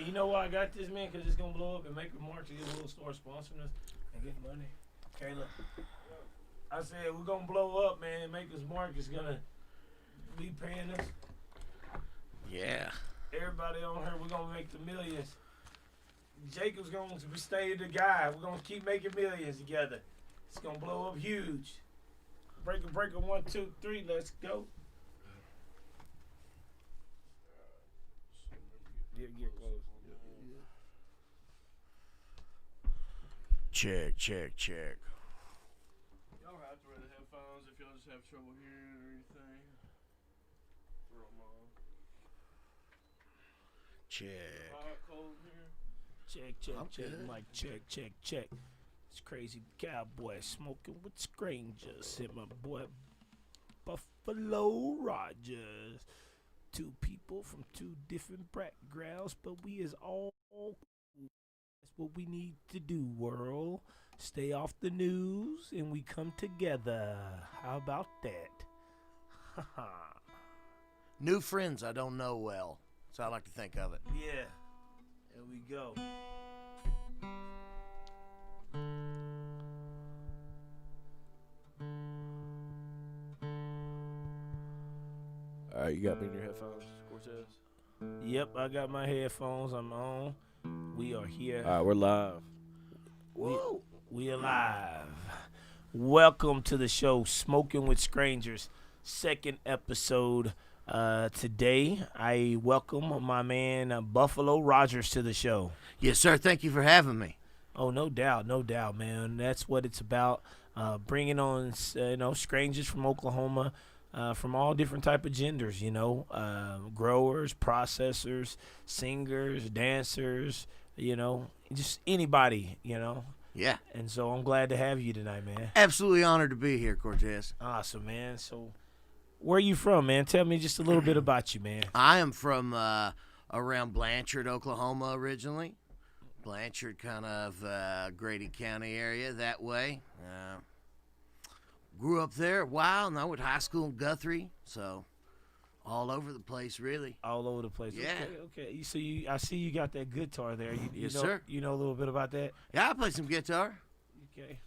you know why I got this, man? Because it's going to blow up and make remarks and get a little store sponsoring us and get money. Caleb, I said we're going to blow up, man, and make us mark is going to be paying us. Yeah. Everybody on here, we're going to make the millions. Jacob's going to stay the guy. We're going to keep making millions together. It's going to blow up huge. Breaker, 1, 2, 3, let's go. Get close. Check. Y'all have to wear the headphones if y'all just have trouble hearing or anything. Throw them on. Check. Hot, cold here. Check. Mic check. It's crazy Cowboy smoking with strangers. Hit my boy Buffalo Rogers. Two people from two different backgrounds, but we is all cool. That's what we need to do, world. Stay off the news and we come together. How about that? New friends I don't know well. That's how I like to think of it. Yeah. There we go. All right, you got me in your headphones, Cortez? Yep, I got my headphones. I'm on. We are here. All right, we're live. We are live. Welcome to the show, Smokin with Strangers, second episode. Today, I welcome my man Buffalo Rogers to the show. Yes, sir. Thank you for having me. Oh, no doubt, man. That's what it's about. Bringing on, strangers from Oklahoma. From all different type of genders, growers, processors, singers, dancers, just anybody, Yeah. And so I'm glad to have you tonight, man. Absolutely honored to be here, Cortez. Awesome, man. So where are you from, man? Tell me just a little bit about you, man. I am from around Blanchard, Oklahoma originally. Blanchard, kind of Grady County area that way. Grew up there a while, and I went to high school in Guthrie, so all over the place, really. All over the place. Yeah. Okay. So I see you got that guitar there. Yes, sir. You know a little bit about that? Yeah, I play some guitar. Okay.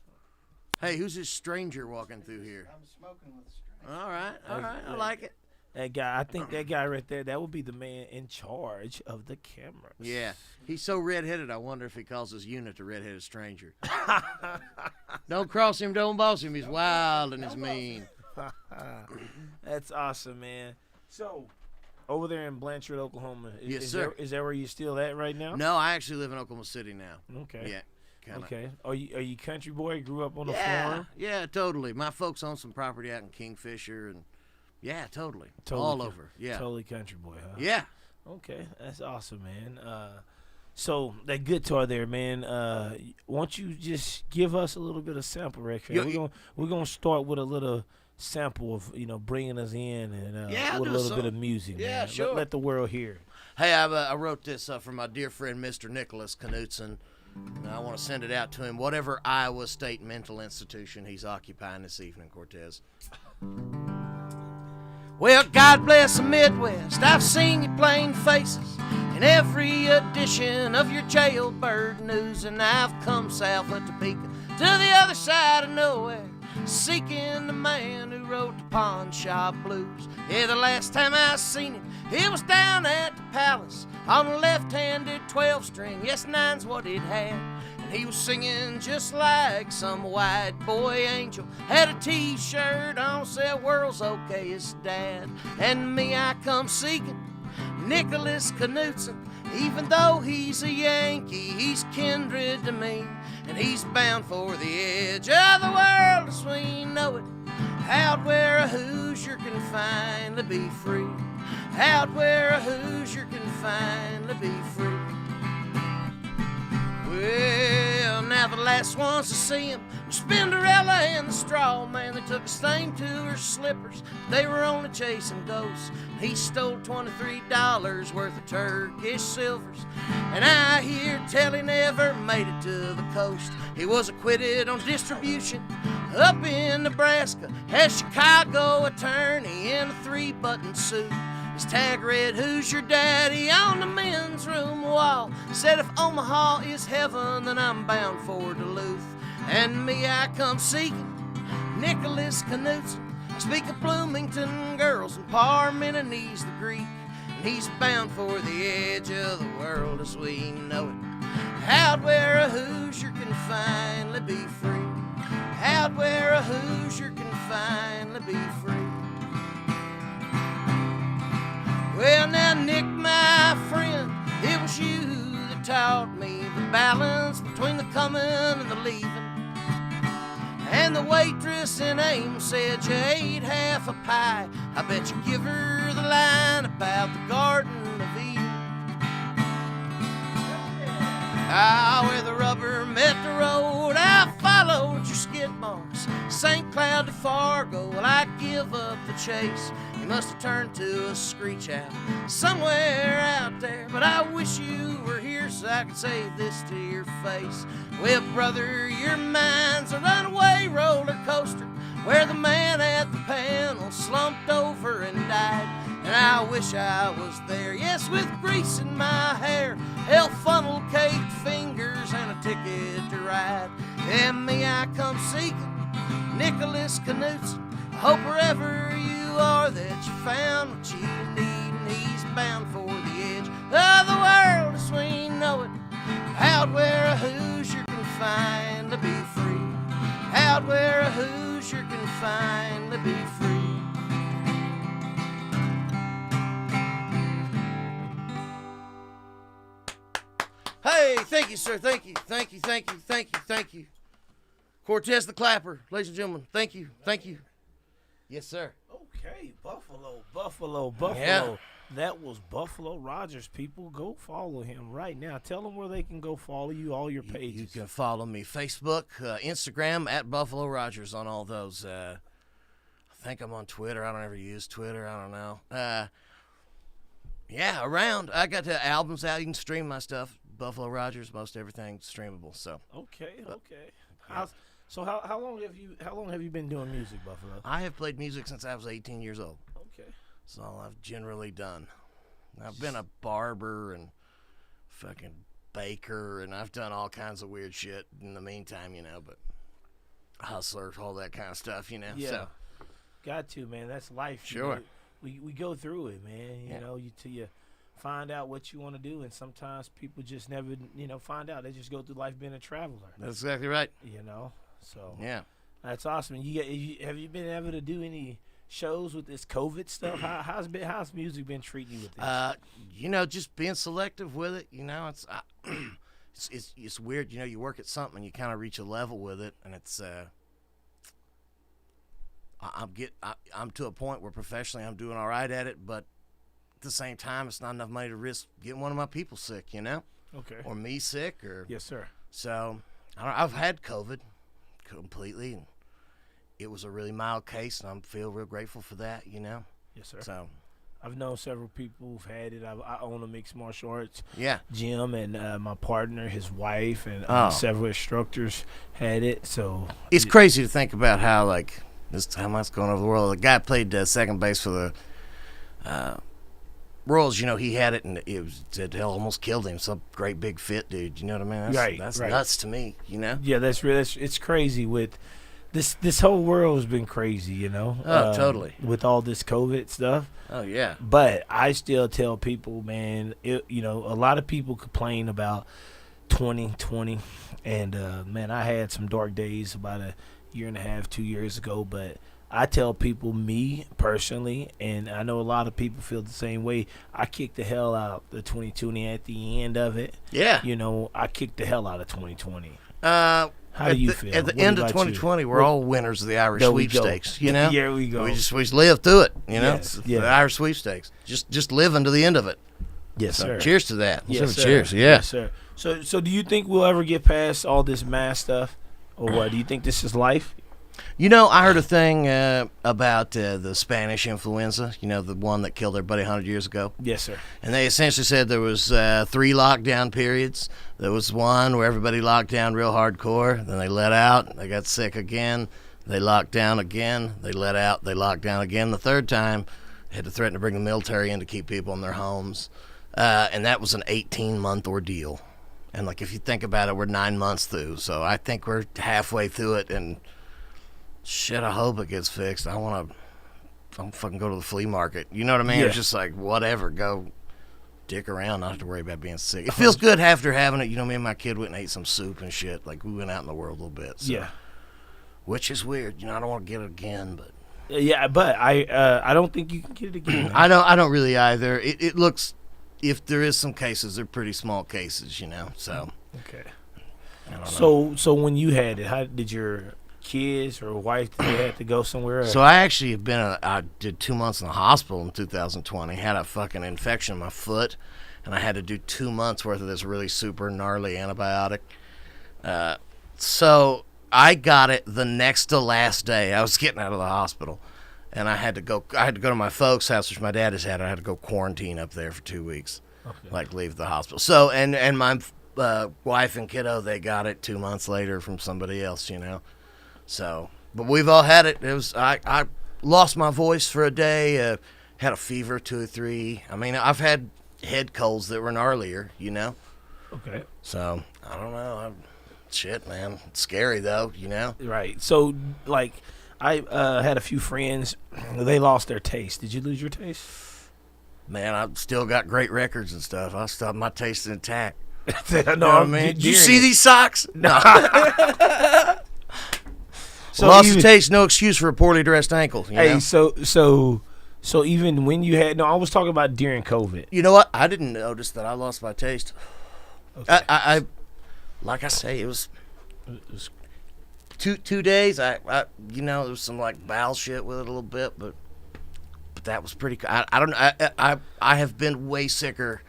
Hey, who's this stranger walking through here? I'm smoking with strangers. All right, I like it. That guy, I think that guy right there, that would be the man in charge of the cameras. Yeah, he's so redheaded, I wonder if he calls his unit the redheaded stranger. Don't cross him, don't boss him. He's wild and he's mean. That's awesome, man. So, over there in Blanchard, Oklahoma, Yes, is sir. Is that where you're still at right now? No, I actually live in Oklahoma City now. Okay. Yeah, kind of. Okay. Are you country boy? Grew up on a Yeah, farm? yeah, totally. My folks own some property out in Kingfisher, and yeah, totally. All over. Yeah. Totally country boy, huh? Yeah. Okay, that's awesome, man. So that guitar there, man. Why don't you just give us a little bit of sample record? We're gonna start with a little sample of bringing us in and with a little bit of music. Yeah, man. sure. Let the world hear. Hey, I wrote this for my dear friend Mr. Nicholas Knutson. And I want to send it out to him, whatever Iowa State mental institution he's occupying this evening, Cortez. Well, God bless the Midwest. I've seen your plain faces in every edition of your jailbird news, and I've come south of Topeka to the other side of nowhere, seeking the man who wrote the Pawn Shop Blues. Yeah, the last time I seen him, it was down at the Palace on a left-handed 12-string. Yes, nine's what it had. And he was singing just like some white boy angel. Had a t-shirt on, said world's okay, it's dad. And me, I come seeking Nicholas Knutson. Even though he's a Yankee, he's kindred to me. And he's bound for the edge of the world as we know it. Out where a Hoosier can finally be free. Out where a Hoosier can finally be free. Well, now the last ones to see him were Spinderella and the Straw Man. They took his thing to her slippers. They were only chasing ghosts. He stole $23 worth of Turkish silvers. And I hear tell he never made it to the coast. He was acquitted on distribution up in Nebraska as Chicago attorney in a 3-button suit. His tag read, "Who's your daddy?" on the men's room wall. Said if Omaha is heaven, then I'm bound for Duluth. And me, I come seeking Nicholas Knutson. I speak of Bloomington girls and Parmenides the Greek. And he's bound for the edge of the world as we know it. Out where a Hoosier can finally be free. Out where a Hoosier can finally be free. Well, now, Nick, my friend, it was you that taught me the balance between the coming and the leaving. And the waitress in Ames said you ate half a pie. I bet you give her the line about the Garden of Eden. Ah, where the rubber met the road, I followed your skid marks. St. Cloud to Fargo, well, I give up the chase. You must have turned to a screech owl somewhere out there. But I wish you were here so I could say this to your face. Well, brother, your mind's a runaway roller coaster where the man at the panel slumped over and died. And I wish I was there, yes, with grease in my hair, hell funnel caked fingers, and a ticket to ride. And me, I come seeking Nicholas Knutson. I hope wherever you are that you found what you need, and he's bound for the edge of the world as we know it. Out where a Hoosier can finally be free. Out where a Hoosier can finally be free. Hey, thank you, sir. Thank you. Thank you. Thank you. Thank you. Thank you. Cortez the Clapper, ladies and gentlemen. Thank you. Thank you. Yes, sir. Okay, Buffalo. Yeah. That was Buffalo Rogers, people. Go follow him right now. Tell them where they can go follow you, all your pages. You can follow me Facebook, Instagram, at Buffalo Rogers on all those. I think I'm on Twitter. I don't ever use Twitter. I don't know. Yeah, around. I got the albums out. You can stream my stuff. Buffalo Rogers, most everything streamable. So. Okay. How long have you been doing music, Buffalo? I have played music since I was 18 years old. Okay. That's all I've generally done. I've been a barber and fucking baker, and I've done all kinds of weird shit in the meantime, but hustler, all that kind of stuff, Yeah. So. Got to, man. That's life. Sure. We go through it, man. You know, till you find out what you want to do, and sometimes people just never, find out. They just go through life being a traveler. That's exactly right. So yeah, that's awesome. Have you been able to do any shows with this COVID stuff? How's music been treating you with this? Just being selective with it. It's weird. You work at something and you kind of reach a level with it, and it's I'm to a point where professionally I'm doing all right at it, but at the same time it's not enough money to risk getting one of my people sick, Okay. or me sick, or Yes, sir. So I've had COVID completely, and it was a really mild case, and I feel real grateful for that, Yes, sir. So I've known several people who've had it. I own a mixed martial arts gym, and my partner, his wife, and several instructors had it. So it's crazy to think about how how much going over the world. The guy played second base for the Royals. He had it, and it almost killed him. Some great big fit dude. You know what I mean? That's nuts to me. Yeah, that's real. It's crazy with this whole world has been crazy. Oh, totally. With all this COVID stuff. Oh yeah. But I still tell people, man. A lot of people complain about 2020, and man, I had some dark days about a year and a half, 2 years ago. But I tell people, me personally, and I know a lot of people feel the same way, I kicked the hell out of the 2020 at the end of it. Yeah. I kicked the hell out of 2020. How do you feel? At the end of 2020, we're all winners of the Irish sweepstakes. Here we go. We just lived through it. Yes, The Irish sweepstakes. Just living to the end of it. Yes, sir. Cheers to that. Yes, sir. Cheers. Yeah. Yes, sir. So do you think we'll ever get past all this mass stuff, or what? Do you think this is life? I heard a thing about the Spanish influenza, the one that killed everybody 100 years ago. Yes, sir. And they essentially said there was 3 lockdown periods. There was one where everybody locked down real hardcore. Then they let out. They got sick again. They locked down again. They let out. They locked down again the third time. Had to threaten to bring the military in to keep people in their homes. And that was an 18-month ordeal. And, like, if you think about it, we're 9 months through. So I think we're halfway through it. And, shit, I hope it gets fixed. I'm fucking go to the flea market. You know what I mean? Yeah. It's just like, whatever. Go dick around. Not have to worry about being sick. It feels good after having it. You know, me and my kid went and ate some soup and shit. Like, we went out in the world a little bit. So. Yeah. Which is weird. You know, I don't want to get it again, but. Yeah, but I don't think you can get it again. I don't really either. It looks, if there is some cases, they're pretty small cases, you know. So Okay. I don't know. So when you had it, how did your kids or wife did they have to go somewhere? So I actually have been. I did 2 months in the hospital in 2020. Had a fucking infection in my foot, and I had to do 2 months worth of this really super gnarly antibiotic. So I got it the next to last day. I was getting out of the hospital, and I had to go to my folks' house, which my dad has had. I had to go quarantine up there for 2 weeks, like leave the hospital. So and my wife and kiddo, they got it 2 months later from somebody else, you know. So, but we've all had it. It was I lost my voice for a day. Had a fever 2 or 3. I mean, I've had head colds that were gnarlier, you know. Okay. So I don't know. Shit, man. It's scary though, you know. Right. So like, I had a few friends. They lost their taste. Did you lose your taste? Man, I've still got great records and stuff. I still have my taste intact. No, You know what I mean? Did you see these socks? No. So Lost even- of taste, no excuse for a poorly dressed ankle. You Hey, know? so even when you had I was talking about during COVID. You know what? I didn't notice that I lost my taste. Okay. I like I say, it was 2 days. I you know, there was some like bowel shit with it a little bit, but that was pretty. I don't know. I have been way sicker.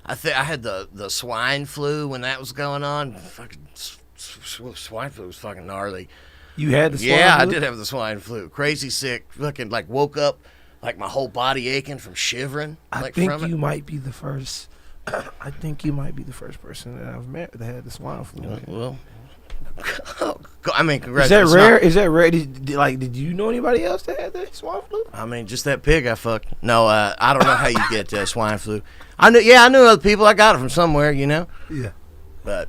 I think I had the swine flu when that was going on. Fucking swine flu was fucking gnarly. You had the swine Yeah, I flu? did have the swine flu. Crazy sick. Fucking like woke up like my whole body aching from shivering. I Like think from you it. might be the first. I think you might be the first person that I've met that had the swine flu. Well, I mean, Is that congratulations. rare? Is that rare? Did you know anybody else that had the swine flu? I mean, just that pig I fucked. No, I don't know how you get swine flu. I knew other people. I got it from somewhere, you know. Yeah. But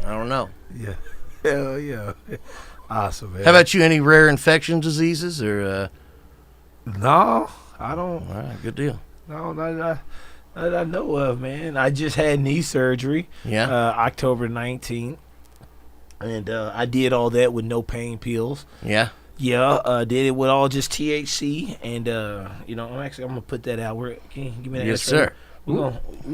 I don't know. Yeah. Hell yeah. Awesome, man. How about you? Any rare infection diseases or? No, I don't. All right, good deal. No, not that I know of, man. I just had knee surgery. Yeah. October 19th. And I did all that with no pain pills. Yeah. Yeah, did it with all just THC, and you know, I'm gonna put that out. Can you give me that? Yes, extra? sir. We're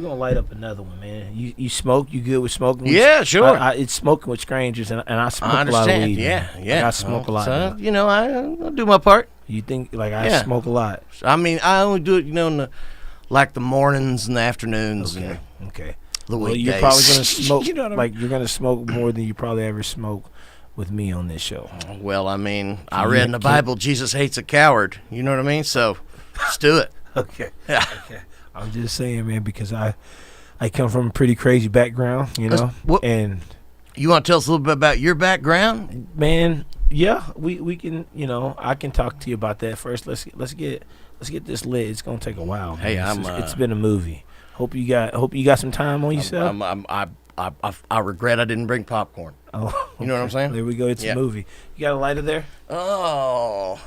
gonna light up another one, man. You smoke? You good with smoking? Yeah, sure. It's smoking with strangers, and I smoke I a lot of understand. weed. Yeah, man. yeah. Like, I smoke a lot. So, man. you know, I do my part. You think like I Yeah. smoke a lot? I mean, I only do it, you know, in the mornings and the afternoons Okay, and okay. the Well, weekdays. you're probably gonna smoke. You know what I Like you're gonna smoke more than you probably ever smoke with me on this show. Well, I mean, I Can read you- in the can- Bible, Jesus hates a coward. You know what I mean? So, let's do it. Okay. Yeah. Okay. I'm just saying, man, because I come from a pretty crazy background, you know, What- and You want to tell us a little bit about your background? man, yeah, we can, you know, I can talk to you about that first. Let's get this lit. It's gonna take a while. Man. Hey, It's been a movie. Hope you got some time on yourself. I regret I didn't bring popcorn. Oh, You know what I'm saying? There we go. It's Yeah. a movie. You got a lighter there? Oh,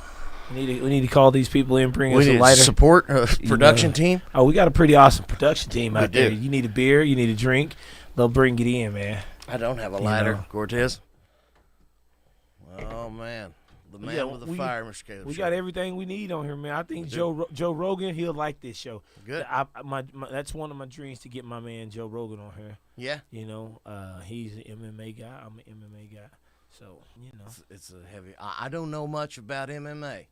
We need to call these people in, bring we us a need lighter. support You production know. team. Oh, we got a pretty awesome production team We out there. do. You need a beer, you need a drink, they'll bring it in, man. I don't have a You lighter, know. Cortez. Oh man, the man Yeah, with the we- fire, Mr. Caleb. We got everything we need on here, man. I think do. Joe Rogan, he'll like this show. Good. That's one of my dreams to get my man Joe Rogan on here. Yeah, You know, he's an MMA guy. I'm an MMA guy. So, you know. it's a heavy. I don't know much about MMA.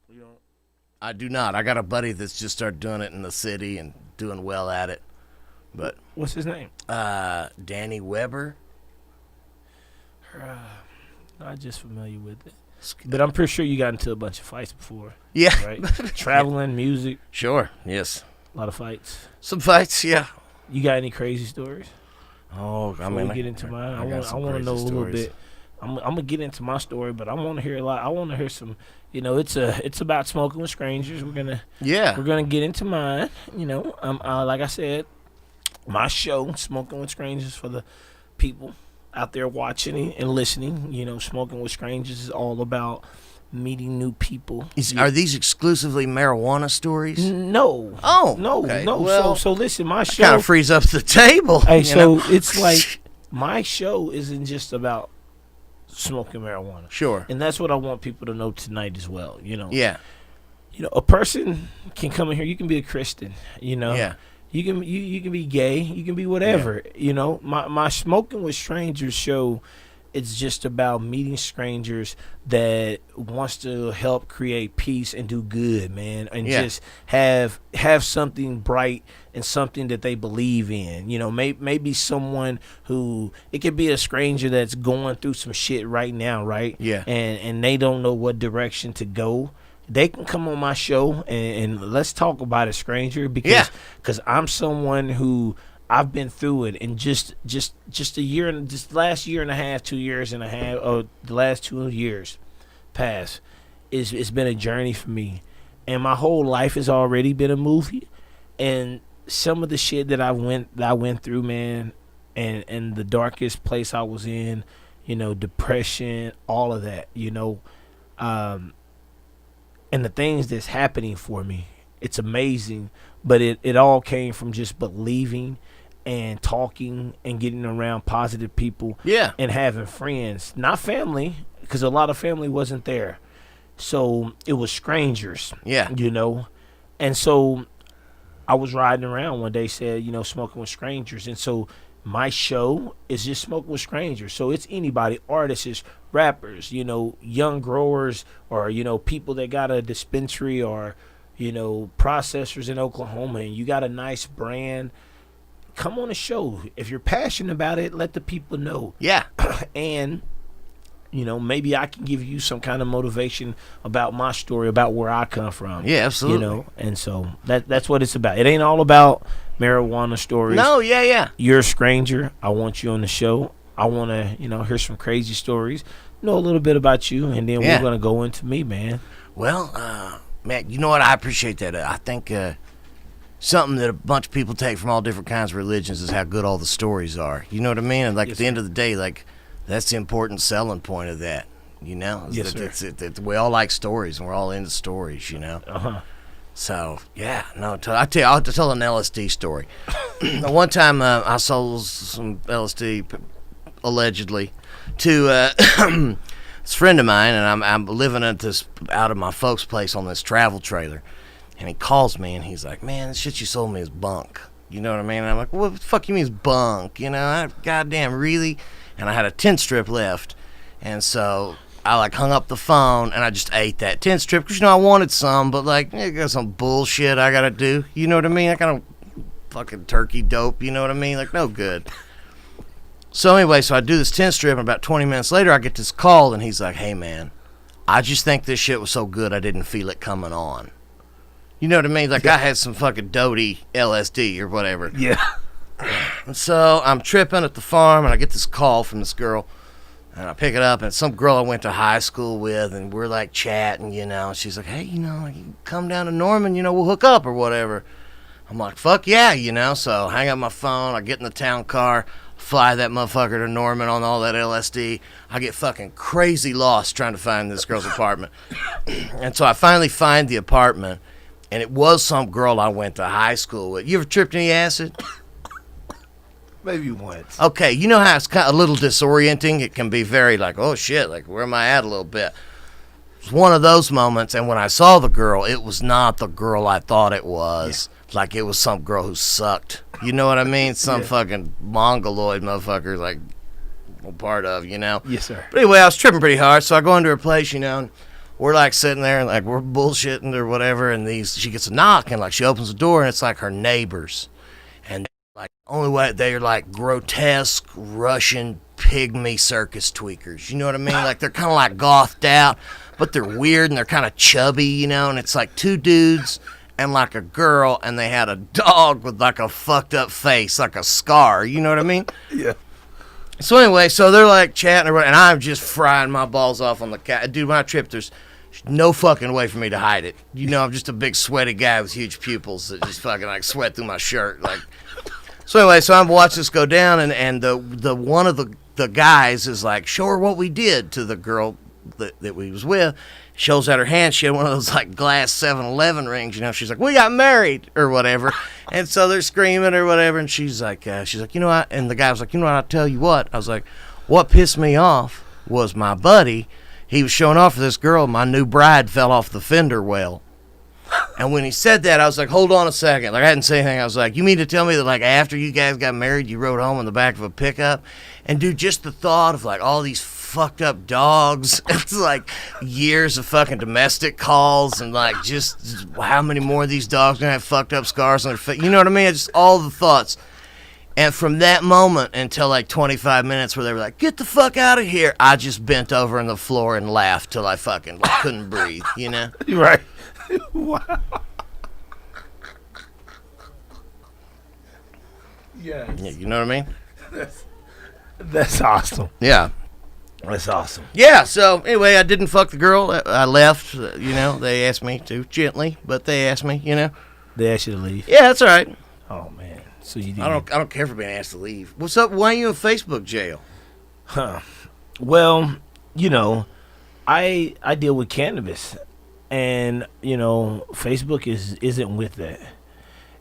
You know, I do not. I got a buddy that's just started doing it in the city and doing well at it. But what's his name? Danny Weber. Not just familiar with it. But I'm pretty sure you got into a bunch of fights before, Yeah, right? Traveling, music, sure. Yes, a lot of fights. some fights. Yeah. You got any crazy stories? Oh, I Before mean, we get into mine, I got want some to know a crazy little stories. bit I'm gonna get into my story, but I want to hear a lot. I want to hear some. It's about smoking with strangers. We're gonna get into mine. Like I said, my show, Smoking with Strangers, for the people out there watching and listening. Smoking with Strangers is all about meeting new people. Are these exclusively marijuana stories? No. Oh, no, okay. no. Well, so listen, my show kind of frees up the table. Hey, so it's like my show isn't just about smoking marijuana. Sure. And that's what I want people to know tonight as well. Yeah. A person can come in here. You can be a Christian. Yeah. You can be gay. You can be whatever. Yeah. My Smoking with Strangers show, it's just about meeting strangers that wants to help create peace and do good, man, and just have something bright and something that they believe in. Maybe someone who, it could be a stranger that's going through some shit right now, right? Yeah. And they don't know what direction to go. They can come on my show and let's talk about it, stranger, because I'm someone who, I've been through it, and just a year, and just last year and a half, 2 years and a half, or the last 2 years past, it's been a journey for me, and my whole life has already been a movie, and some of the shit that I went through, man, and the darkest place I was in, depression, all of that, and the things that's happening for me, it's amazing, but it all came from just believing and talking and getting around positive people, and having friends, not family, because a lot of family wasn't there, so it was strangers, and so I was riding around one day, said, smoking with strangers, and so my show is just Smoking with Strangers. So it's anybody, artists, rappers, young growers, or people that got a dispensary, or processors in Oklahoma, and you got a nice brand. Come on the show. If you're passionate about it, let the people know. Yeah. And, maybe I can give you some kind of motivation about my story, about where I come from. Yeah, absolutely. And so that's what it's about. It ain't all about marijuana stories. No, yeah. You're a stranger. I want you on the show. I want to, hear some crazy stories, know a little bit about you, and then we're going to go into me, man. Well, Matt, you know what? I appreciate that. I think something that a bunch of people take from all different kinds of religions is how good all the stories are. You know what I mean? And at the end of the day, that's the important selling point of that. Yes, sir. We all like stories, and we're all into stories. Uh-huh. So I'll tell an LSD story. One time I sold some LSD allegedly to this friend of mine, and I'm living out of my folks' place on this travel trailer. And he calls me, and he's like, man, the shit you sold me is bunk. You know what I mean? And I'm like, what the fuck you mean is bunk? Goddamn, really? And I had a 10 strip left. And so I, hung up the phone, and I just ate that 10 strip. Because, I wanted some, but, I got some bullshit I got to do. You know what I mean? I got a fucking turkey dope. You know what I mean? No good. So anyway, I do this 10 strip, and about 20 minutes later, I get this call, and he's like, hey, man, I just think this shit was so good I didn't feel it coming on. You know what I mean? I had some fucking doty LSD or whatever. Yeah. And so I'm tripping at the farm, and I get this call from this girl, and I pick it up, and it's some girl I went to high school with, and we're chatting, She's like, hey, you come down to Norman, we'll hook up or whatever. I'm like, fuck yeah, So I hang up my phone, I get in the town car, fly that motherfucker to Norman on all that LSD. I get fucking crazy lost trying to find this girl's apartment. And so I finally find the apartment. And it was some girl I went to high school with. You ever tripped any acid? Maybe once. Okay, you know how it's kind of a little disorienting? It can be very oh shit, where am I at a little bit? It's one of those moments, and when I saw the girl, it was not the girl I thought it was. Yeah. It was some girl who sucked. You know what I mean? Some fucking mongoloid motherfucker, part of, Yes, sir. But anyway, I was tripping pretty hard, so I go into her place, and we're sitting there and we're bullshitting or whatever, and she gets a knock and she opens the door, and it's her neighbors, and only way they're grotesque Russian pygmy circus tweakers. You know what I mean? They're kind of gothed out, but they're weird and they're kind of chubby, and it's two dudes and a girl, and they had a dog with a fucked up face, a scar. You know what I mean? Yeah. So anyway, so they're like chatting and I'm just frying my balls off on the couch. Dude, when I trip, there's no fucking way for me to hide it. You know, I'm just a big sweaty guy with huge pupils that just fucking like sweat through my shirt. Like, so anyway, so I'm watching this go down, and the one of the guys is like, show her what we did to the girl that we was with. Shows out her hand. She had one of those like glass 7-Eleven rings. You know, she's like, we got married or whatever. And so they're screaming or whatever. And she's like, you know what? And the guy was like, you know what? I'll tell you what. I was like, what pissed me off was my buddy. He was showing off for this girl. My new bride fell off the fender well. And when he said that, I was like, hold on a second. Like, I hadn't said anything. I was like, you mean to tell me that, like, after you guys got married, you rode home in the back of a pickup? And, dude, just the thought of, like, all these fucked up dogs. It's, like, years of fucking domestic calls and, like, just how many more of these dogs are going to have fucked up scars on their face. You know what I mean? It's just all the thoughts. And from that moment until, like, 25 minutes where they were like, get the fuck out of here, I just bent over on the floor and laughed till I fucking like, couldn't breathe, you know? You're right. Wow. Yeah, you know what I mean? That's awesome. Yeah. That's awesome. Yeah, so anyway, I didn't fuck the girl. I left, you know. They asked me to, gently, but they asked me, you know. They asked you to leave? Yeah, that's all right. Oh, man. So you didn't. I don't care for being asked to leave. What's up? Why are you in Facebook jail? Huh. Well, you know, I deal with cannabis, and you know, Facebook isn't with that,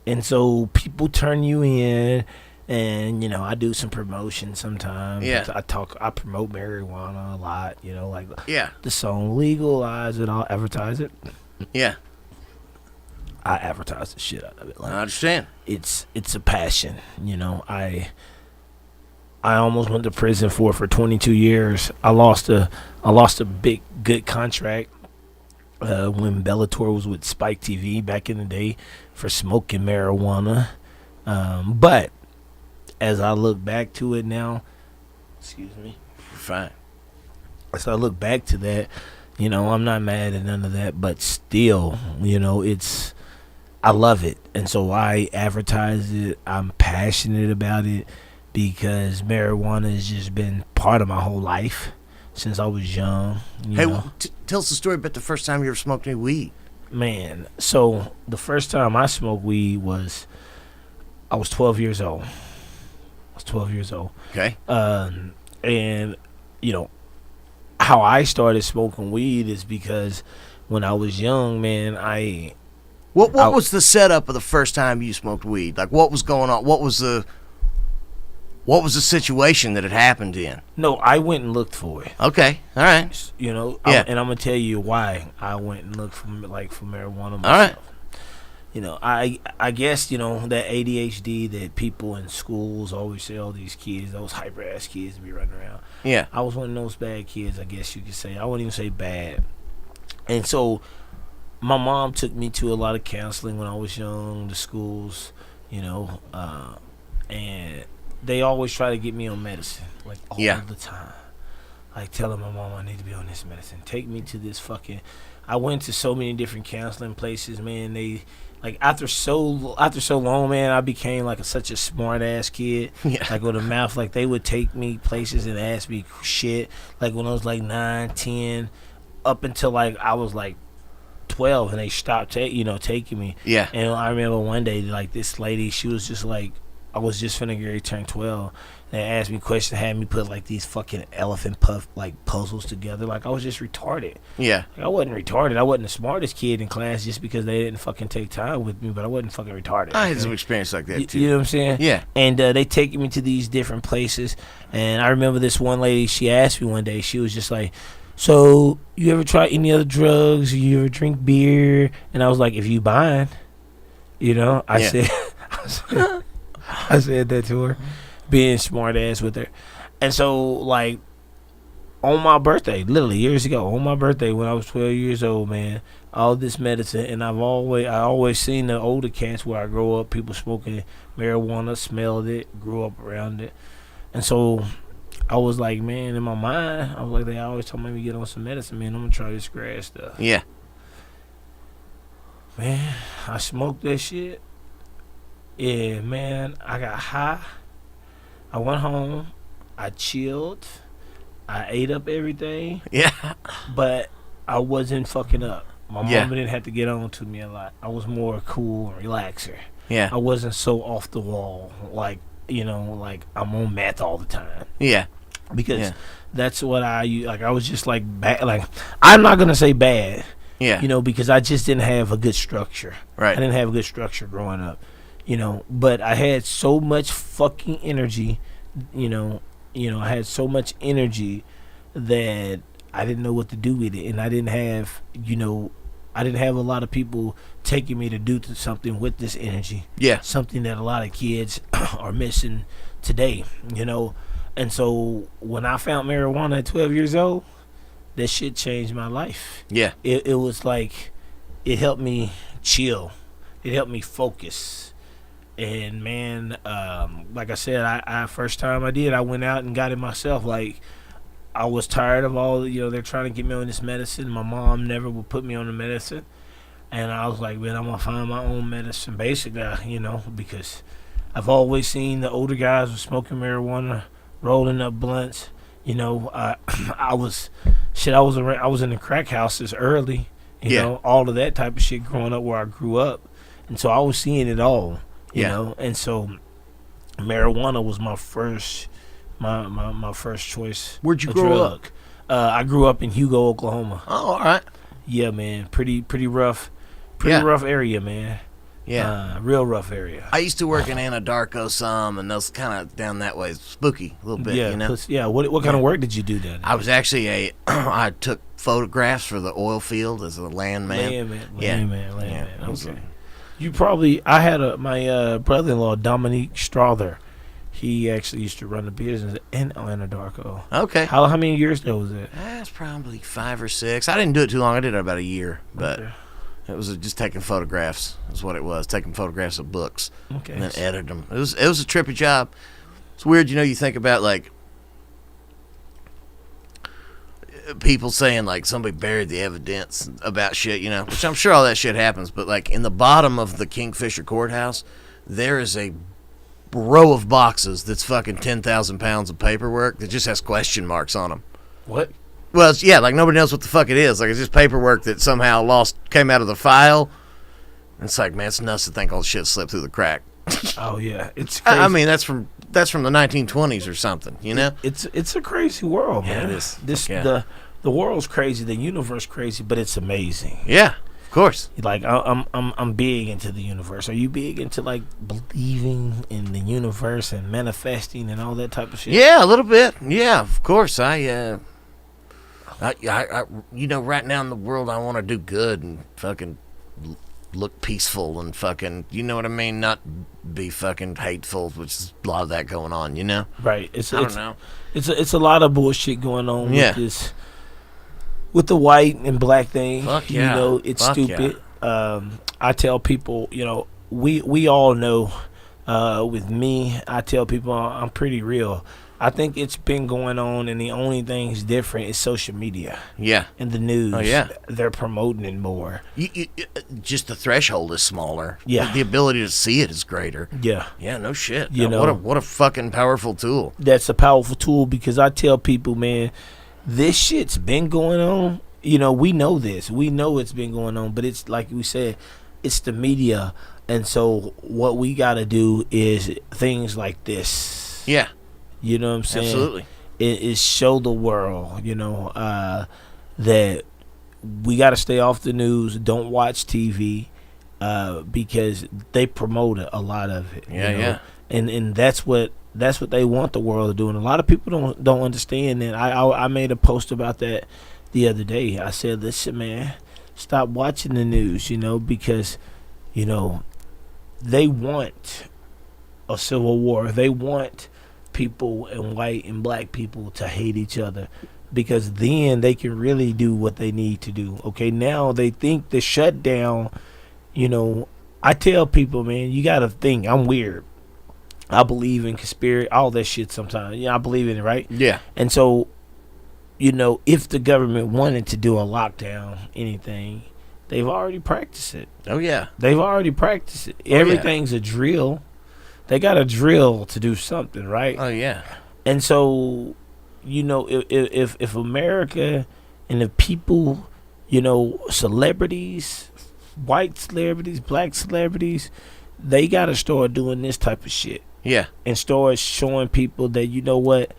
and so people turn you in, and you know, I do some promotion sometimes. Yeah. I promote marijuana a lot. You know, like Yeah. the song "Legalize It," I'll advertise it. Yeah. I advertise the shit out of it. Like, I understand. It's a passion, you know. I almost went to prison for 22 years. I lost a big good contract when Bellator was with Spike TV back in the day for smoking marijuana. But as I look back to it now, excuse me, Fine. as I look back to that, you know, I'm not mad at none of that, but still, you know, I love it, and so I advertise it. I'm passionate about it because marijuana has just been part of my whole life since I was young. Hey, know? Tell us the story about the first time you ever smoked any weed. Man, so the first time I smoked weed I was 12 years old. Okay. And, you know, how I started smoking weed is because when I was young, man, What was the setup of the first time you smoked weed? Like, what was going on? What was the situation that had happened in? No, I went and looked for it. Okay, all right. You know, Yeah. and I'm gonna tell you why I went and looked for marijuana myself. All right. You know, I guess, you know, that ADHD that people in schools always say, all these kids, those hyper ass kids be running around. Yeah. I was one of those bad kids, I guess you could say. I wouldn't even say bad. And so my mom took me to a lot of counseling when I was young, the schools, you know, and they always try to get me on medicine, like all the time. Like telling my mom I need to be on this medicine. Take me to this fucking. I went to so many different counseling places, man. They like after so long, man, I became like such a smart ass kid. Yeah. Like with a mouth, like they would take me places and ask me shit. Like when I was like 9, 10, up until like I was like 12, and they stopped taking me. Yeah. And I remember one day, like this lady, she was just like, I was just finna get ready to turn 12. They asked me questions, had me put like these fucking elephant puff like puzzles together. Like I was just retarded. Yeah. Like, I wasn't retarded. I wasn't the smartest kid in class just because they didn't fucking take time with me, but I wasn't fucking retarded. I had some experience like that too. You know what I'm saying? Yeah. And they taking me to these different places. And I remember this one lady, she asked me one day, she was just like, so you ever try any other drugs? You ever drink beer? And I was like, if you buying, you know, I said that to her, being smart ass with her. And so like on my birthday, literally years ago, on my birthday when I was 12 years old, man, all this medicine, and I always seen the older cats where I grew up, people smoking marijuana, smelled it, grew up around it. And so I was like, man, in my mind, I was like, they always told me to get on some medicine, man. I'm gonna try this grass stuff. Yeah. Man, I smoked that shit. Yeah, man, I got high. I went home. I chilled. I ate up everything, Yeah. but I wasn't fucking up. My Yeah. mama didn't have to get on to me a lot. I was more cool and relaxer. Yeah. I wasn't so off the wall, like, like I'm on meth all the time. Yeah. Because that's what like. I was just like bad. Like, I'm not gonna say bad, Yeah. because I just didn't have a good structure. Right. I didn't have a good structure growing up, But I had so much fucking energy, I had so much energy that I didn't know what to do with it, and I didn't have, a lot of people taking me to do something with this energy. Yeah. Something that a lot of kids are missing today, And so when I found marijuana at 12 years old, that shit changed my life. Yeah. It was like, it helped me chill. It helped me focus. And man, like I said, I first time I did, I went out and got it myself. Like, I was tired of all, they're trying to get me on this medicine. My mom never would put me on the medicine. And I was like, man, I'm going to find my own medicine, basically, because I've always seen the older guys with smoking marijuana, rolling up blunts. I was in the crack houses early, all of that type of shit growing up where I grew up. And so I was seeing it all, you know. And so marijuana was my first my first choice. Where'd you of grow drug. up? I grew up in Hugo, Oklahoma. Oh, all right. Yeah, man. Pretty rough. Yeah. Rough area, man. Yeah. Real rough area. I used to work in Anadarko some, and those kind of down that way, spooky a little bit, Yeah, What kind of work did you do then? I was actually I took photographs for the oil field as a landman. Landman. Okay. You probably, I had my brother-in-law, Dominique Strother. He actually used to run the business in Anadarko. Okay. How many years ago was it? That's probably 5 or 6. I didn't do it too long. I did it about a year, but it was just taking photographs. Is what it was. Taking photographs of books and then edit them. It was a trippy job. It's weird, you think about like people saying like somebody buried the evidence about shit, which I'm sure all that shit happens, but like in the bottom of the Kingfisher courthouse, there is a row of boxes that's fucking 10,000 pounds of paperwork that just has question marks on them. What? Well, like nobody knows what the fuck it is. Like it's just paperwork that somehow came out of the file. And it's like, man, it's nuts to think all the shit slipped through the crack. Oh yeah, it's crazy. I mean, that's from the 1920s or something, It's a crazy world, man. Yeah, it is. The world's crazy, the universe crazy, but it's amazing. Yeah, of course. Like I'm big into the universe. Are you big into like believing in the universe and manifesting and all that type of shit? Yeah, a little bit. Yeah, of course. I right now in the world, I want to do good and fucking look peaceful and fucking, you know what I mean? Not be fucking hateful, which is a lot of that going on, Right. I don't know. It's a lot of bullshit going on Yeah. with this, with the white and black thing. Fuck yeah. It's Fuck stupid. I tell people, we all know. With me, I tell people I'm pretty real. I think it's been going on, and the only thing's different is social media. Yeah. And the news. Oh, yeah. They're promoting it more. Just the threshold is smaller. Yeah. The ability to see it is greater. Yeah. Yeah, no shit. You know. What a fucking powerful tool. That's a powerful tool because I tell people, man, this shit's been going on. We know this. We know it's been going on, but it's like we said, it's the media. And so what we got to do is things like this. Yeah. You know what I'm saying? Absolutely. It is show the world, that we got to stay off the news. Don't watch TV because they promote a lot of it. Yeah. And that's what they want the world to do. And a lot of people don't understand that. I made a post about that the other day. I said, listen, man, stop watching the news, because, they want a civil war. They want people and white and black people to hate each other because then they can really do what they need to do. Okay, now they think the shutdown, I tell people, man, you got to think. I'm weird. I believe in conspiracy, all that shit sometimes. I believe in it, right? Yeah. And so, if the government wanted to do a lockdown, anything, they've already practiced it. Oh, yeah. They've already practiced it. Everything's a drill. They got a drill to do something, right? Oh, yeah. And so, if America and the people, celebrities, white celebrities, black celebrities, they gotta start doing this type of shit. Yeah. And start showing people that what,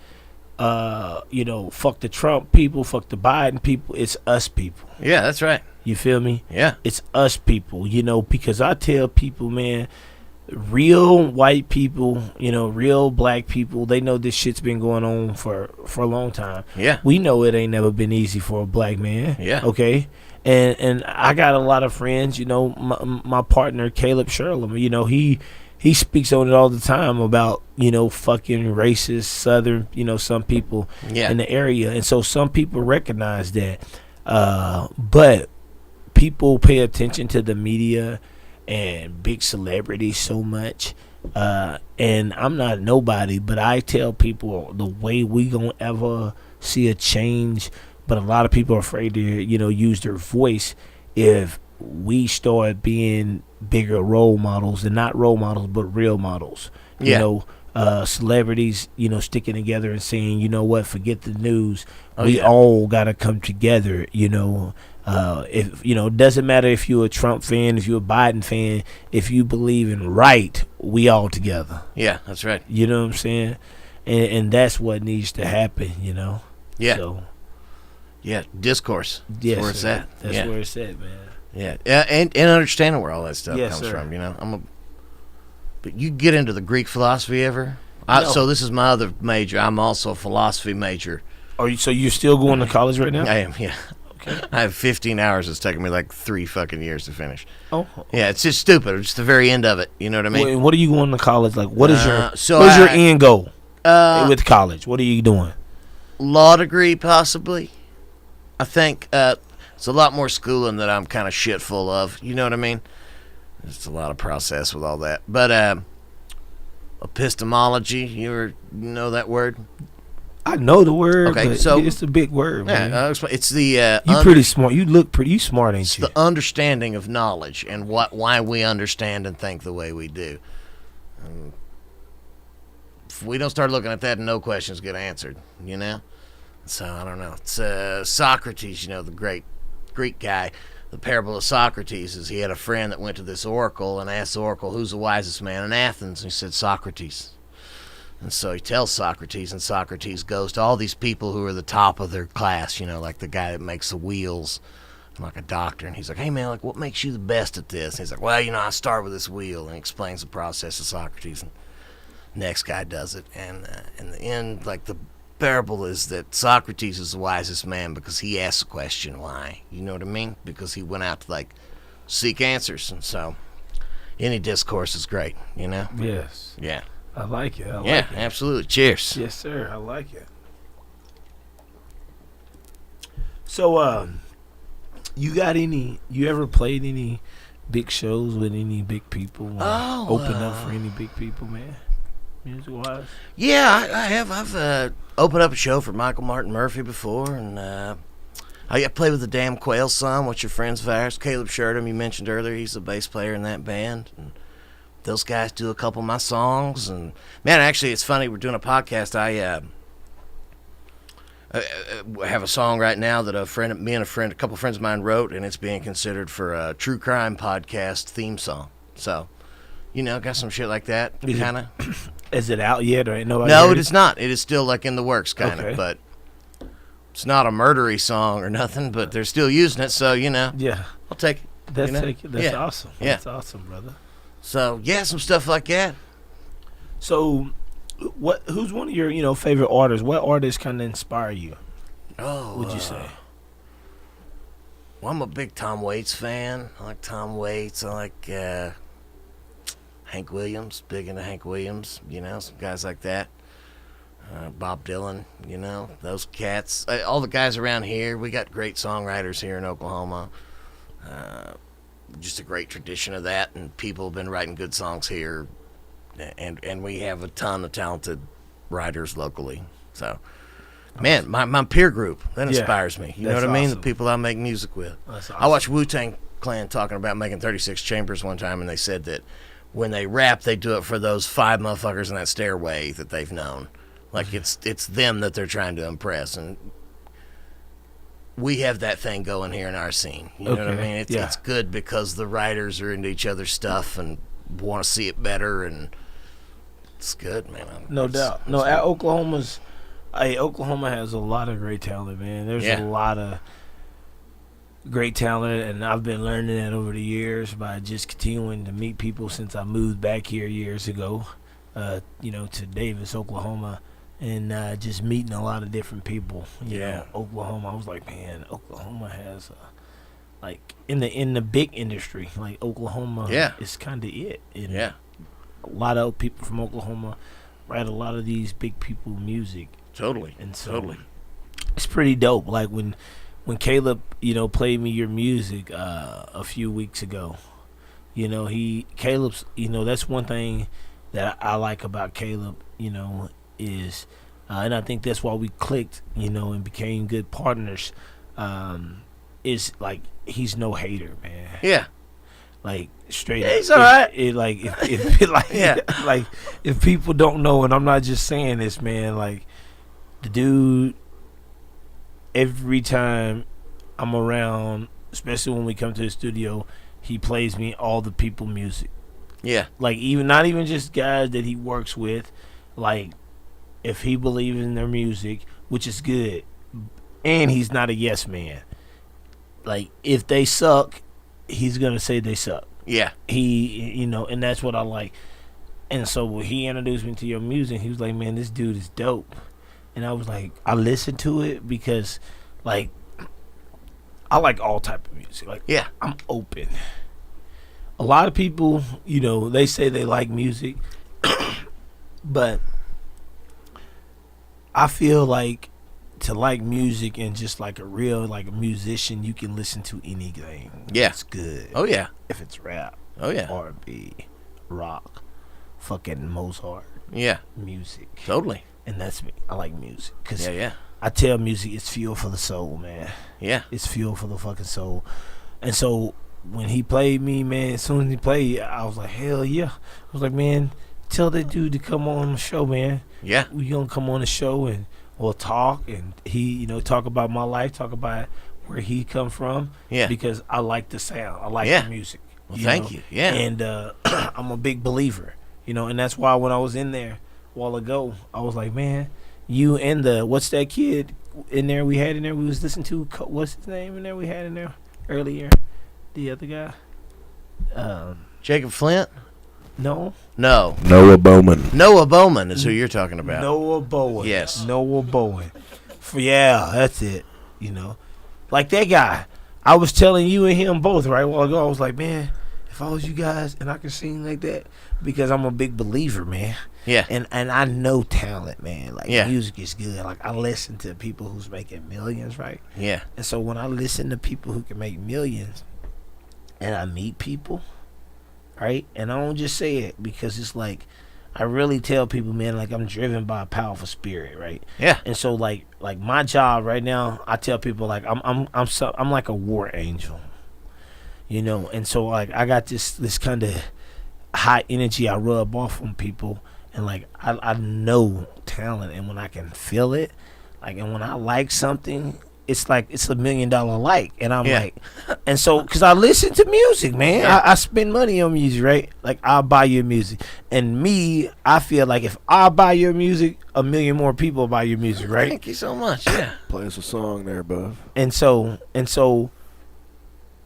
fuck the Trump people, fuck the Biden people. It's us people. Yeah, that's right. You feel me? Yeah. It's us people, because I tell people, man, real white people, real black people, they know this shit's been going on for a long time. Yeah. We know it ain't never been easy for a black man. Yeah. Okay? And I got a lot of friends, my partner, Caleb Shirtum, he speaks on it all the time about, fucking racist Southern, some people in the area. And so some people recognize that. But people pay attention to the media and big celebrities so much. And I'm not nobody, but I tell people the way we gonna ever see a change, but a lot of people are afraid to, use their voice if we start being bigger role models, and not role models, but real models. Celebrities, sticking together and saying, forget the news. We all got to come together, if it doesn't matter if you're a Trump fan, if you're a Biden fan, if you believe in right, we all together. Yeah, that's right. You know what I'm saying? And that's what needs to happen, Yeah. So, yeah, discourse. Yes, That's where it's at. That's where it's at, man. Yeah, and understanding where all that stuff Yes, comes sir. from, But you get into the Greek philosophy ever? No. So this is my other major. I'm also a philosophy major. So you're still going to college right now? I am, yeah. Okay. I have 15 hours. It's taken me like 3 fucking years to finish. Oh. Yeah, it's just stupid. It's the very end of it. You know what I mean? What are you going to college? Like, what is your your end goal with with college? What are you doing? law degree, possibly? I think it's a lot more schooling that I'm kind of shit full of. You know what I mean? It's a lot of process with all that. But epistemology, you know that word? I know the word. Okay, but so it's a big word, man. Yeah, it's the You pretty smart. You look pretty. You smart, ain't it's you? the understanding of knowledge and why we understand and think the way we do. If we don't start looking at that, no questions get answered. So I don't know. It's Socrates, the great Greek guy. The parable of Socrates is he had a friend that went to this oracle and asked the oracle, "Who's the wisest man in Athens?" And he said, "Socrates." And so he tells Socrates, and Socrates goes to all these people who are the top of their class, like the guy that makes the wheels, like a doctor. And he's like, "Hey, man, what makes you the best at this?" And he's like, "Well, I start with this wheel," and he explains the process to Socrates. And next guy does it. And in the end, the parable is that Socrates is the wisest man because he asked the question, why? You know what I mean? Because he went out to, seek answers. And so any discourse is great, Yes. Yeah. I like it. Yeah, absolutely. Cheers. Yes, sir. I like it. So, you ever played any big shows with any big people? Open up for any big people, man? Music-wise? Yeah, I have. I've opened up a show for Michael Martin Murphey before, and I played with the Damn Quail Son, What's Your Friends of Ours. Caleb Shirtum, you mentioned earlier, he's the bass player in that band. And those guys do a couple of my songs. And, man, actually, it's funny. We're doing a podcast. I have a song right now that a couple friends of mine wrote, and it's being considered for a true crime podcast theme song. So, got some shit like that, kind of. Is it out yet, or ain't nobody? No, it is not. It is still in the works, kind of. Okay. But it's not a murdery song or nothing. But they're still using it, so Yeah, I'll take it. that's Yeah. awesome. Yeah. That's awesome, brother. So yeah, some stuff like that. So, who's one of your favorite artists? What artists kind of inspire you? Oh, Would you say? Well, I'm a big Tom Waits fan. I like Tom Waits. I like Hank Williams. Big into Hank Williams. Some guys like that. Bob Dylan. Those cats. All the guys around here. We got great songwriters here in Oklahoma. Just a great tradition of that, and people have been writing good songs here, and we have a ton of talented writers locally. So, man, my peer group, that inspires me. You know what I mean? awesome. The people I make music with. That's I watched Wu-Tang Clan talking about making 36 chambers one time, and they said that when they rap, they do it for those 5 motherfuckers in that stairway that they've known. Like it's them that they're trying to impress, and we have that thing going here in our scene. You know what I mean? It's good because the writers are into each other's stuff and want to see it better, and it's good, man. No doubt. No, at Oklahoma has a lot of great talent, man. There's a lot of great talent, and I've been learning that over the years by just continuing to meet people since I moved back here years ago, to Davis, Oklahoma, and just meeting a lot of different people. You know, Oklahoma, I was like, man, Oklahoma has like in the big industry, like Oklahoma is kind of it. And a lot of people from Oklahoma write a lot of these big people music. Totally. And so it's pretty dope. Like when Caleb, played me your music a few weeks ago, Caleb's, that's one thing that I like about Caleb, is, and I think that's why we clicked, and became good partners, is like he's no hater, man. Yeah. Like straight up. He's all right. If people don't know, and I'm not just saying this, man, like the dude, every time I'm around, especially when we come to the studio, he plays me all the people music. Yeah. Like not even just guys that he works with, like if he believes in their music, which is good, and he's not a yes man. Like if they suck, he's gonna say they suck. Yeah. He, and that's what I like. And so when he introduced me to your music, he was like, man, this dude is dope. And I was like, I listened to it because, like, I like all type of music. Like, I'm open. A lot of people, they say they like music, but I feel like to like music and just like a real, like a musician, you can listen to anything. Yeah. It's good. Oh, yeah. If it's rap. Oh, yeah. R&B, rock, fucking Mozart. Yeah. Music. Totally. And that's me. I like music. Cause yeah. I tell music it's fuel for the soul, man. Yeah. It's fuel for the fucking soul. And so when he played me, man, as soon as he played, I was like, hell yeah. I was like, man, tell that dude to come on the show, man. Yeah. We gonna come on the show and we'll talk, and he, talk about my life, talk about where he come from. Yeah. Because I like the sound. I like the music. Well, thank you. Yeah. And I'm a big believer, and that's why when I was in there a while ago, I was like, man, you and what's that kid in there we had in there we was listening to, what's his name in there we had in there earlier, the other guy, Jacob Flint? No. Noah Bowman. Noah Bowman is who you're talking about. Noah Bowen. Yes. Noah Bowen. That's it. Like that guy. I was telling you and him both right a while ago. I was like, man, if I was you guys and I could sing like that, because I'm a big believer, man. Yeah. And I know talent, man. Like Yeah. music is good. Like I listen to people who's making millions, right? Yeah. And so when I listen to people who can make millions, and I meet people, right? And I don't just say it because it's like I really tell people, man, like I'm driven by a powerful spirit, right? Yeah. And so like my job right now, I tell people like I'm like a war angel, And so like I got this kind of high energy I rub off on people, and like I know talent, and when I can feel it, like, and when I like something, it's like it's $1 million like, and I'm like, and so because I listen to music, man, I spend money on music, right? Like I'll buy your music, and I feel like if I buy your music, 1 million more people buy your music, right? Thank you so much. Yeah. Play us a song there, Buff. And so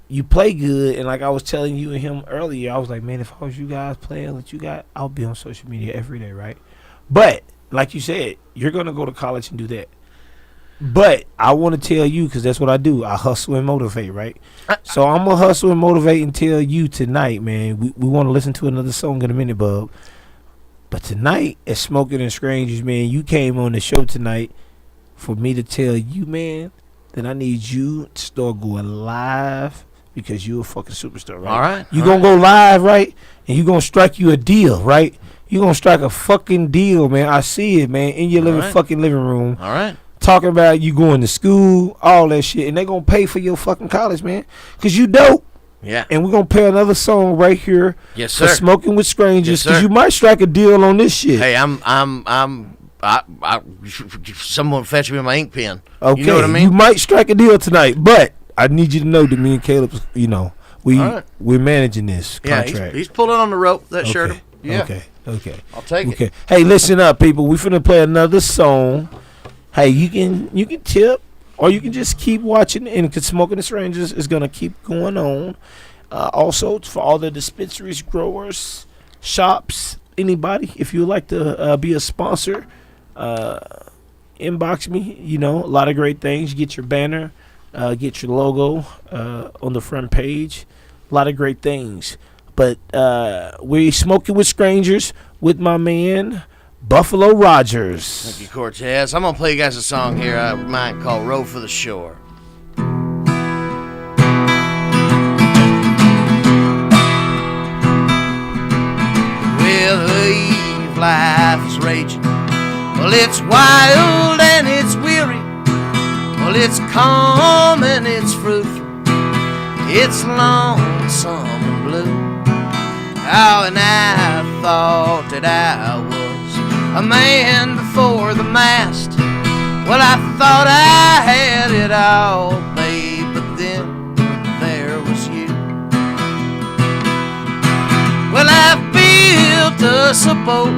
you play good, and like I was telling you and him earlier, I was like, man, if I was you guys playing what you got, I'll be on social media every day, right? But like you said, you're gonna go to college and do that. But I want to tell you, because that's what I do. I hustle and motivate, right? So I'm going to hustle and motivate and tell you tonight, man. We want to listen to another song in a minute, bub. But tonight, at Smokin and Strangers, man, you came on the show tonight for me to tell you, man, that I need you to start going live, because you're a fucking superstar, right? All right. You going to go live, right? And you going to strike you a deal, right? You going to strike a fucking deal, man. I see it, man, in your fucking living room. All right. Talking about you going to school, all that shit, and they gonna pay for your fucking college, man, because you dope. Yeah. And we're gonna play another song right here. Yes, sir. For Smokin with Strangers, Yes, because sir. you might strike a deal on this shit. Hey, I'm Someone fetch me my ink pen. Okay, you know what I mean. You might strike a deal tonight, but I need you to know that me and Caleb, we're managing this contract. Yeah, he's pulling on the rope. That Shirtum. Yeah. Okay. I'll take it. Hey, listen up, people. We finna play another song. Hey, you can tip, or you can just keep watching. And cause Smoking the Strangers is gonna keep going on. Also, for all the dispensaries, growers, shops, anybody, if you would like to be a sponsor, inbox me. You know, a lot of great things. Get your banner, get your logo on the front page. A lot of great things. But we Smoking with Strangers with my man Buffalo Rogers. Thank you, Cortez. I'm gonna play you guys a song here of mine called "Row for the Shore." Well, the eve life is raging. Well, it's wild and it's weary. Well, it's calm and it's fruitful. It's lonesome and blue. Oh, and I thought that I was a man before the mast. Well, I thought I had it all, babe, but then there was you. Well, I built us a boat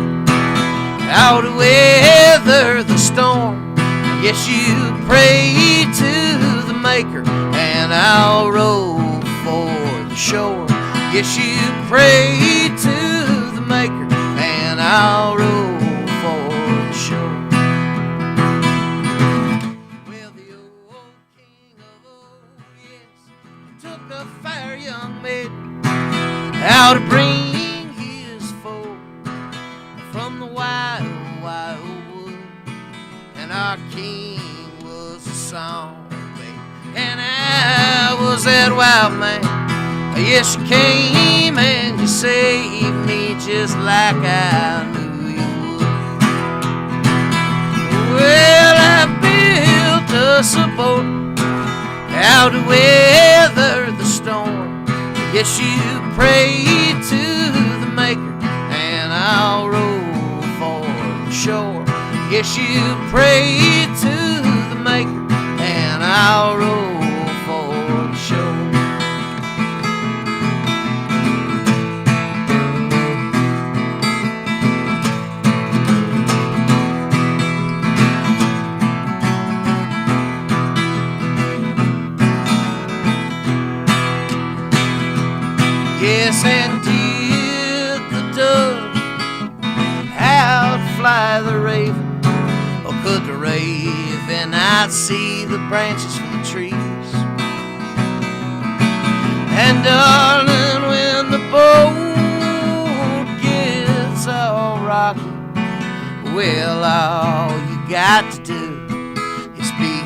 out to weather the storm. Yes, you pray to the Maker, and I'll row for the shore. Yes, you pray to the Maker, and I'll row for the shore. Well, the old king of old, yes, took a fair young maiden out to bring his foe from the wild, wild wood. And our king was a songbird, and I was that wild man. Yes, you came and you saved me just like I knew you would. Well, I built us a boat out to weather the storm. Yes, you prayed to the Maker, and I'll row for the shore. Yes, you prayed to the Maker, and I'll row for the shore. Yes, and did the dove outfly the raven? Or could the raven not see the branches from the trees? And darling, when the boat gets all rocky, well, all you got to do is believe.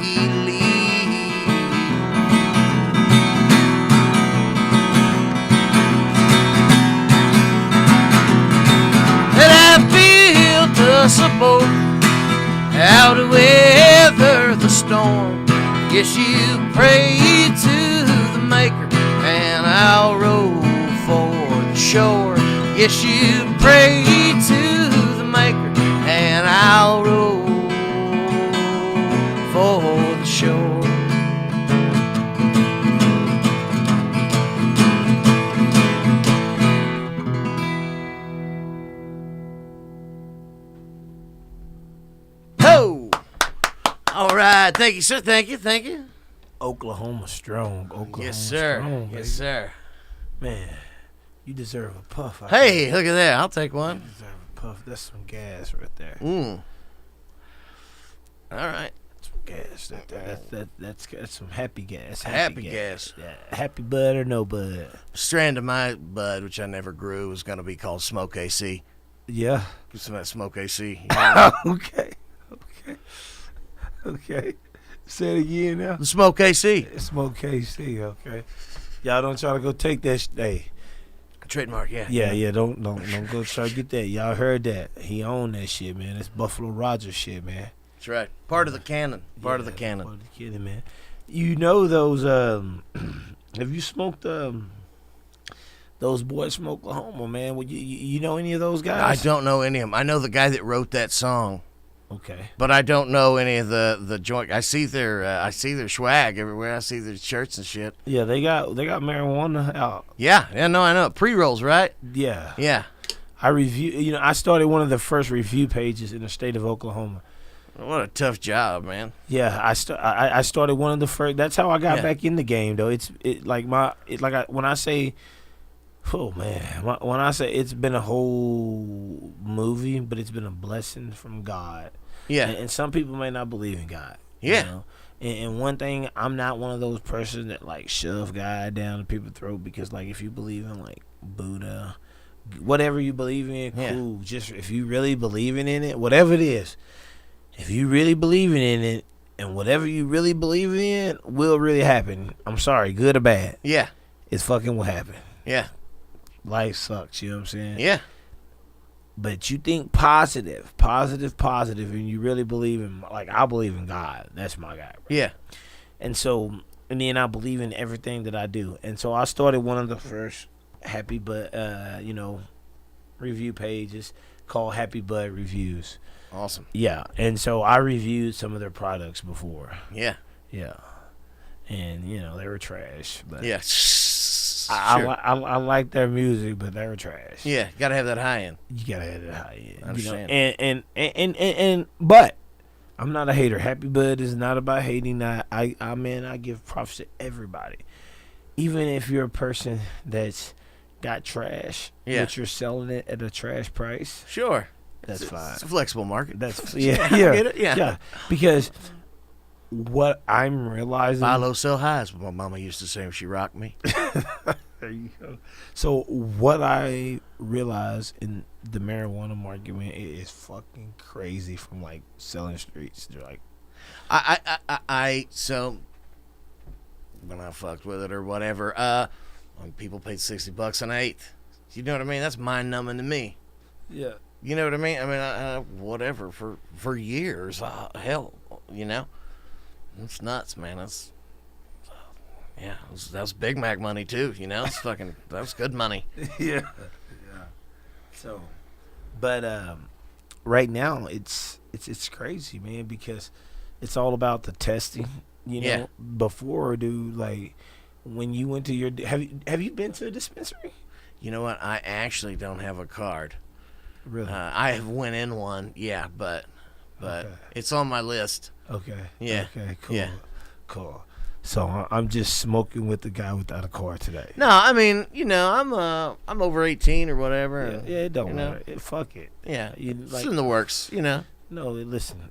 Us a boat out to weather the storm. Yes, you prayed to the Maker, and I'll row for the shore. Yes, you prayed to the Maker, and I'll row for the shore. All right, thank you, sir. Thank you. Oklahoma strong. Yes, sir. Strong, yes, sir. Man, you deserve a puff. Hey, look at that. I'll take one. You deserve a puff. That's some gas right there. All right. Some gas right there. That's some happy gas. Happy gas. Yeah. Happy bud or no bud? Strand of my bud, which I never grew, was going to be called Smoke AC. Yeah. Some of that Smoke AC. You know? Okay. Say it again now. The Smoke AC. Smoke KC, okay. Y'all don't try to go take that. Hey. Trademark, yeah. Yeah. Don't go try to get that. Y'all heard that. He owned that shit, man. It's Buffalo Rogers shit, man. That's right. Part of the canon. Part of the canon. Part of the canon, man. You know those, have you smoked, those boys from Oklahoma, man? You know any of those guys? I don't know any of them. I know the guy that wrote that song. Okay. But I don't know any of the joint. I see their swag everywhere. I see their shirts and shit. Yeah, they got marijuana out. Yeah, no, I know. Pre-rolls, right? Yeah. Yeah. I started one of the first review pages in the state of Oklahoma. What a tough job, man. Yeah, I started one of the first. That's how I got back in the game, though. When I say, oh man, when I say it's been a whole movie, but it's been a blessing from God. Yeah. And some people may not believe in God. Yeah. You know? And one thing, I'm not one of those persons that like shove God down people's throat, because like if you believe in like Buddha, whatever you believe in, cool. Just if you really believing in it, whatever it is. If you really believe in it, and whatever you really believe in will really happen. I'm sorry, good or bad. Yeah. It's fucking will happen. Yeah. Life sucks, you know what I'm saying? Yeah. But you think positive, and you really believe in, like, I believe in God. That's my guy. Right? Yeah. And then I believe in everything that I do. And so I started one of the first Happy Bud, review pages called Happy Bud Reviews. Awesome. Yeah, and so I reviewed some of their products before. Yeah. Yeah, and they were trash. But yeah. I like their music, but they were trash. Yeah, gotta have that high end. You gotta have that high end. I understand. And but I'm not a hater. Happy Bud is not about hating. I give props to everybody, even if you're a person that's got trash, but you're selling it at a trash price. Sure. That's fine. It's a flexible market. That's I get it. Yeah. Because what I'm realizing, buy low, sell high is what my mama used to say when she rocked me. There you go. So what I realize in the marijuana market, man, it is fucking crazy from like selling streets. They're like, so when I fucked with it or whatever, when people paid $60 an eighth, you know what I mean? That's mind numbing to me. yeah. You know what I mean? I mean, whatever for years. Hell, it's nuts, man. That's that was Big Mac money too. It's fucking that was good money. Yeah. So, but right now it's crazy, man, because it's all about the testing. Yeah. Before, dude, like when you went to your have you been to a dispensary? You know what? I actually don't have a card. Really? I have went in one, but Okay. it's on my list. Okay. Yeah. Okay. Cool. Yeah. Cool. So I'm just smoking with the guy without a car today. No, I mean, I'm over 18 or whatever. Yeah, it don't matter. Fuck it. Yeah, it's in the works. No, listen.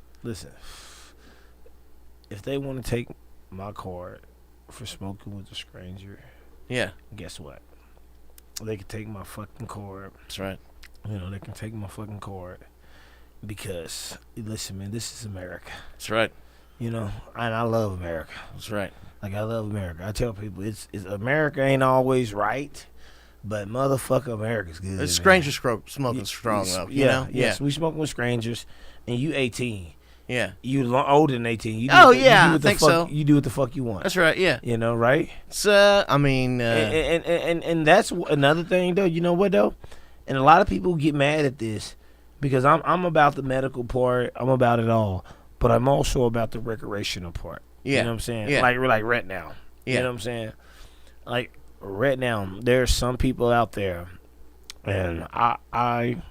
If they want to take my card for smoking with a stranger, yeah, guess what? They can take my fucking card. That's right. They can take my fucking card because, listen, man, this is America. That's right. And I love America. That's right. Like, I love America. I tell people, it's America ain't always right, but motherfucker, America's good. It's stranger smoking strong, though. Yes, we smoking with strangers, and you 18. Yeah. You older than 18. You I think so. You do what the fuck you want. That's right, yeah. Right? It's, I mean... And that's another thing, though. You know what, though? And a lot of people get mad at this because I'm about the medical part. I'm about it all. But I'm also about the recreational part. Yeah. You know what I'm saying? Yeah. Like right now. Yeah. You know what I'm saying? Like right now, there's some people out there, and I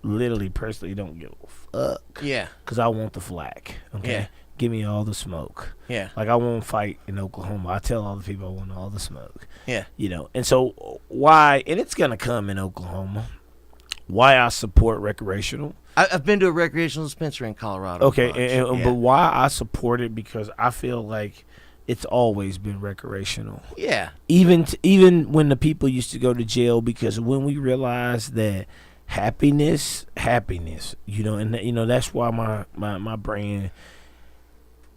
literally personally don't give a fuck. Yeah. Because I want the flag. Okay? Yeah. Give me all the smoke. Yeah. Like, I won't fight in Oklahoma. I tell all the people I want all the smoke. Yeah. And so why, and it's going to come in Oklahoma, why I support recreational. I've been to a recreational dispensary in Colorado. Okay, but why I support it, because I feel like it's always been recreational. Yeah. Even when the people used to go to jail, because when we realized that happiness, and that's why my brand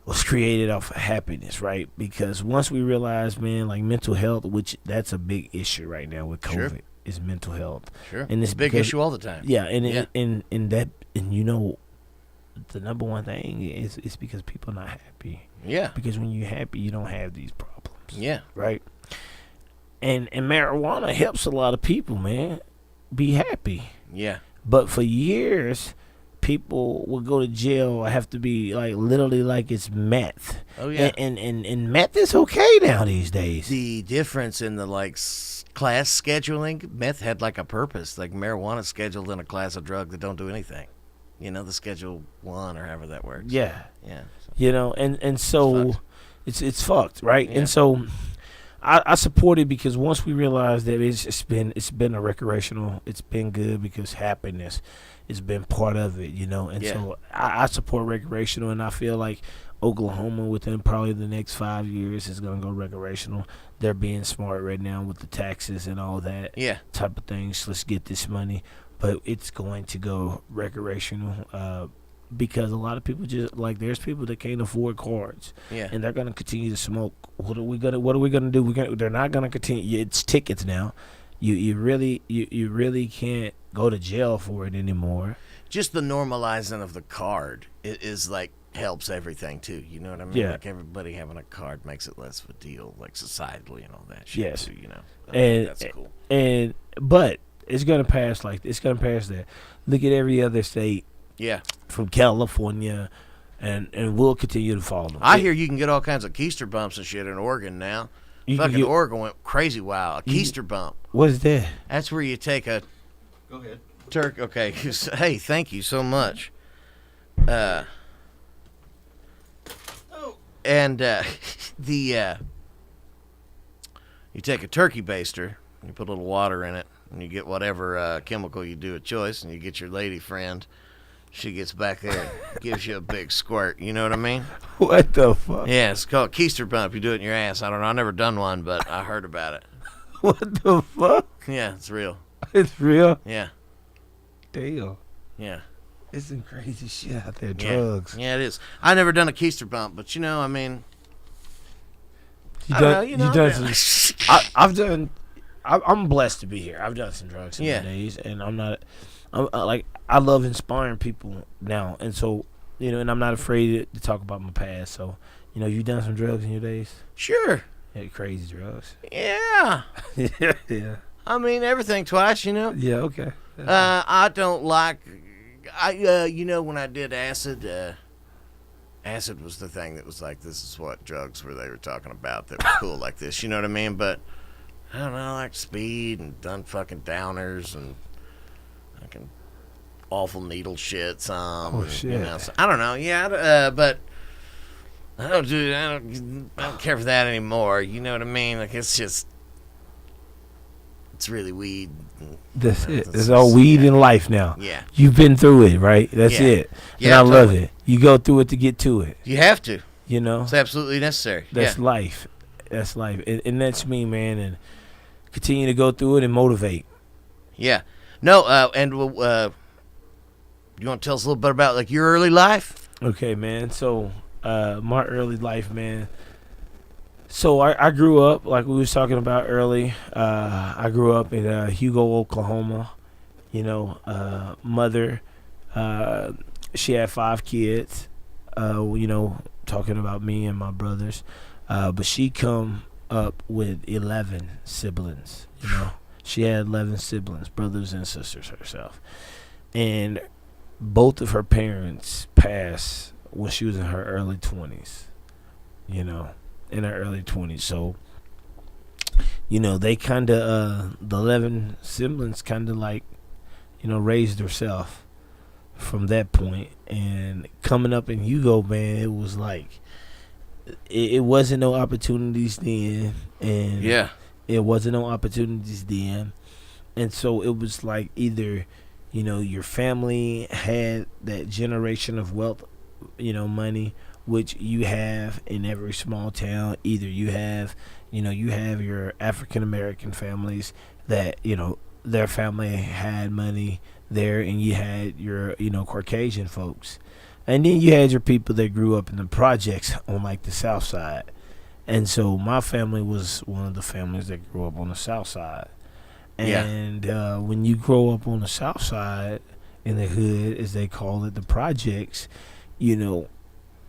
was created off of happiness, right? Because once we realized, man, like mental health, which that's a big issue right now with COVID. Sure. Is mental health. Sure. And it's a big issue all the time. Yeah, and the number one thing is because people not happy. Yeah. Because when you're happy, you don't have these problems. Yeah. Right? And marijuana helps a lot of people, man, be happy. Yeah. But for years, people will go to jail have to be like literally like it's meth. Oh yeah. And meth is okay now these days. The difference in the class scheduling, meth had like a purpose. Like marijuana scheduled in a class of drug that don't do anything. The Schedule 1 or however that works. Yeah. Yeah. And so it's fucked, right? Yeah. And so I support it because once we realize that it's been a recreational, it's been good because happiness has been part of it, And so I support recreational, and I feel like Oklahoma within probably the next 5 years is going to go recreational. They're being smart right now with the taxes and all that type of things. Let's get this money, but it's going to go recreational. Because a lot of people just there's people that can't afford cards, and they're gonna continue to smoke. What are we gonna do? They're not gonna continue. It's tickets now. You really can't go to jail for it anymore. Just the normalizing of the card is helps everything too. You know what I mean? Yeah. Like everybody having a card makes it less of a deal, like societally and all that shit. Yes. Too, And that's cool. But it's gonna pass it's gonna pass that. Look at every other state. Yeah. From California, and we'll continue to follow them. I hear you can get all kinds of keister bumps and shit in Oregon now. Oregon went crazy wild. A keister bump. What is that? That's where you take a Go ahead. Turk. Okay. Hey, thank you so much. And you take a turkey baster, you put a little water in it, and you get whatever chemical you do of choice, and you get your lady friend. She gets back there, gives you a big squirt. You know what I mean? What the fuck? Yeah, it's called keister bump. You do it in your ass. I don't know. I've never done one, but I heard about it. What the fuck? Yeah, it's real. It's real? Yeah. Damn. Yeah. It's some crazy shit out there. Drugs. Yeah, it is. I never done a keister bump, but I mean, I've done. I'm blessed to be here. I've done some drugs in my days, and I love inspiring people now, and so and I'm not afraid to talk about my past. So you done some drugs in your days? Sure. Yeah, crazy drugs. Yeah. Yeah. I mean everything twice. Yeah. Okay. I don't like. When I did acid, acid was the thing that was like, this is what drugs were they were talking about that were cool like this. You know what I mean? But I don't know, I like speed and done fucking downers and fucking awful needle shit. Some. Shit. So, I don't know. Yeah, but I don't care for that anymore. You know what I mean? Like it's really weed. That's it. It's all weed in life now. Yeah. You've been through it, right? That's it. Yeah, and I love it. You go through it to get to it. You have to. It's absolutely necessary. That's life. That's life. And that's me, man. And continue to go through it and motivate. Yeah. No, and you want to tell us a little bit about your early life? Okay, man. So my early life, man. So I grew up, like we was talking about early. I grew up in Hugo, Oklahoma. Mother, she had 5 kids. Talking about me and my brothers. But she come up with 11 siblings. She had 11 siblings, brothers and sisters herself. And both of her parents passed when she was in her early 20s. In her early 20s. So, they kind of, the 11 siblings kind of raised herself from that point. And coming up in Hugo, man, it was it wasn't no opportunities then. And it wasn't no opportunities then. And so it was either, your family had that generation of wealth, money, which you have in every small town. Either you have your African American families that, their family had money there, and you had your, Caucasian folks. And then you had your people that grew up in the projects on the South Side. And so my family was one of the families that grew up on the South Side. And when you grow up on the South Side, in the hood, as they call it, the projects, a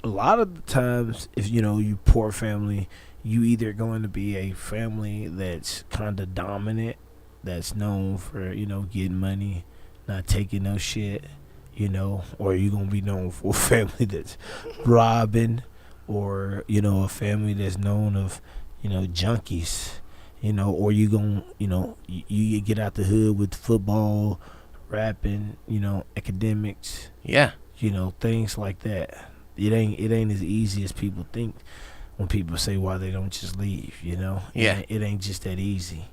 lot of the times, if you poor family, you either going to be a family that's kind of dominant, that's known for getting money, not taking no shit, you know, or are you gonna be known for a family that's robbing, or you know, a family that's known of, you know, junkies, you know, or you gonna, you know, you get out the hood with football, rapping, you know, academics, Yeah. you know, things like that. It ain't as easy as people think when people say why they don't just leave, you know. Yeah. It ain't just that easy,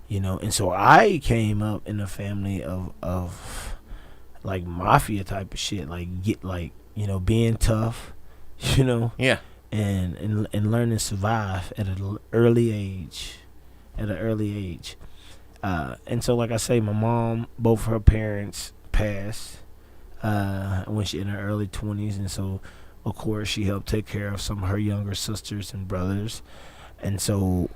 you know. And so I came up in a family of like mafia type of shit, like you know, being tough, you know, Yeah. and learning to survive at an early age, and so like I say, my mom, both her parents passed when she in her early 20s, and so of course she helped take care of some of her younger sisters and brothers, and so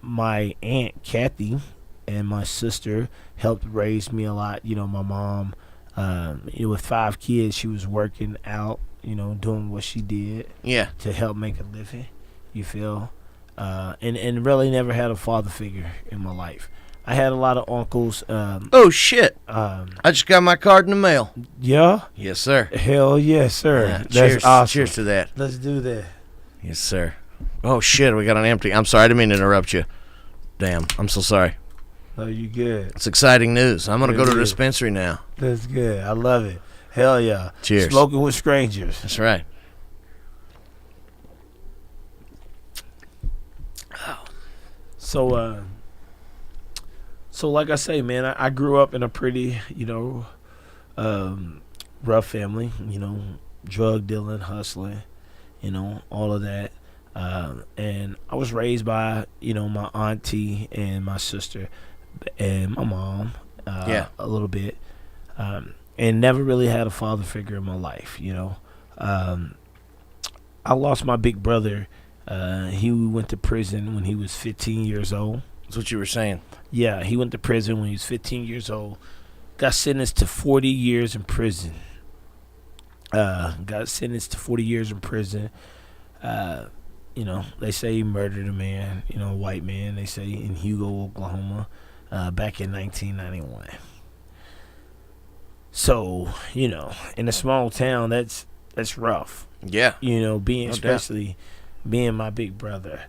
my aunt Kathy and my sister helped raise me a lot. You know, my mom, you know, with 5 kids, she was working out, you know, doing what she did Yeah. to help make a living. You feel, and really never had a father figure in my life. I had a lot of uncles. Oh shit! I just got my card in the mail. Yeah. Yes, sir. Hell yes, sir. Yeah, That's cheers. awesome. Cheers to that. Let's do that. Yes, sir. Oh shit! We got an empty. I'm sorry. I didn't mean to interrupt you. Damn. I'm so sorry. Oh, you good? It's exciting news. I'm gonna go to the It is. dispensary now. That's good. I love it. Hell yeah. Cheers. Smoking with strangers. That's right. So, so like I say, man, I grew up in a pretty, you know, rough family. You know, drug dealing, hustling, you know, all of that. And I was raised by, you know, my auntie and my sister and my mom, Yeah. a little bit, and never really had a father figure in my life. You know, I lost my big brother. He went to prison when he was 15 years old. That's what you were saying. Yeah, he went to prison when he was 15 years old. Got sentenced to 40 years in prison. Got sentenced to 40 years in prison. You know, they say he murdered a man, you know, a white man, they say, in Hugo, Oklahoma, back in 1991. So, you know, in a small town, that's rough. Yeah. You know, being No doubt. especially being my big brother.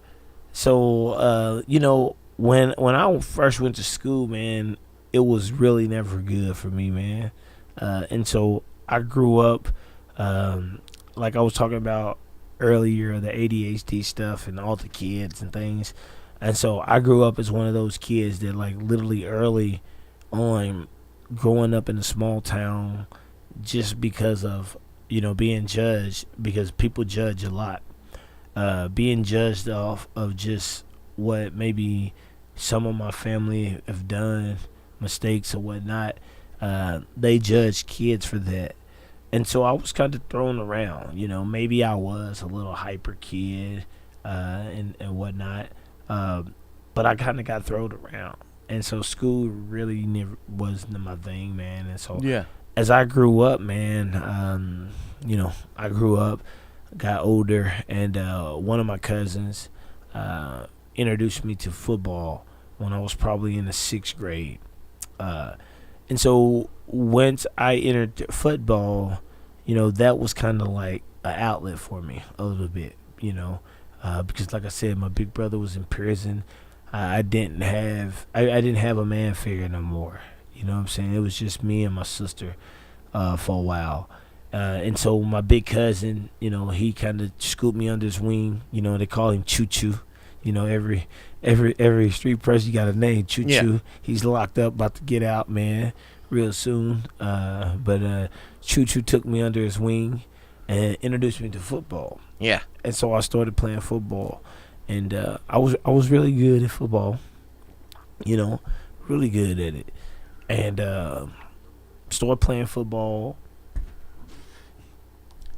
So, you know, when I first went to school, man, it was really never good for me, man. And so I grew up, like I was talking about earlier, the ADHD stuff and all the kids and things. And so I grew up as one of those kids that, like, literally early on, growing up in a small town, just because of, you know, being judged, because people judge a lot. Being judged off of just what maybe some of my family have done, mistakes or whatnot. They judge kids for that. And so I was kind of thrown around, you know, maybe I was a little hyper kid, and whatnot. But I kind of got thrown around. And so school really never wasn't my thing, man. And so Yeah. as I grew up, man, you know, I grew up, got older, and one of my cousins introduced me to football when I was probably in the 6th grade. And so once I entered football, you know, that was kind of like an outlet for me a little bit, you know, because like I said, my big brother was in prison. I didn't have a man figure no more. You know what I'm saying? It was just me and my sister for a while. And so my big cousin, you know, he kind of scooped me under his wing. You know, they call him Choo Choo. You know, every street person, you got a name, Choo Choo. Yeah. He's locked up, about to get out, man, real soon. But Choo Choo took me under his wing and introduced me to football. Yeah. And so I started playing football, and I was really good at football. You know, really good at it, and started playing football,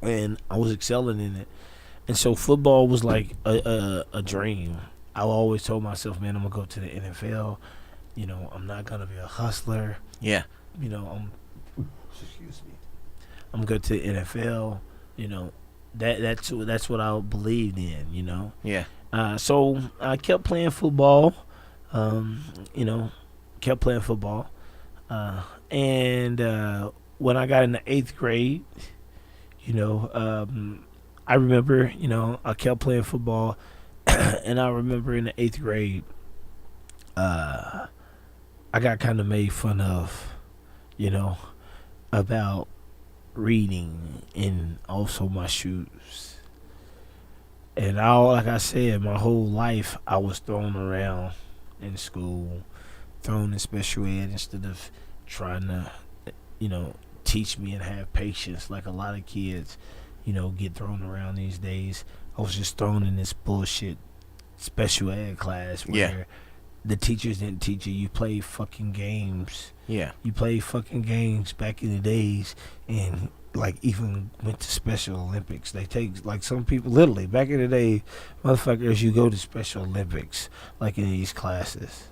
and I was excelling in it. And so football was like a dream. I always told myself, man, I'm gonna go to the NFL. You know, I'm not gonna be a hustler. Yeah. You know, I'm good to the NFL. You know, that's what I believed in. You know. Yeah. So I kept playing football. You know, kept playing football. And when I got in the 8th grade, I remember, I kept playing football, and I remember in the 8th grade, I got kind of made fun of, about reading and also my shoes. And like I said, my whole life I was thrown around in school, thrown in special ed instead of trying to, teach me and have patience like a lot of kids, get thrown around these days. I was just thrown in this bullshit special ed class where the teachers didn't teach you. You play fucking games. Yeah. You play fucking games back in the days, and like even went to Special Olympics. They take, like, some people literally back in the day, motherfuckers, you go to Special Olympics like in these classes.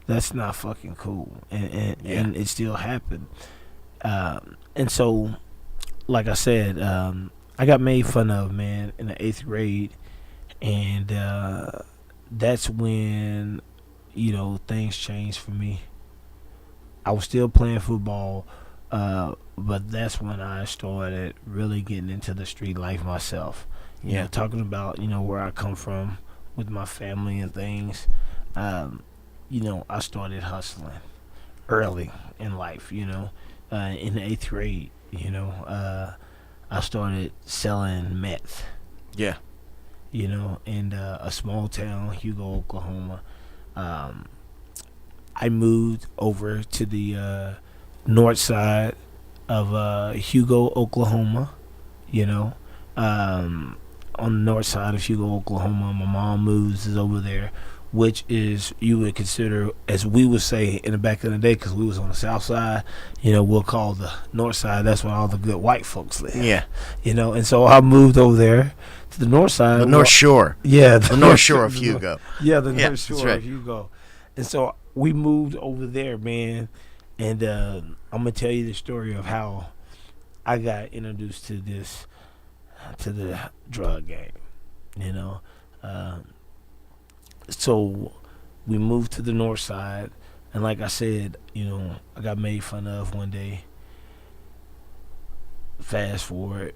That's not fucking cool, and it still happened. And so, like I said, I got made fun of, man, in the 8th grade, and that's when things changed for me. I was still playing football, but that's when I started really getting into the street life myself. Talking about where I come from with my family and things. I started hustling early in life. In the 8th grade, I started selling meth. Yeah. In a small town, Hugo, Oklahoma. I moved over to the north side of Hugo, Oklahoma. On the north side of Hugo, Oklahoma, my mom is over there, which is, you would consider, as we would say in the back of the day, because we was on the south side, we'll call the north side, that's where all the good white folks live. Yeah. And so I moved over there to the north side. The North Shore. Yeah. The North Shore of Hugo. Yeah, the North Shore right. of Hugo. And so we moved over there, man, and I'm going to tell you the story of how I got introduced to the drug game, So we moved to the north side, and like I said, I got made fun of one day. Fast forward,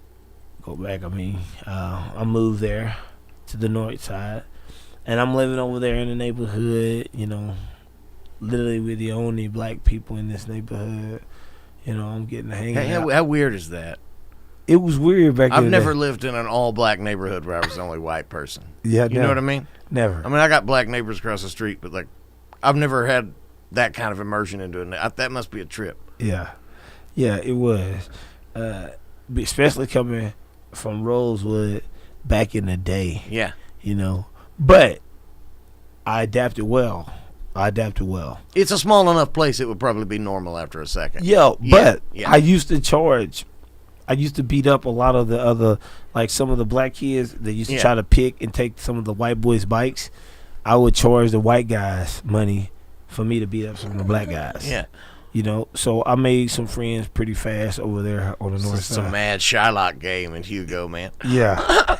go back, I moved there to the north side, and I'm living over there in the neighborhood, literally we're the only black people in this neighborhood. I'm getting to hang out. How weird is that? It was weird back then. I've never lived in an all-black neighborhood where I was the only white person. Yeah, you know what I mean? Never. I got black neighbors across the street, but, like, I've never had that kind of immersion into it. That must be a trip. Yeah. Yeah, it was. Especially coming from Rosewood back in the day. Yeah. But I adapted well. It's a small enough place it would probably be normal after a second. But I used to beat up a lot of the other, like some of the black kids that used to try to pick and take some of the white boys' bikes. I would charge the white guys money for me to beat up some of the black guys. Yeah. So I made some friends pretty fast over there on the north side. Some mad Shylock game in Hugo, man. Yeah.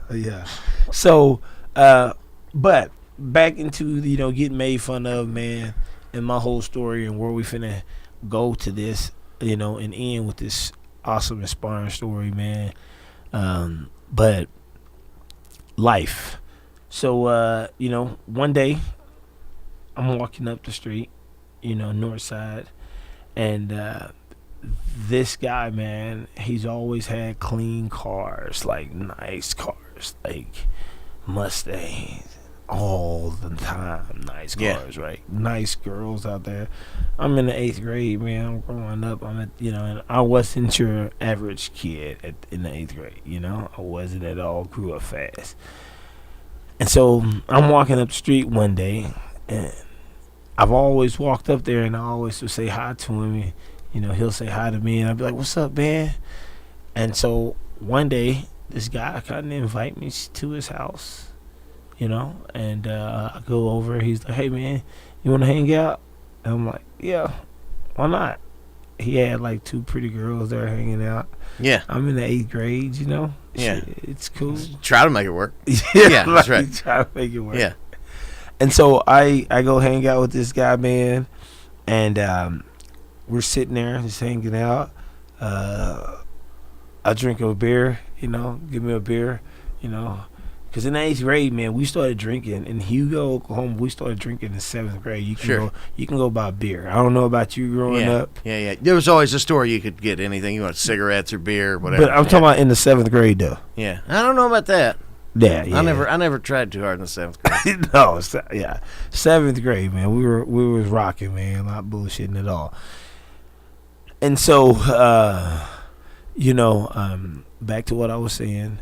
Yeah. So, but back into, getting made fun of, man, and my whole story and where we finna go to this, and end with this awesome, inspiring story, man. But life. So, one day I'm walking up the street, north side, and this guy, man, he's always had clean cars, like nice cars, like Mustangs, all the time. Nice cars, right? Nice girls out there. I'm in the 8th grade, man. I'm growing up. I'm at, and I wasn't your average kid in the 8th grade. I wasn't at all. Grew up fast. And so I'm walking up the street one day, and I've always walked up there, and I always would say hi to him. And, he'll say hi to me, and I'd be like, "What's up, man?" And so one day, this guy kind of invite me to his house. And I go over. He's like, "Hey, man, you want to hang out?" And I'm like, "Yeah, why not?" He had like 2 pretty girls there hanging out. Yeah. I'm in the 8th grade, Yeah. Shit, it's cool. Try to make it work. Yeah, that's right. Try to make it work. Yeah. And so I go hang out with this guy, man, and we're sitting there just hanging out. I drink a beer, give me a beer, Because in the 8th grade, man, we started drinking. In Hugo, Oklahoma, we started drinking in 7th grade. You can go buy beer. I don't know about you growing up. Yeah. There was always a store you could get anything. You want cigarettes or beer, whatever. But I'm talking about in the 7th grade, though. Yeah. I don't know about that. Yeah. I never tried too hard in the 7th grade. No, 7th grade, man. We was rocking, man. Not bullshitting at all. And so, back to what I was saying.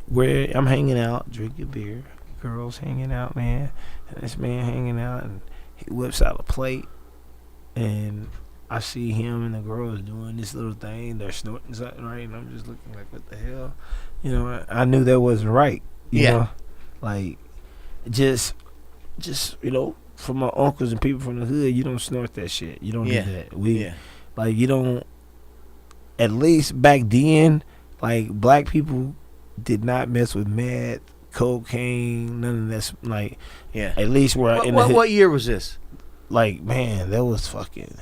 Where I'm hanging out, drinking beer, girls hanging out, man. And this man hanging out, and he whips out a plate, and I see him and the girls doing this little thing. They're snorting something, right? And I'm just looking like, what the hell? I knew that wasn't right. You know, like just from my uncles and people from the hood, you don't snort that shit. You don't do that. Like, you don't. At least back then, like, black people did not mess with meth, cocaine, none of that. Like, at least where in the hood. What year was this? Like, man, that was fucking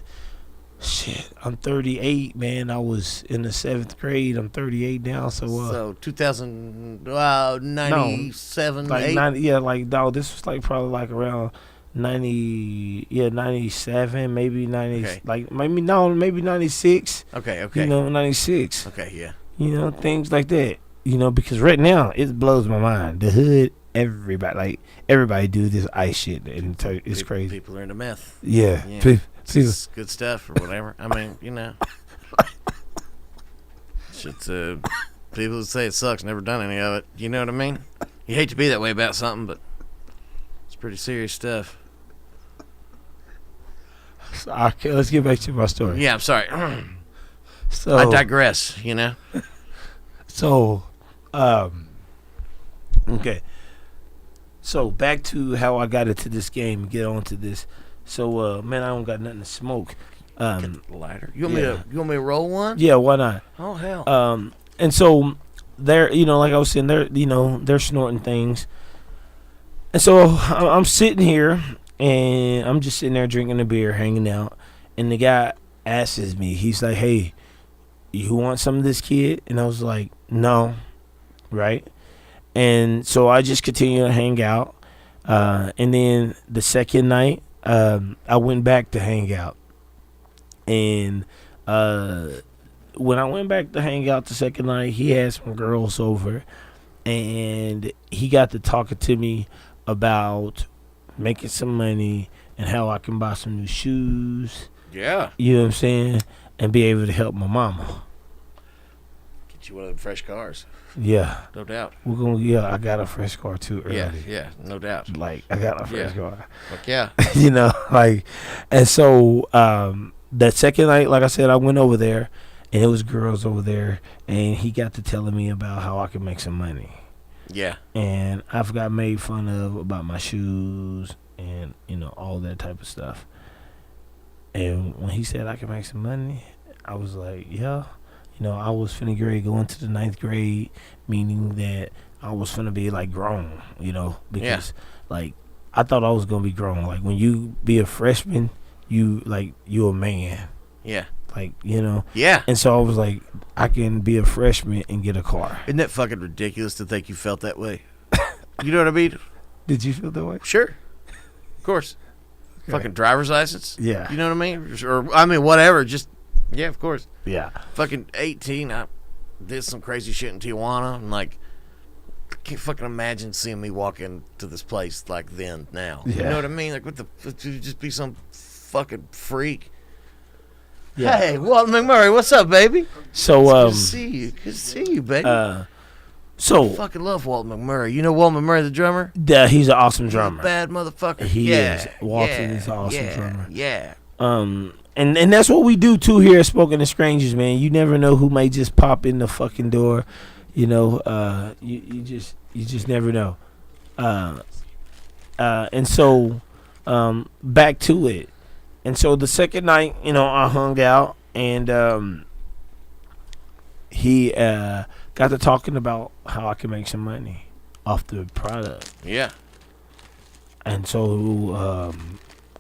shit. I'm 38, man. I was in the 7th grade. I'm 38 now. So 2097, like 8? 90, this was like probably like around 97, maybe 90, maybe 96. Okay. 96. Okay, yeah. Things like that. Because right now it blows my mind. The hood, everybody do this ice shit, and it's crazy. People are into meth. Yeah. It's good stuff or whatever. I mean, shit's people who say it sucks never done any of it. You know what I mean? You hate to be that way about something, but it's pretty serious stuff. So, okay, let's get back to my story. Yeah, I'm sorry. So I digress. So, okay. So back to how I got into this game and get on to this. So, man, I don't got nothing to smoke. Get the lighter. You want me to roll one? Yeah, why not? Oh hell. And so they're, like I was saying, they're snorting things. And so I'm sitting here and I'm just sitting there drinking a beer, hanging out, and the guy asks me, he's like, "Hey, you want some of this, kid?" And I was like, "No," right? And so I just continued to hang out. And then the second night, I went back to hang out. And when I went back to hang out the second night, he had some girls over, and he got to talking to me about making some money and how I can buy some new shoes. Yeah. You know what I'm saying? And be able to help my mama. Get you one of them fresh cars. Yeah. No doubt. I got a fresh car too early. Yeah, no doubt. Like, I got a fresh car. Fuck yeah. And so that second night, like I said, I went over there, and it was girls over there, and he got to telling me about how I could make some money. Yeah. And I've got made fun of about my shoes and, all that type of stuff. And when he said I could make some money, I was like, yeah. I was finna go into the 9th grade, meaning that I was finna be like grown, because like I thought I was gonna be grown. Like when you be a freshman, you a man. Yeah. Yeah. And so I was like, I can be a freshman and get a car. Isn't that fucking ridiculous to think you felt that way? You know what I mean? Did you feel that way? Sure. Of course. Okay. Fucking driver's license? Yeah. You know what I mean? Or, whatever. Just, yeah, of course. Yeah. Fucking 18, I did some crazy shit in Tijuana, and, I can't fucking imagine seeing me walk into this place like then, now. Yeah. You know what I mean? Like, you'd just be some fucking freak. Yeah. Hey, Walton McMurray, what's up, baby? So, good to see you. Good to see you, baby. I fucking love Walton McMurray. You know Walton McMurray, the drummer? Yeah, he's an awesome drummer. He's a bad motherfucker. He is. Walton is an awesome drummer. Yeah. And that's what we do too here at Smokin' to Strangers, man. You never know who may just pop in the fucking door. You just never know. And so back to it. And so the second night, I hung out, and he got to talking about how I can make some money off the product. Yeah. And so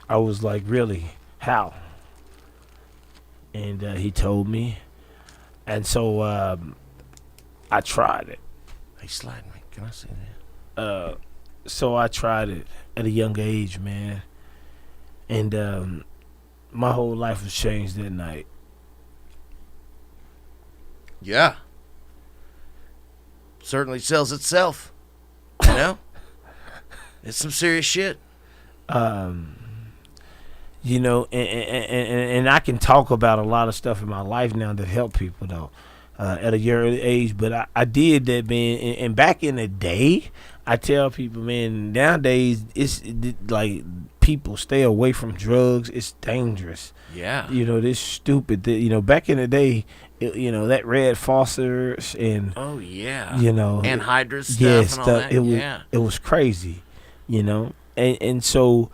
I was like, really? How? and he told me, and so I tried it. Hey, slide me. Can I see that? So I tried it at a young age, man, and my whole life was changed that night. Yeah. Certainly sells itself. You know? It's some serious shit. You know, and I can talk about a lot of stuff in my life now that help people though, at a early age. But I did that, man. And back in the day, I tell people, man, nowadays it's like people stay away from drugs. It's dangerous. Yeah. You know, this stupid. You know, back in the day, you know, that red phosphorus and Oh yeah. you know, anhydrous stuff yeah, and all that. it was crazy, you know, and so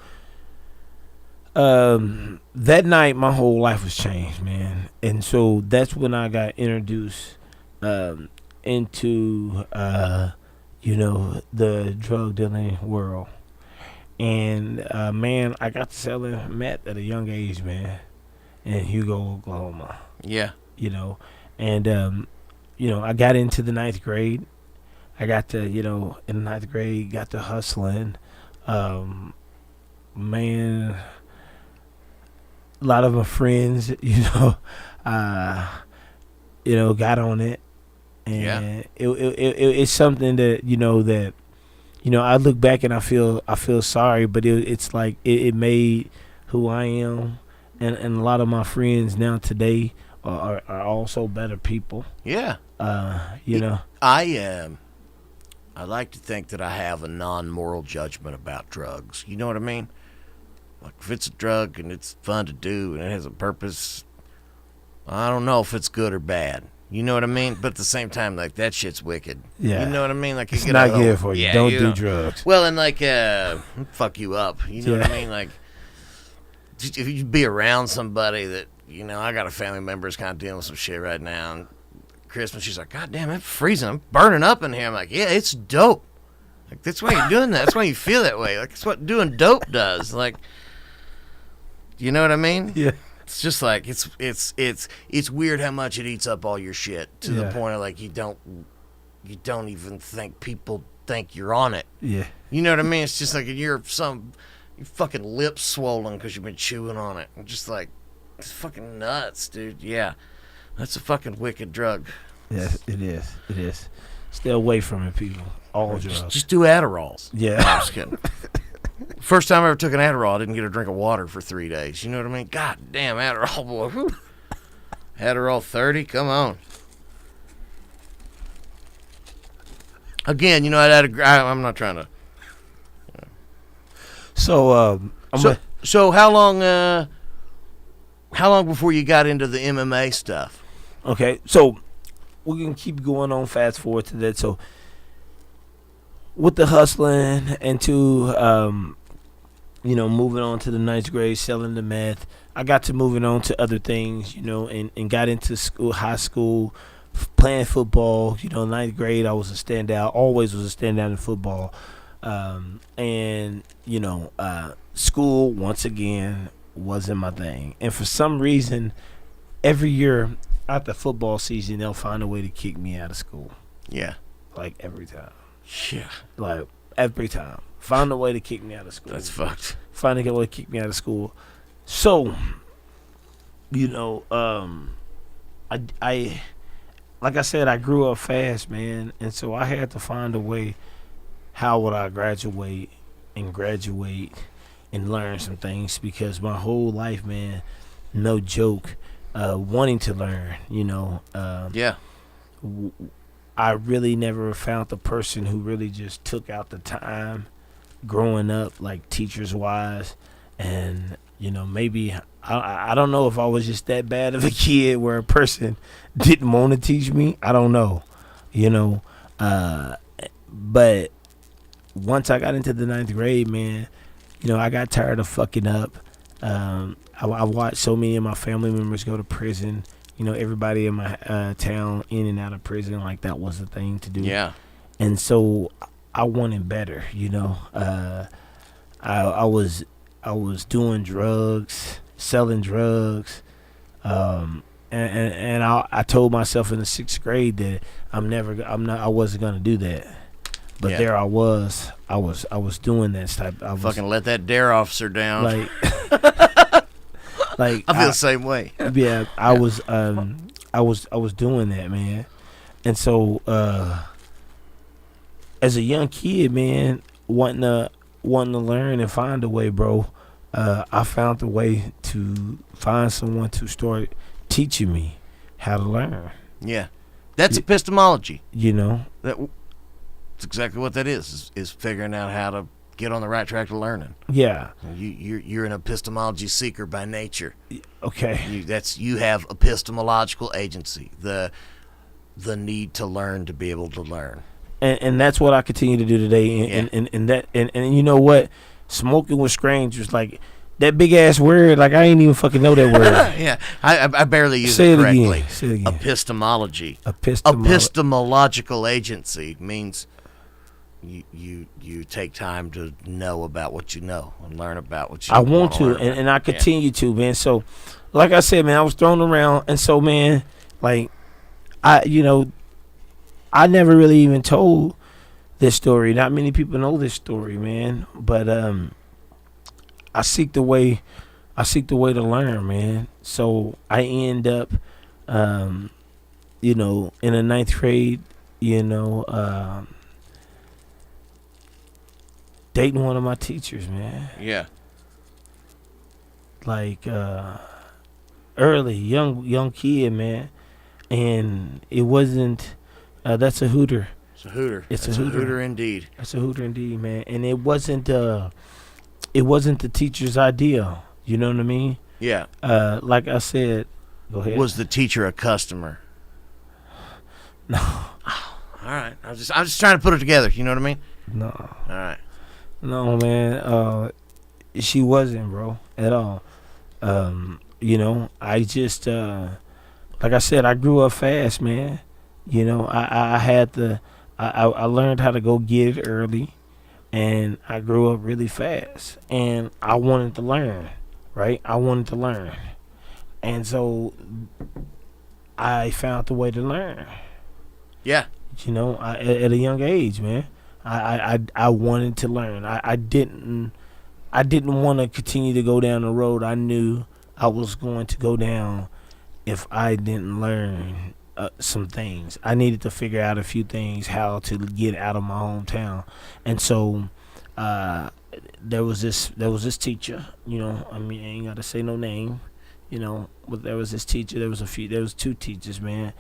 that night my whole life was changed, man, and so that's when I got introduced into you know, the drug dealing world, and man, I got to selling meth at a young age, man, in Hugo, Oklahoma. Yeah. You know, and you know, I got into the 9th grade. I got to, you know, in the 9th grade, got to hustling. Man, a lot of my friends, you know, got on it, and it's something that I look back and I feel sorry, but it's like it made who I am, and a lot of my friends now today are also better people. Yeah. You know. I like to think that I have a non-moral judgment about drugs. You know what I mean? Like, if it's a drug and it's fun to do and it has a purpose, I don't know if it's good or bad. You know what I mean? But at the same time, like, that shit's wicked. Yeah. You know what I mean? Like, it's not good for you. Don't do drugs. Well, and like, fuck you up. You know what I mean? Like, if you be around somebody that, you know, I got a family member that's kind of dealing with some shit right now. And Christmas, she's like, God damn, it's freezing. I'm burning up in here. I'm like, yeah, it's dope. Like, that's why you're doing that. That's why you feel that way. Like, it's what doing dope does. Like, you know what I mean? Yeah. It's just like, it's weird how much it eats up all your shit to the point of, like, you don't even think people think you're on it. Yeah. You know what I mean? It's just like your fucking lips swollen because you've been chewing on it. I'm just like, it's fucking nuts, dude. Yeah. That's a fucking wicked drug. Yes, it is. It is. Stay away from it, people. All drugs. Just do Adderalls. Yeah. No, I'm just kidding. First time I ever took an Adderall, I didn't get a drink of water for 3 days. You know what I mean? God damn, Adderall, boy. Whew. Adderall 30, come on. Again, you know, I'm not trying to. So, So how long before you got into the MMA stuff? Okay, so we can keep going on. Fast forward to that. So, with the hustling and moving on to the 9th grade, selling the meth, I got to moving on to other things, and got into school, high school, playing football. 9th grade, I was a standout. Always was a standout in football. School once again wasn't my thing. And for some reason, every year after football season, they'll find a way to kick me out of school. Yeah. Like every time. Yeah. Like every time. Find a way to kick me out of school. That's fucked. Find a way to kick me out of school. So, I like I said, I grew up fast, man. And so I had to find a way. How would I graduate and learn some things? Because my whole life, man, no joke, wanting to learn, Yeah. I really never found the person who really just took out the time growing up, like teachers wise. And, maybe, I don't know if I was just that bad of a kid where a person didn't want to teach me. I don't know, but once I got into the 9th grade, man, I got tired of fucking up. I watched so many of my family members go to prison. Everybody in my town in and out of prison, like that was the thing to do. Yeah. And so I wanted better. I was doing drugs, selling drugs, And I told myself in the 6th grade that I wasn't gonna do that. But there I was doing that type. I was Fucking let that dare officer down. like, like I feel the same way. Yeah, I was doing that, man. And so, as a young kid, man, wanting to learn and find a way, bro, I found a way to find someone to start teaching me how to learn. Yeah, that's epistemology. You know, That's exactly what that is figuring out how to get on the right track to learning. Yeah. You're an epistemology seeker by nature. Okay. You have epistemological agency, the need to learn to be able to learn. And that's what I continue to do today. And you know what? Smoking with strangers, like that big ass word, like I ain't even fucking know that word. Yeah, I barely use Say it correctly. Again. Say it again. Epistemology. Epistemological agency means you take time to know about what you know and learn about what you. I want to, and I continue to, man. So, like I said, man, I was thrown around, and so, man, like I never really even told this story. Not many people know this story, man. But I seek the way to learn, man. So I end up, in the 9th grade, dating one of my teachers, man. Yeah. Like early, young kid, man. And it wasn't. That's a hooter. It's a hooter. It's That's a hooter indeed. That's a hooter indeed, man. And it wasn't the teacher's idea. You know what I mean? Yeah. Like I said, go ahead. Was the teacher a customer? No. Oh, all right. I'm just trying to put it together. You know what I mean? No. All right. No, man. She wasn't, bro, at all. I just like I said, I grew up fast, man. I learned how to go get it early, and I grew up really fast, and I wanted to learn, right? I wanted to learn, and so I found the way to learn. Yeah. At a young age, man, I wanted to learn. I didn't want to continue to go down the road I knew I was going to go down if I didn't learn some things. I needed to figure out a few things, how to get out of my hometown. And so there was this teacher, I ain't got to say no name, but there was this teacher, there was 2 teachers, man,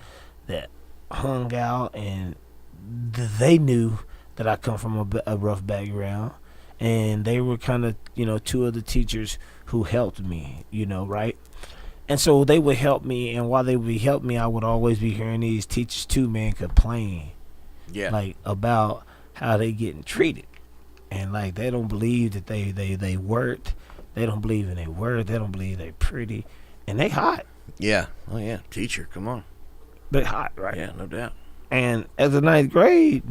that hung out, and they knew that I come from a rough background, and they were kind of, 2 of the teachers who helped me, right? And so they would help me, and while they would help me, I would always be hearing these teachers too, man, complain, like about how they getting treated, and like they don't believe that they worked, they don't believe in their worth, they don't believe they pretty, and they hot. Yeah. Oh yeah, teacher, come on. They hot, right? Yeah, no doubt. And as a 9th grade,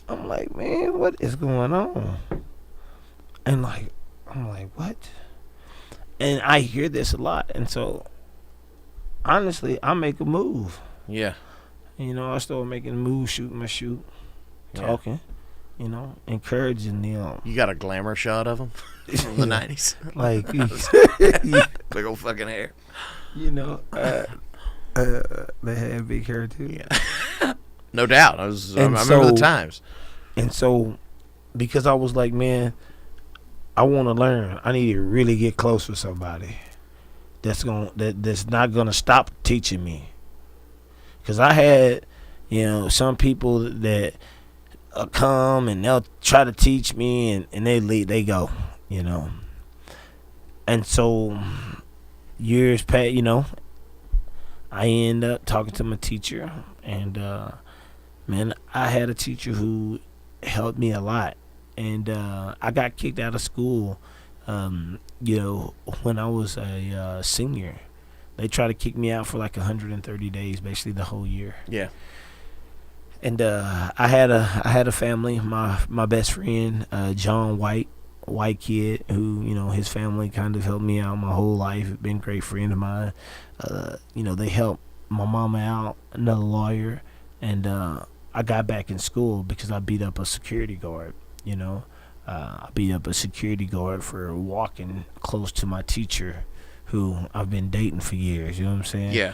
I'm like, man, what is going on? And I'm like, what? And I hear this a lot, and so honestly, I make a move. Yeah. I started making a move, shooting my shoot, talking, encouraging them. You got a glamour shot of him from the 90s? Like, big old fucking hair. They had big hair too. Yeah. No doubt. I remember the times. And so, because I was like, man, I want to learn. I need to really get close with somebody that's not gonna stop teaching me. Cause I had, some people that come and they'll try to teach me, and they leave, they go, And so, years pass, I end up talking to my teacher, and man, I had a teacher who helped me a lot. And I got kicked out of school, when I was a senior. They tried to kick me out for like 130 days, basically the whole year. Yeah. And I had a family. My best friend, John White, white kid who, his family kind of helped me out my whole life. Been a great friend of mine. They helped my mama out, another lawyer, and I got back in school because I beat up a security guard. I beat up a security guard for walking close to my teacher, who I've been dating for years. You know what I'm saying? Yeah.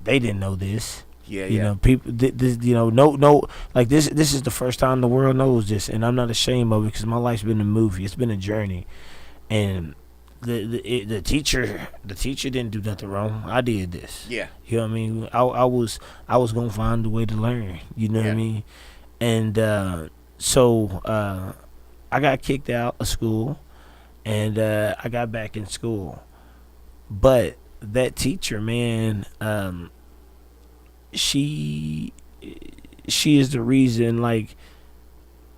They didn't know this. Yeah. People, no, like this is the first time the world knows this, and I'm not ashamed of it because my life's been a movie. It's been a journey, and the teacher didn't do nothing wrong. I did this. Yeah. You know what I mean? I was gonna find a way to learn. You know what I mean? And so I got kicked out of school, and I got back in school, but that teacher, man, she is the reason, like,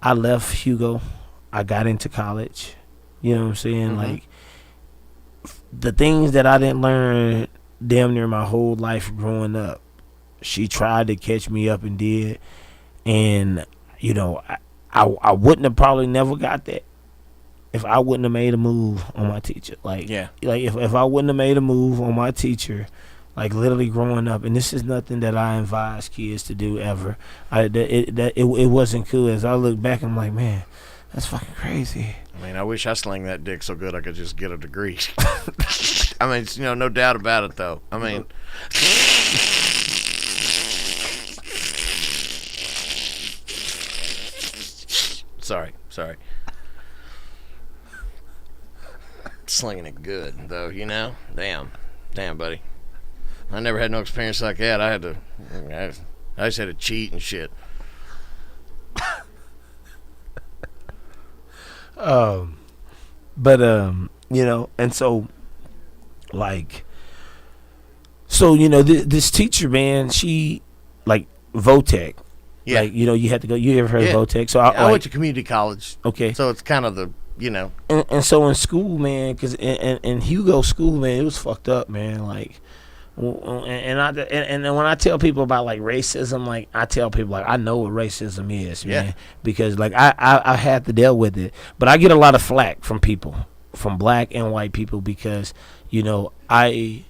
I left Hugo. I got into college. You know what I'm saying? Mm-hmm. Like, the things that I didn't learn damn near my whole life growing up, she tried to catch me up and did. And, I wouldn't have probably never got that if I wouldn't have made a move on my teacher. Like if I wouldn't have made a move on my teacher, like literally growing up, and this is nothing that I advise kids to do ever. It wasn't cool. As I look back, I'm like, man, that's fucking crazy. I mean, I wish I slung that dick so good I could just get a degree. I mean, no doubt about it, though. I mean, sorry. Slinging it good, though, Damn, buddy. I never had no experience like that. I just had to cheat and shit. And so, like, this teacher, man, she, like, Votech. Yeah. Like, you had to go. You ever heard of Votech? So I went to community college. Okay. So it's kind of the, And so in school, man, because in Hugo school, man, it was fucked up, man. Like, and when I tell people about, like, racism, like, I tell people, like, I know what racism is, man. Yeah. Because, like, I had to deal with it. But I get a lot of flack from people, from black and white people, because, I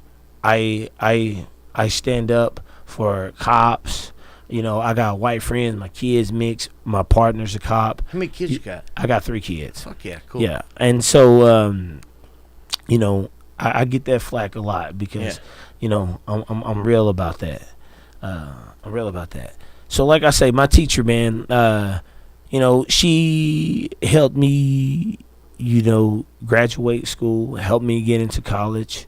stand up for cops. I got white friends, my kids mix, my partner's a cop. How many kids you got? I got 3 kids. Fuck yeah, cool. Yeah, and so, I get that flack a lot because, I'm real about that. I'm real about that. So, like I say, my teacher, man, she helped me, graduate school, helped me get into college.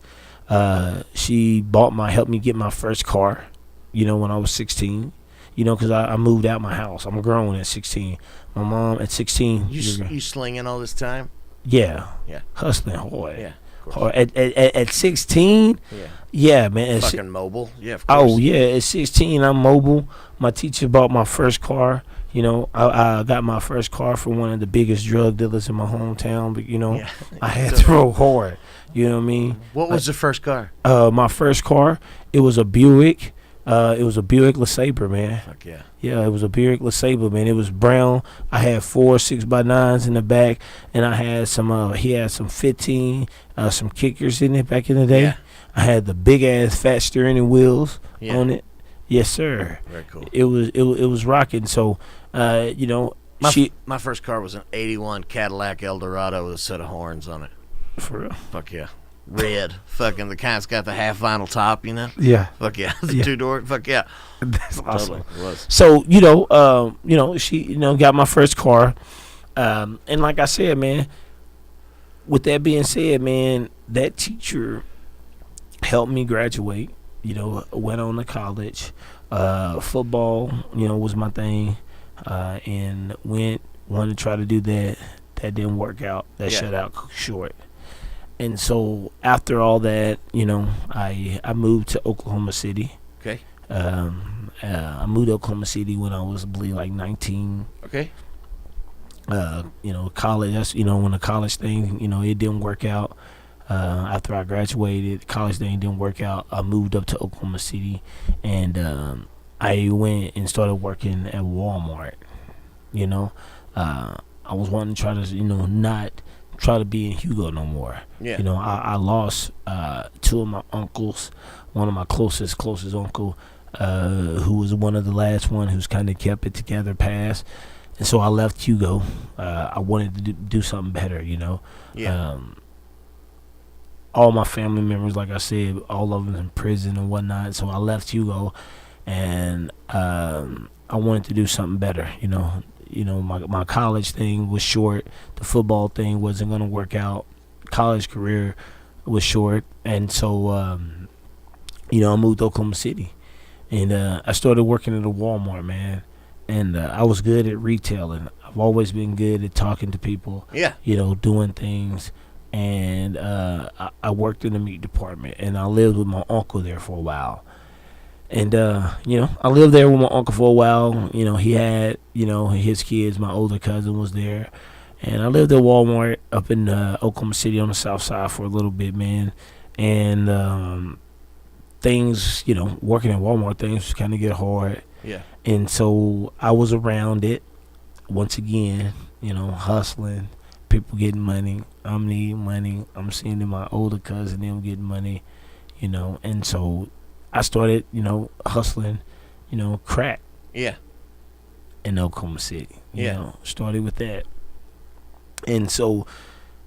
She helped me get my first car, when I was 16. Because I moved out my house. I'm grown at 16. My mom at 16. You slinging all this time? Yeah. Yeah. Hustling hard. Yeah. Hard. At 16. Yeah. Yeah, man. Fucking mobile. Yeah. Of course. Oh yeah. At 16, I'm mobile. My teacher bought my first car. I got my first car from one of the biggest drug dealers in my hometown. But I had to roll hard. You know what I mean? What was the first car? My first car, it was a Buick. It was a Buick LeSabre, man. Fuck yeah. Yeah, it was a Buick LeSabre, man. It was brown. I had 4 6x9s in the back, and I had some. He had some 15, some kickers in it back in the day. Yeah. I had the big ass fat steering wheels Yeah. on it. Yes, sir. Very cool. It was rocking. So, My first car was an '81 Cadillac Eldorado with a set of horns on it. For real. Fuck yeah. Red. Fucking the kind that's got the half vinyl top, Yeah. Fuck yeah. The 2-door. Fuck yeah. That's awesome. Totally. It was. So, she, got my first car. And like I said, man, with that being said, man, that teacher helped me graduate, went on to college. Football, was my thing. And wanted to try to do that. That didn't work out. That shut out short. And so after all that, I moved to Oklahoma City. Okay. I moved to Oklahoma City when I was, I believe, like 19. Okay. College, that's, when the college thing, it didn't work out. After I graduated, the college thing didn't work out. I moved up to Oklahoma City, and I went and started working at Walmart. I was wanting to try to, not try to be in Hugo no more. Yeah. I lost two of my uncles. One of my closest uncle, who was one of the last one who's kind of kept it together, passed. And so I left Hugo. I wanted to do something better, Yeah. All my family members, like I said, all of them in prison and whatnot. So I left Hugo, and I wanted to do something better. My college thing was short. The football thing wasn't going to work out. College career was short, and so I moved to Oklahoma City, and I started working at a Walmart, man. And I was good at retailing. I've always been good at talking to people. Yeah. Doing things. And I worked in the meat department, and I lived with my uncle there for a while. And I lived there with my uncle for a while. He had his kids. My older cousin was there, and I lived at Walmart up in Oklahoma City on the south side for a little bit, man. And things, working at Walmart, things kind of get hard. Yeah. And so I was around it once again, hustling, people getting money. I'm needing money. I'm seeing my older cousin, them getting money, and so I started, hustling, crack. Yeah. In Oklahoma City. Yeah. Started with that. And so,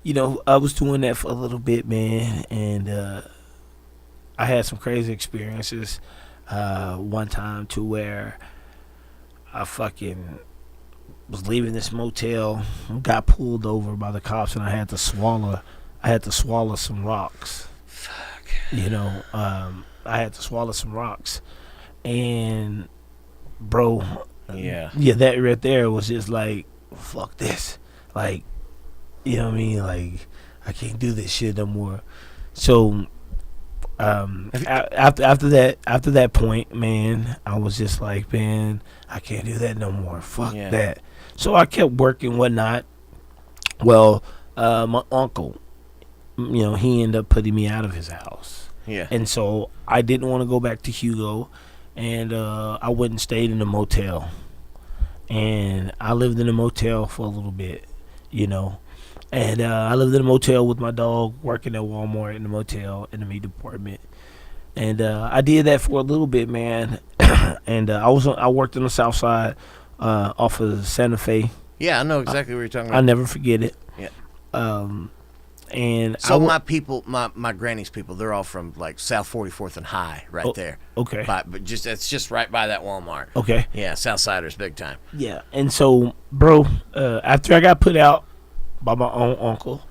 I was doing that for a little bit, man, and I had some crazy experiences one time to where I fucking was leaving this motel, got pulled over by the cops, and I had to swallow some rocks. Fuck. I had to swallow some rocks, and bro, Yeah. that right there was just like, fuck this, like, you know what I mean, like, I can't do this shit no more. So after that point, man, I was just like, man, I can't do that no more. Fuck that. So I kept working, whatnot. Well, my uncle, he ended up putting me out of his house. Yeah. And so I didn't want to go back to Hugo, and I went and stayed in a motel. And I lived in a motel for a little bit, And I lived in a motel with my dog, working at Walmart in the motel in the meat department. And I did that for a little bit, man. And I worked on the south side off of Santa Fe. Yeah, I know exactly what you're talking I about. never forget it. Yeah. And so my people, my granny's people, they're all from like South 44th and High, right there. Okay. But it's just right by that Walmart. Okay. Yeah, Southsiders big time. Yeah. And so, bro, after I got put out by my own uncle,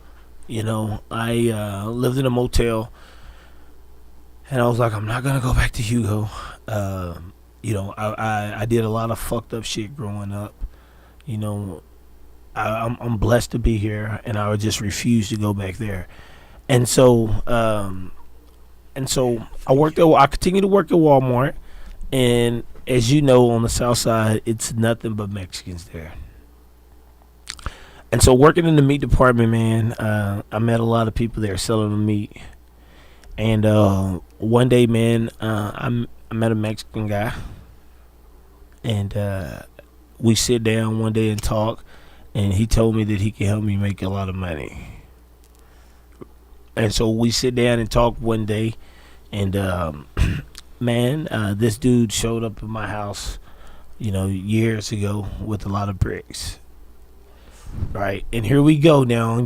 I lived in a motel, and I was like, I'm not gonna go back to Hugo. I did a lot of fucked up shit growing up. I'm blessed to be here, and I would just refuse to go back there. And so I continued to work at Walmart, and as you know, on the south side, it's nothing but Mexicans there. And so working in the meat department, man, I met a lot of people there selling the meat. And one day, man, I met a Mexican guy, and we sit down one day and talk. And he told me that he can help me make a lot of money. And so we sit down and talk one day. And, man, this dude showed up in my house, years ago with a lot of bricks. Right? And here we go now.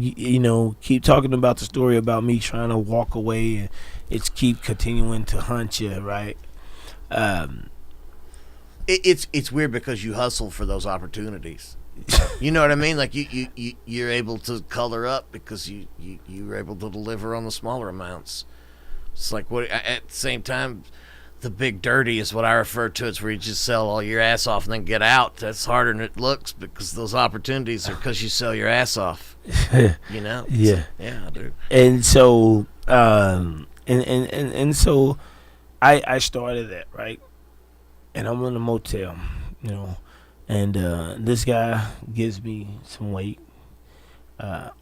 Keep talking about the story about me trying to walk away. And it's keep continuing to hunt you, right? It's weird because you hustle for those opportunities. You know what I mean? Like you're able to color up because you're able to deliver on the smaller amounts. It's like what at the same time, the big dirty is what I refer to. It's where you just sell all your ass off and then get out. That's harder than it looks because those opportunities are because you sell your ass off. Yeah. Yeah, I do. And so and so I started that, right? And I'm in a motel, and this guy gives me some weight, like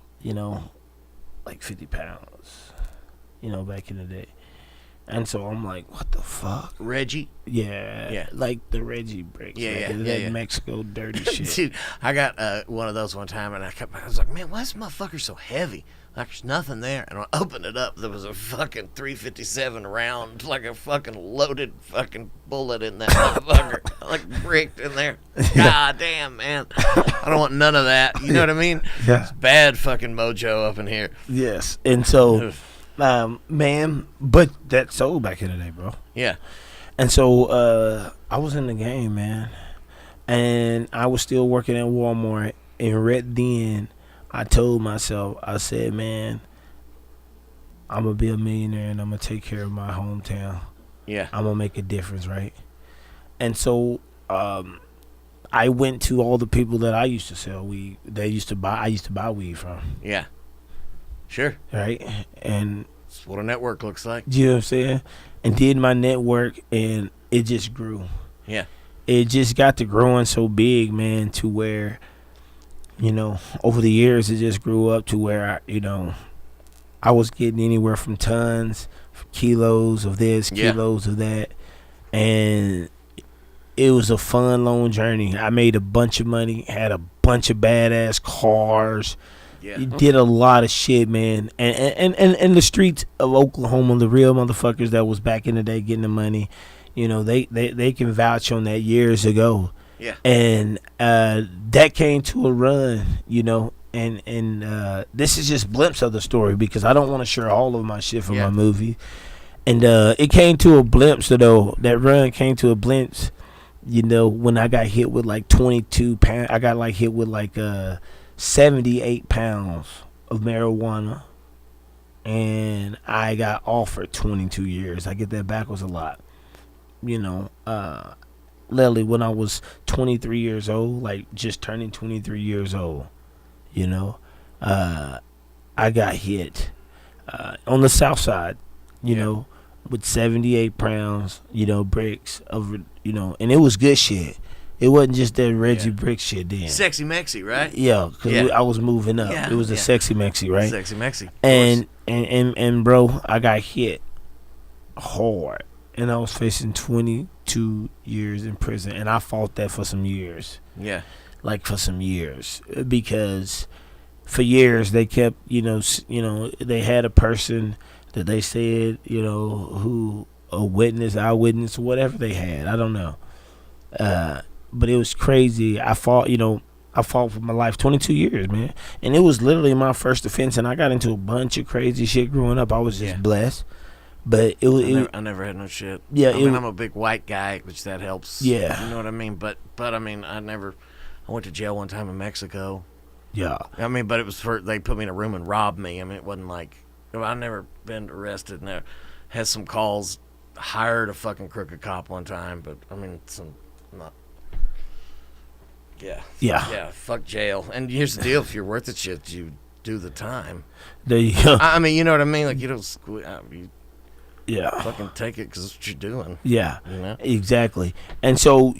50 pounds, back in the day. And so I'm like, what the fuck? Reggie. Yeah. Like the Reggie bricks. Yeah. Mexico dirty shit. Dude, I got one of those one time, and I was like, man, why is this motherfucker so heavy? Like, there's nothing there. And I opened it up. There was a fucking 357 round, like a fucking loaded fucking bullet in that motherfucker. Like, bricked in there. God damn, man. I don't want none of that. You know what I mean? Yeah. It's bad fucking mojo up in here. Yes. And so, man, but that sold back in the day, bro. Yeah. And so I was in the game, man. And I was still working at Walmart. And right then, I told myself, I said, man, I'm going to be a millionaire and I'm going to take care of my hometown. Yeah. I'm going to make a difference, right? And so I went to all the people that I used to sell weed. I used to buy weed from. Yeah. Sure. Right? And that's what a network looks like. you know what I'm saying? And did my network, and it just grew. Yeah. It just got to growing so big, man, to where, you know, over the years, it just grew up to where, I was getting anywhere from tons, kilos of this, kilos of that. And it was a fun, long journey. I made a bunch of money, had a bunch of badass cars. Yeah. Did a lot of shit, man. And the streets of Oklahoma, the real motherfuckers that was back in the day getting the money, they can vouch on that years ago. Yeah. And that came to a run, and this is just blimps of the story because I don't want to share all of my shit from my movie. And it came to a glimpse, though. That run came to a glimpse, when I got hit with like 22 pounds. I got like hit with like 78 pounds of marijuana. And I got offered 22 years. I get that backwards a lot. Literally when I was 23 years old, like just turning 23 years old, I got hit on the south side, with 78 pounds, bricks of, and it was good shit. It wasn't just that Reggie Brick shit then. Sexy Mexi, right? Yeah, because I was moving up. Yeah, it was a Sexy Mexi, right? Sexy Mexi. And bro, I got hit hard. And I was facing 22 years in prison. And I fought that for some years. Yeah. Like for some years. Because for years they kept, they had a person that they said, who a witness, eyewitness, whatever they had. I don't know. But it was crazy. I fought for my life 22 years, man. And it was literally my first offense. And I got into a bunch of crazy shit growing up. I was just blessed. But it was. I never had no shit. Yeah, I'm a big white guy, which that helps. Yeah, you know what I mean. But I mean, I went to jail one time in Mexico. Yeah. I mean, but it was they put me in a room and robbed me. I mean, it wasn't like I've never been arrested. And had some calls, hired a fucking crooked cop one time. But I mean, not. Yeah. Fuck jail. And here's the deal: if you're worth the shit, you do the time. There you go. I mean, you know what I mean? Like you don't. Yeah. Fucking take it because it's what you're doing. Yeah. Exactly. And so,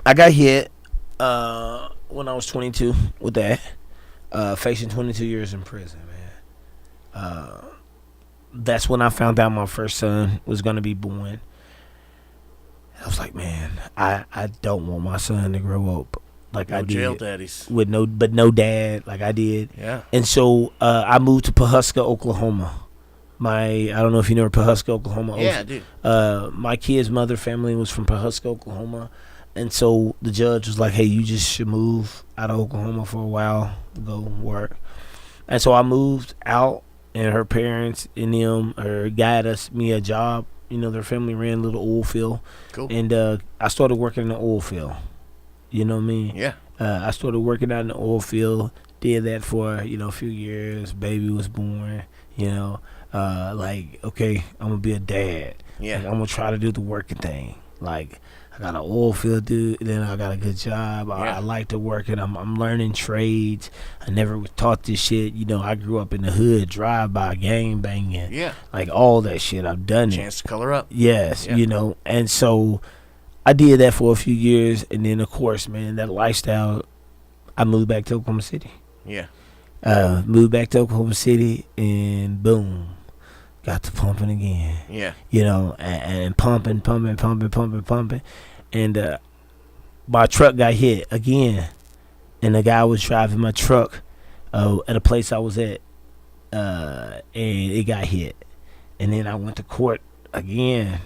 I got hit when I was 22 with that. Facing 22 years in prison, man. That's when I found out my first son was going to be born. I was like, man, I don't want my son to grow up like I did. Jail daddies. With no dad like I did. Yeah. And so I moved to Pawhuska, Oklahoma. I don't know if you know where Pawhuska, Oklahoma is. Yeah, I do. My kid's mother family was from Pawhuska, Oklahoma. And so the judge was like, hey, you just should move out of Oklahoma for a while, go work. And so I moved out, and her parents and them got me a job. Their family ran a little oil field. Cool. And I started working in the oil field. You know what I mean? Yeah. I started working out in the oil field, did that for, a few years. Baby was born, okay, I'm gonna be a dad. Yeah. Like, I'm gonna try to do the working thing. Like, I got an oil field dude, then I got a good job. I like to work, and I'm learning trades. I never was taught this shit. I grew up in the hood, drive-by, gang banging. Yeah. Like, all that shit, I've done it. Chance to color up. Yes, and so I did that for a few years, and then, of course, man, that lifestyle, I moved back to Oklahoma City. Yeah. Moved back to Oklahoma City, and boom. got to pumping again. Yeah. You know, and pumping. And my truck got hit again. And the guy was driving my truck at a place I was at. And it got hit. And then I went to court again.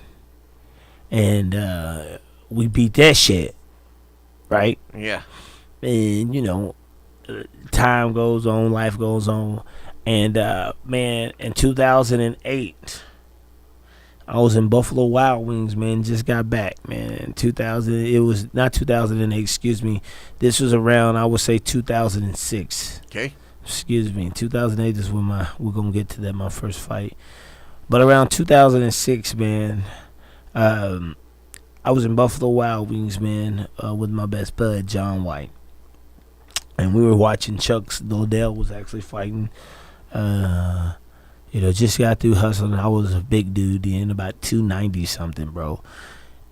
And we beat that shit. Right? Yeah. And, you know, time goes on, life goes on. And, man, in 2008, I was in Buffalo Wild Wings, man. Just got back, man. In 2000, it was not 2008, excuse me. This was around, I would say, 2006. Okay. Excuse me. 2008 is when we're going to get to that, my first fight. But around 2006, man, I was in Buffalo Wild Wings, man, with my best bud, John White. And we were watching Chuck Liddell was actually fighting. You know, just got through hustling. I was a big dude then, about 290 something, bro.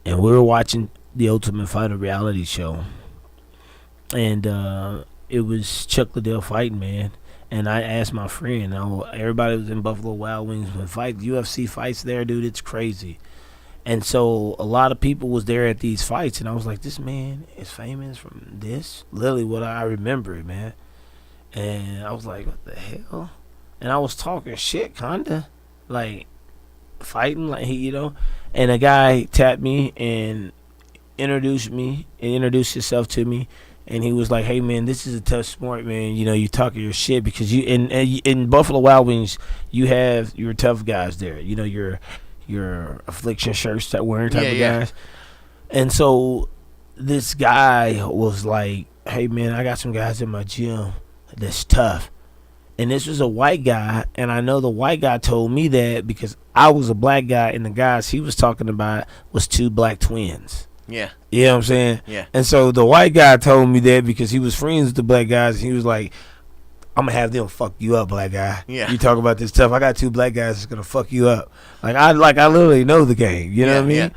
And we were watching the Ultimate Fighter reality show. And it was Chuck Liddell fighting, man. And I asked my friend, everybody was in Buffalo Wild Wings when UFC fights there, dude, it's crazy. And so a lot of people was there at these fights, and I was like, this man is famous from this? Literally what I remember, man. And I was like, what the hell? And I was talking shit, kinda. Like, fighting, like, you know. And a guy tapped me and introduced himself to me. And he was like, hey, man, this is a tough sport, man. You know, you talking your shit because you in Buffalo Wild Wings, you have your tough guys there. You know, your affliction shirts that wearing type of guys. And so this guy was like, hey, man, I got some guys in my gym that's tough. And this was a white guy, and I know the white guy told me that because I was a black guy, and the guys he was talking about was two black twins. Yeah. You know what I'm saying? Yeah. And so the white guy told me that because he was friends with the black guys, and he was like, I'm going to have them fuck you up, black guy. Yeah. You talk about this stuff. I got two black guys that's going to fuck you up. I literally know the game. You know what I mean? Yeah.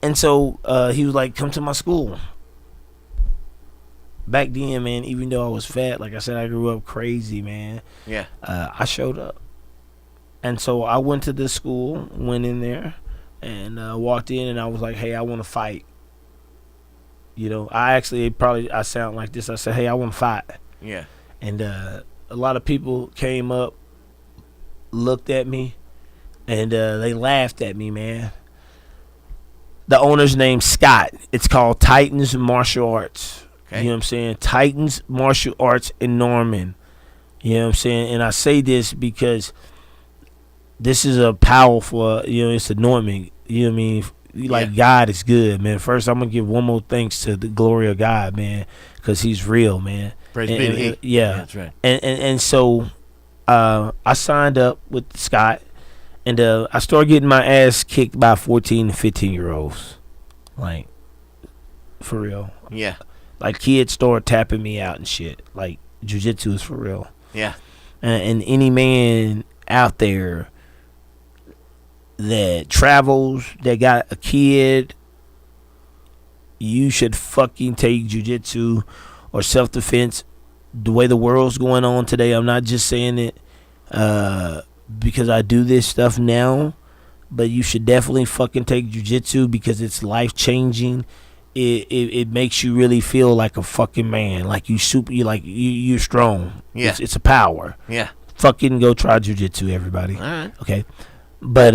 And so he was like, come to my school. Back then, man, even though I was fat, like I said, I grew up crazy, man. Yeah. I showed up. And so I went to this school, went in there, and walked in, and I was like, hey, I want to fight. You know, I sound like this. I said, hey, I want to fight. Yeah. And a lot of people came up, looked at me, and they laughed at me, man. The owner's name's Scott. It's called Titans Martial Arts. Okay. You know what I'm saying? Titans Martial Arts in Norman. You know what I'm saying? And I say this because this is a powerful, it's a Norman. You know what I mean? Like, God is good, man. First, I'm going to give one more thanks to the glory of God, man, because he's real, man. Praise be to He. Yeah. That's right. And so I signed up with Scott, and I started getting my ass kicked by 14 and 15-year-olds. Like, for real. Yeah. Like, kids started tapping me out and shit. Like, jiu-jitsu is for real. Yeah. And any man out there that travels, that got a kid, you should fucking take jiu-jitsu or self-defense. The way the world's going on today, I'm not just saying it because I do this stuff now, but you should definitely fucking take jiu-jitsu because it's life-changing. It makes you really feel like a fucking man, like you're strong. Yeah, it's a power. Yeah, fucking go try jiu-jitsu, everybody. All right. Okay, but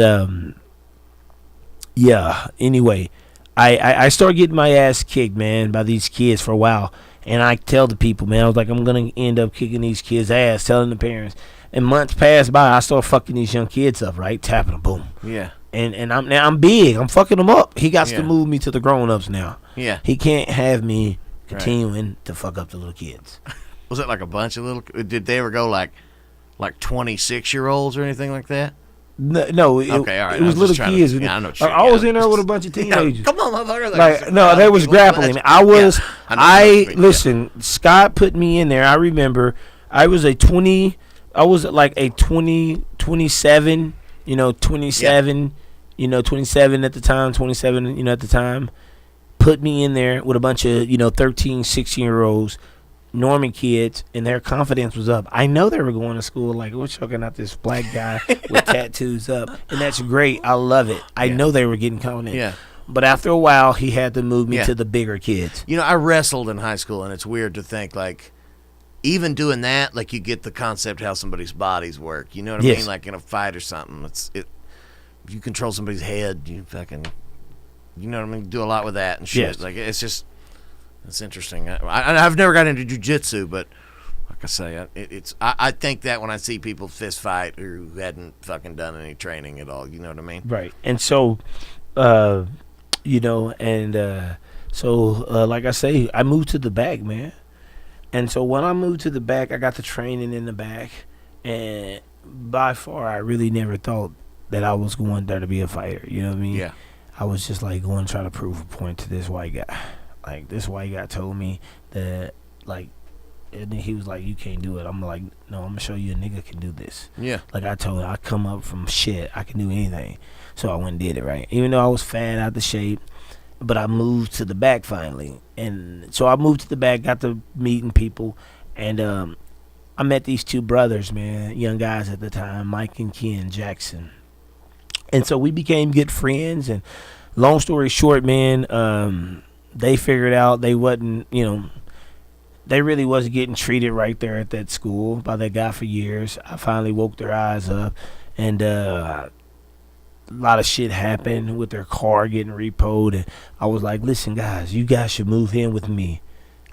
yeah. Anyway, I started getting my ass kicked, man, by these kids for a while, and I tell the people, man, I was like, I'm gonna end up kicking these kids' ass, telling the parents. And months passed by, I started fucking these young kids up, right, tapping them, boom. Yeah. And I'm big. I'm fucking them up. He got to move me to the grown-ups now. Yeah. He can't have me continuing to fuck up the little kids. Was it like a bunch of little? Did they ever go like 26-year-olds or anything like that? No. Okay, all right. It was little kids. I know. I was in there with a bunch of teenagers. Come on, motherfucker. Like, no, they was grappling. Listen, Scott put me in there. I remember I was like a 27, 27, 27 at the time, 27, at the time. Put me in there with a bunch of, 13, 16-year-olds. Norman kids, and their confidence was up. I know they were going to school like, we're choking out this black guy with tattoos up, and that's great. I love it. I know they were getting confident. Yeah. But after a while, he had to move me to the bigger kids. You know, I wrestled in high school, and it's weird to think, like, even doing that, like, you get the concept how somebody's bodies work. You know what I mean? Like, in a fight or something. If you control somebody's head, you fucking, you know what I mean? Do a lot with that and shit. Yes. Like, it's just, it's interesting. I've never got into jiu-jitsu, but like I say, I think that when I see people fist fight who hadn't fucking done any training at all, you know what I mean? Right. And so, you know, and like I say, I moved to the back, man. And so when I moved to the back, I got the training in the back. And by far, I really never thought that I was going there to be a fighter. You know what I mean? Yeah. I was just like going to try to prove a point to this white guy. Like, this white guy told me that, like, and then he was like, you can't do it. I'm like, no, I'm going to show you a nigga can do this. Yeah. Like I told him, I come up from shit. I can do anything. So I went and did it, right? Even though I was fat, out of shape, but I moved to the back finally. And so I moved to the back, got to meeting people, and I met these two brothers, man, young guys at the time, Mike and Ken Jackson. And so we became good friends, and long story short, man, they figured out they wasn't, you know, they really wasn't getting treated right there at that school by that guy for years. I finally woke their eyes up, and a lot of shit happened with their car getting repoed, and I was like, listen, guys, you guys should move in with me.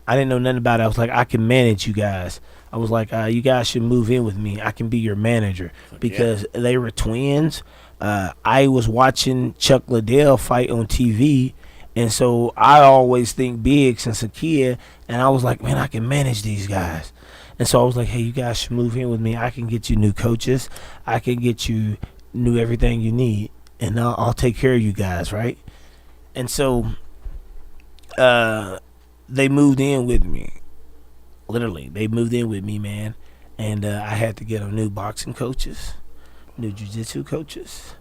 I didn't know nothing about it. I was like, I can manage you guys. I was like, you guys should move in with me. I can be your manager, because they were twins. I was watching Chuck Liddell fight on TV, and so I always think big since a kid, and I was like, man, I can manage these guys. And so I was like, hey, you guys should move in with me. I can get you new coaches. I can get you new everything you need, and I'll take care of you guys, right? And so they moved in with me. Literally, they moved in with me, man. And I had to get them new boxing coaches, new jiu-jitsu coaches,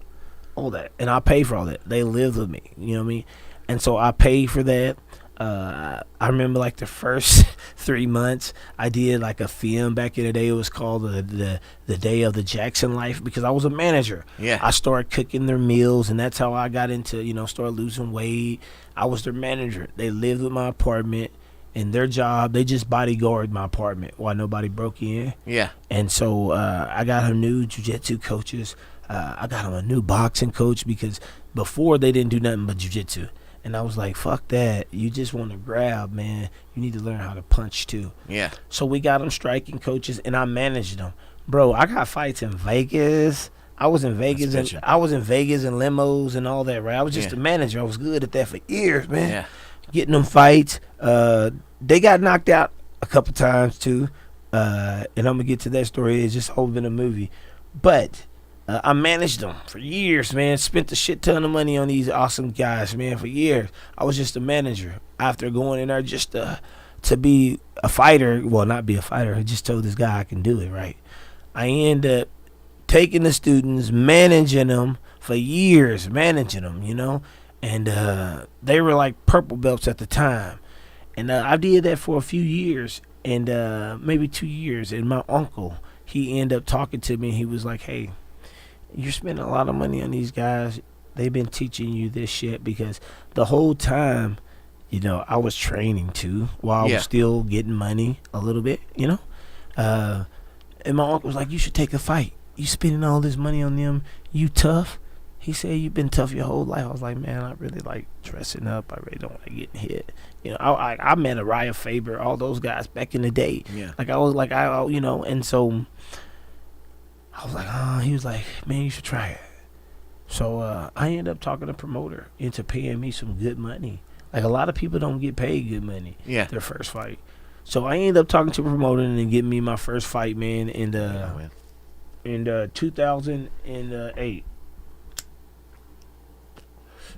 all that. And I pay for all that. They live with me, you know what I mean? And so I paid for that. I remember like the first 3 months I did like a film back in the day. It was called the Day of the Jackson Life, because I was a manager. Yeah. I started cooking their meals, and that's how I got into, you know, started losing weight. I was their manager. They lived with my apartment, and their job, they just bodyguarded my apartment while nobody broke in. Yeah. And so I got them new jiu-jitsu coaches. I got them a new boxing coach, because before they didn't do nothing but jiu-jitsu. And I was like, fuck that. You just want to grab, man. You need to learn how to punch, too. Yeah. So we got them striking coaches, and I managed them. Bro, I got fights in Vegas. I was in Vegas, and limos and all that, right? I was just a manager. I was good at that for years, man. Yeah. Getting them fights. They got knocked out a couple times, too. And I'm going to get to that story. It's just all been a movie. But I managed them for years, man. Spent a shit ton of money on these awesome guys, man, for years. I was just a manager after going in there just to be a fighter. Well, not be a fighter. I just told this guy I can do it, right? I ended up taking the students, managing them for years, you know. And they were like purple belts at the time. And I did that for a few years, and maybe 2 years. And my uncle, he ended up talking to me. He was like, hey, you're spending a lot of money on these guys. They've been teaching you this shit, because the whole time, you know, I was training too while I was still getting money a little bit, you know. And my uncle was like, you should take a fight. You spending all this money on them. You tough. He said, you've been tough your whole life. I was like, man, I really like dressing up. I really don't like getting hit. You know, I met Uriah Faber, all those guys back in the day. Yeah. Like I was like, you know, and so I was like, he was like, man, you should try it. So I ended up talking to the promoter into paying me some good money. Like a lot of people don't get paid good money. Yeah. Their first fight. So I ended up talking to a promoter and getting me my first fight, man, in 2008.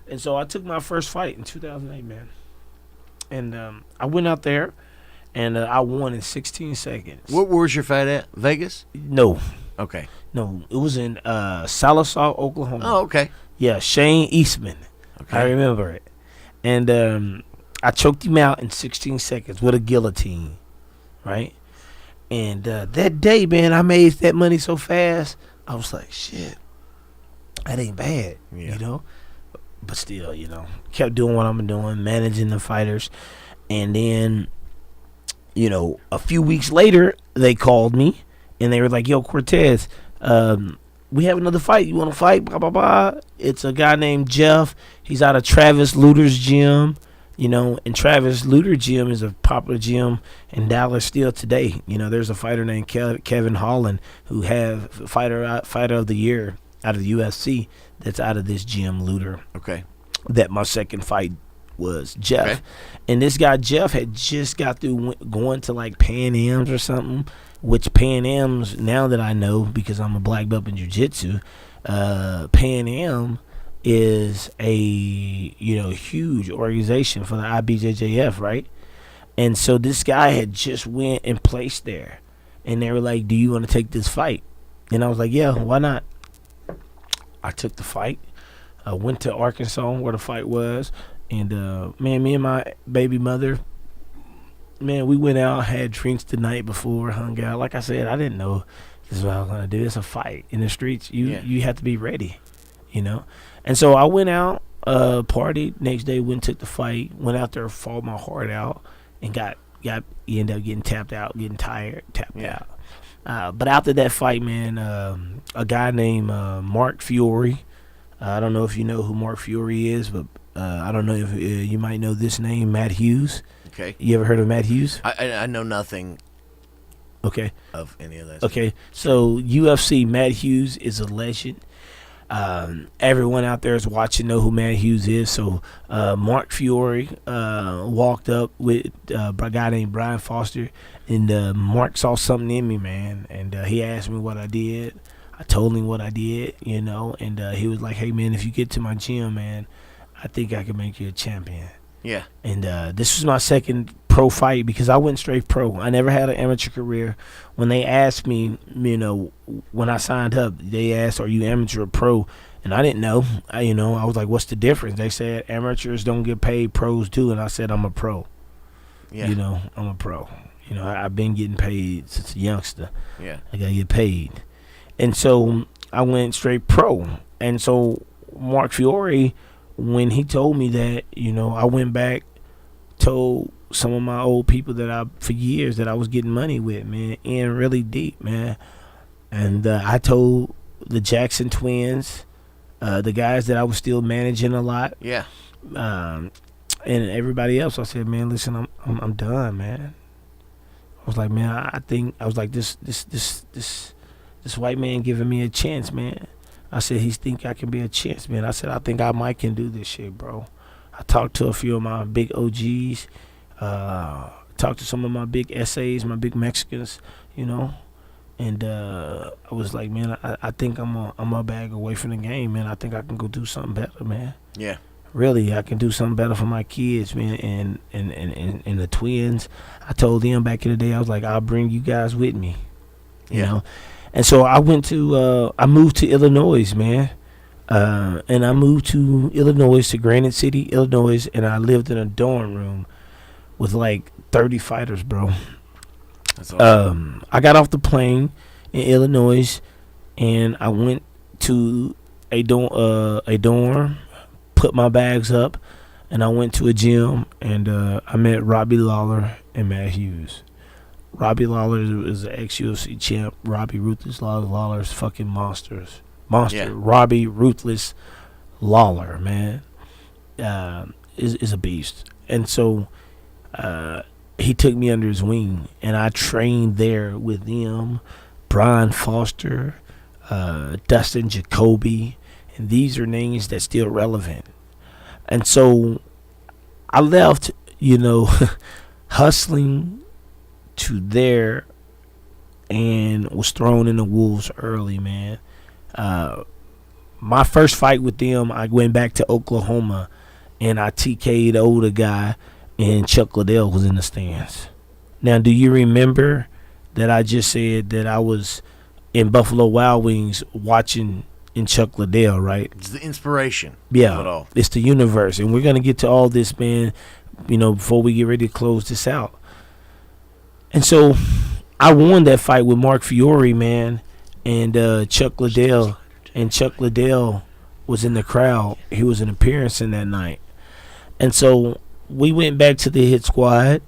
And so I took my first fight in 2008, man. And I went out there, and I won in 16 seconds. Where was your fight at? Vegas? No. Okay. No, it was in Sallisaw, Oklahoma. Oh, okay. Yeah, Shane Eastman. Okay. I remember it. And I choked him out in 16 seconds with a guillotine. right? And that day, man, I made that money so fast. I was like, shit, that ain't bad, you know? But still, you know, kept doing what I'm doing, managing the fighters. And then, you know, a few weeks later, they called me, and they were like, yo, Cortez, we have another fight. You want to fight? Blah, blah, blah. It's a guy named Jeff. He's out of Travis Luter's gym, you know, and Travis Luter gym is a popular gym in Dallas still today. You know, there's a fighter named Kevin Holland who have fighter of the year out of the UFC that's out of this gym, Luter. Okay. That my second fight was Jeff. Okay. And this guy, Jeff, had just got through going to like Pan Am's or something, which Pan Am's, now that I know because I'm a black belt in jiu-jitsu, Pan Am is a, you know, huge organization for the IBJJF, right? And so this guy had just went and placed there. And they were like, do you want to take this fight? And I was like, yeah, why not? I took the fight. I went to Arkansas where the fight was. And, man, me and my baby mother, man, we went out, had drinks the night before, hung out. Like I said, I didn't know this is what I was going to do. It's a fight in the streets. You have to be ready, you know. And so I went out, partied. Next day, went and took the fight. Went out there, fought my heart out, and ended up getting tapped out, getting tired, tapped out. But after that fight, man, a guy named Mark Fiore. I don't know if you know who Mark Fiore is, but I don't know if you might know this name, Matt Hughes. Okay. You ever heard of Matt Hughes? I know nothing. Okay. Of any of that. Okay. So UFC, Matt Hughes is a legend. Everyone out there is watching know who Matt Hughes is. So Mark Fiore walked up with a guy named Brian Foster, and Mark saw something in me, man, and he asked me what I did. I told him what I did, you know, and he was like, hey, man, if you get to my gym, man, I think I can make you a champion. Yeah. And this was my second pro fight because I went straight pro. I never had an amateur career. When they asked me, you know, when I signed up, they asked, are you amateur or pro? And I didn't know. I was like, what's the difference? They said amateurs don't get paid, pros do. And I said, I'm a pro. Yeah. You know, I'm a pro. You know, I've been getting paid since a youngster. Yeah. I got to get paid. And so I went straight pro. And so Mark Fiore, when he told me that, you know, I went back, told some of my old people for years that I was getting money with, man, in really deep, man. And I told the Jackson twins, the guys that I was still managing a lot. Yeah. And everybody else, I said, man, listen, I'm done, man. I was like, man, I think this white man giving me a chance, man. I said, he think I can be a chance, man. I said, I think I might can do this shit, bro. I talked to a few of my big OGs, talked to some of my big SAs, my big Mexicans, you know. And I was like, man, I think I'm a bag away from the game, man. I think I can go do something better, man. Yeah. Really, I can do something better for my kids, man, and the twins. I told them back in the day, I was like, I'll bring you guys with me, you know. And so I moved to Illinois, man. And I moved to Illinois, to Granite City, Illinois, and I lived in a dorm room with like 30 fighters, bro. That's awesome. I got off the plane in Illinois, and I went to a dorm, put my bags up, and I went to a gym, and I met Robbie Lawler and Matt Hughes. Robbie Lawler is an ex-UFC champ. Robbie Ruthless Lawler's fucking monster. Yeah. Robbie Ruthless Lawler, man, is a beast. And so he took me under his wing, and I trained there with them, Brian Foster, Dustin Jacoby, and these are names that's still relevant. And so I left, you know, hustling to there, and was thrown in the wolves early, man. My first fight with them, I went back to Oklahoma, and I TK'd older guy, and Chuck Liddell was in the stands. Now, do you remember that I just said that I was in Buffalo Wild Wings watching in Chuck Liddell, right? It's the inspiration. Yeah, of it all. It's the universe, and we're gonna get to all this, man, you know, before we get ready to close this out. And so I won that fight with Mark Fiore, man, and Chuck Liddell. And Chuck Liddell was in the crowd. He was an appearance in that night. And so we went back to the hit squad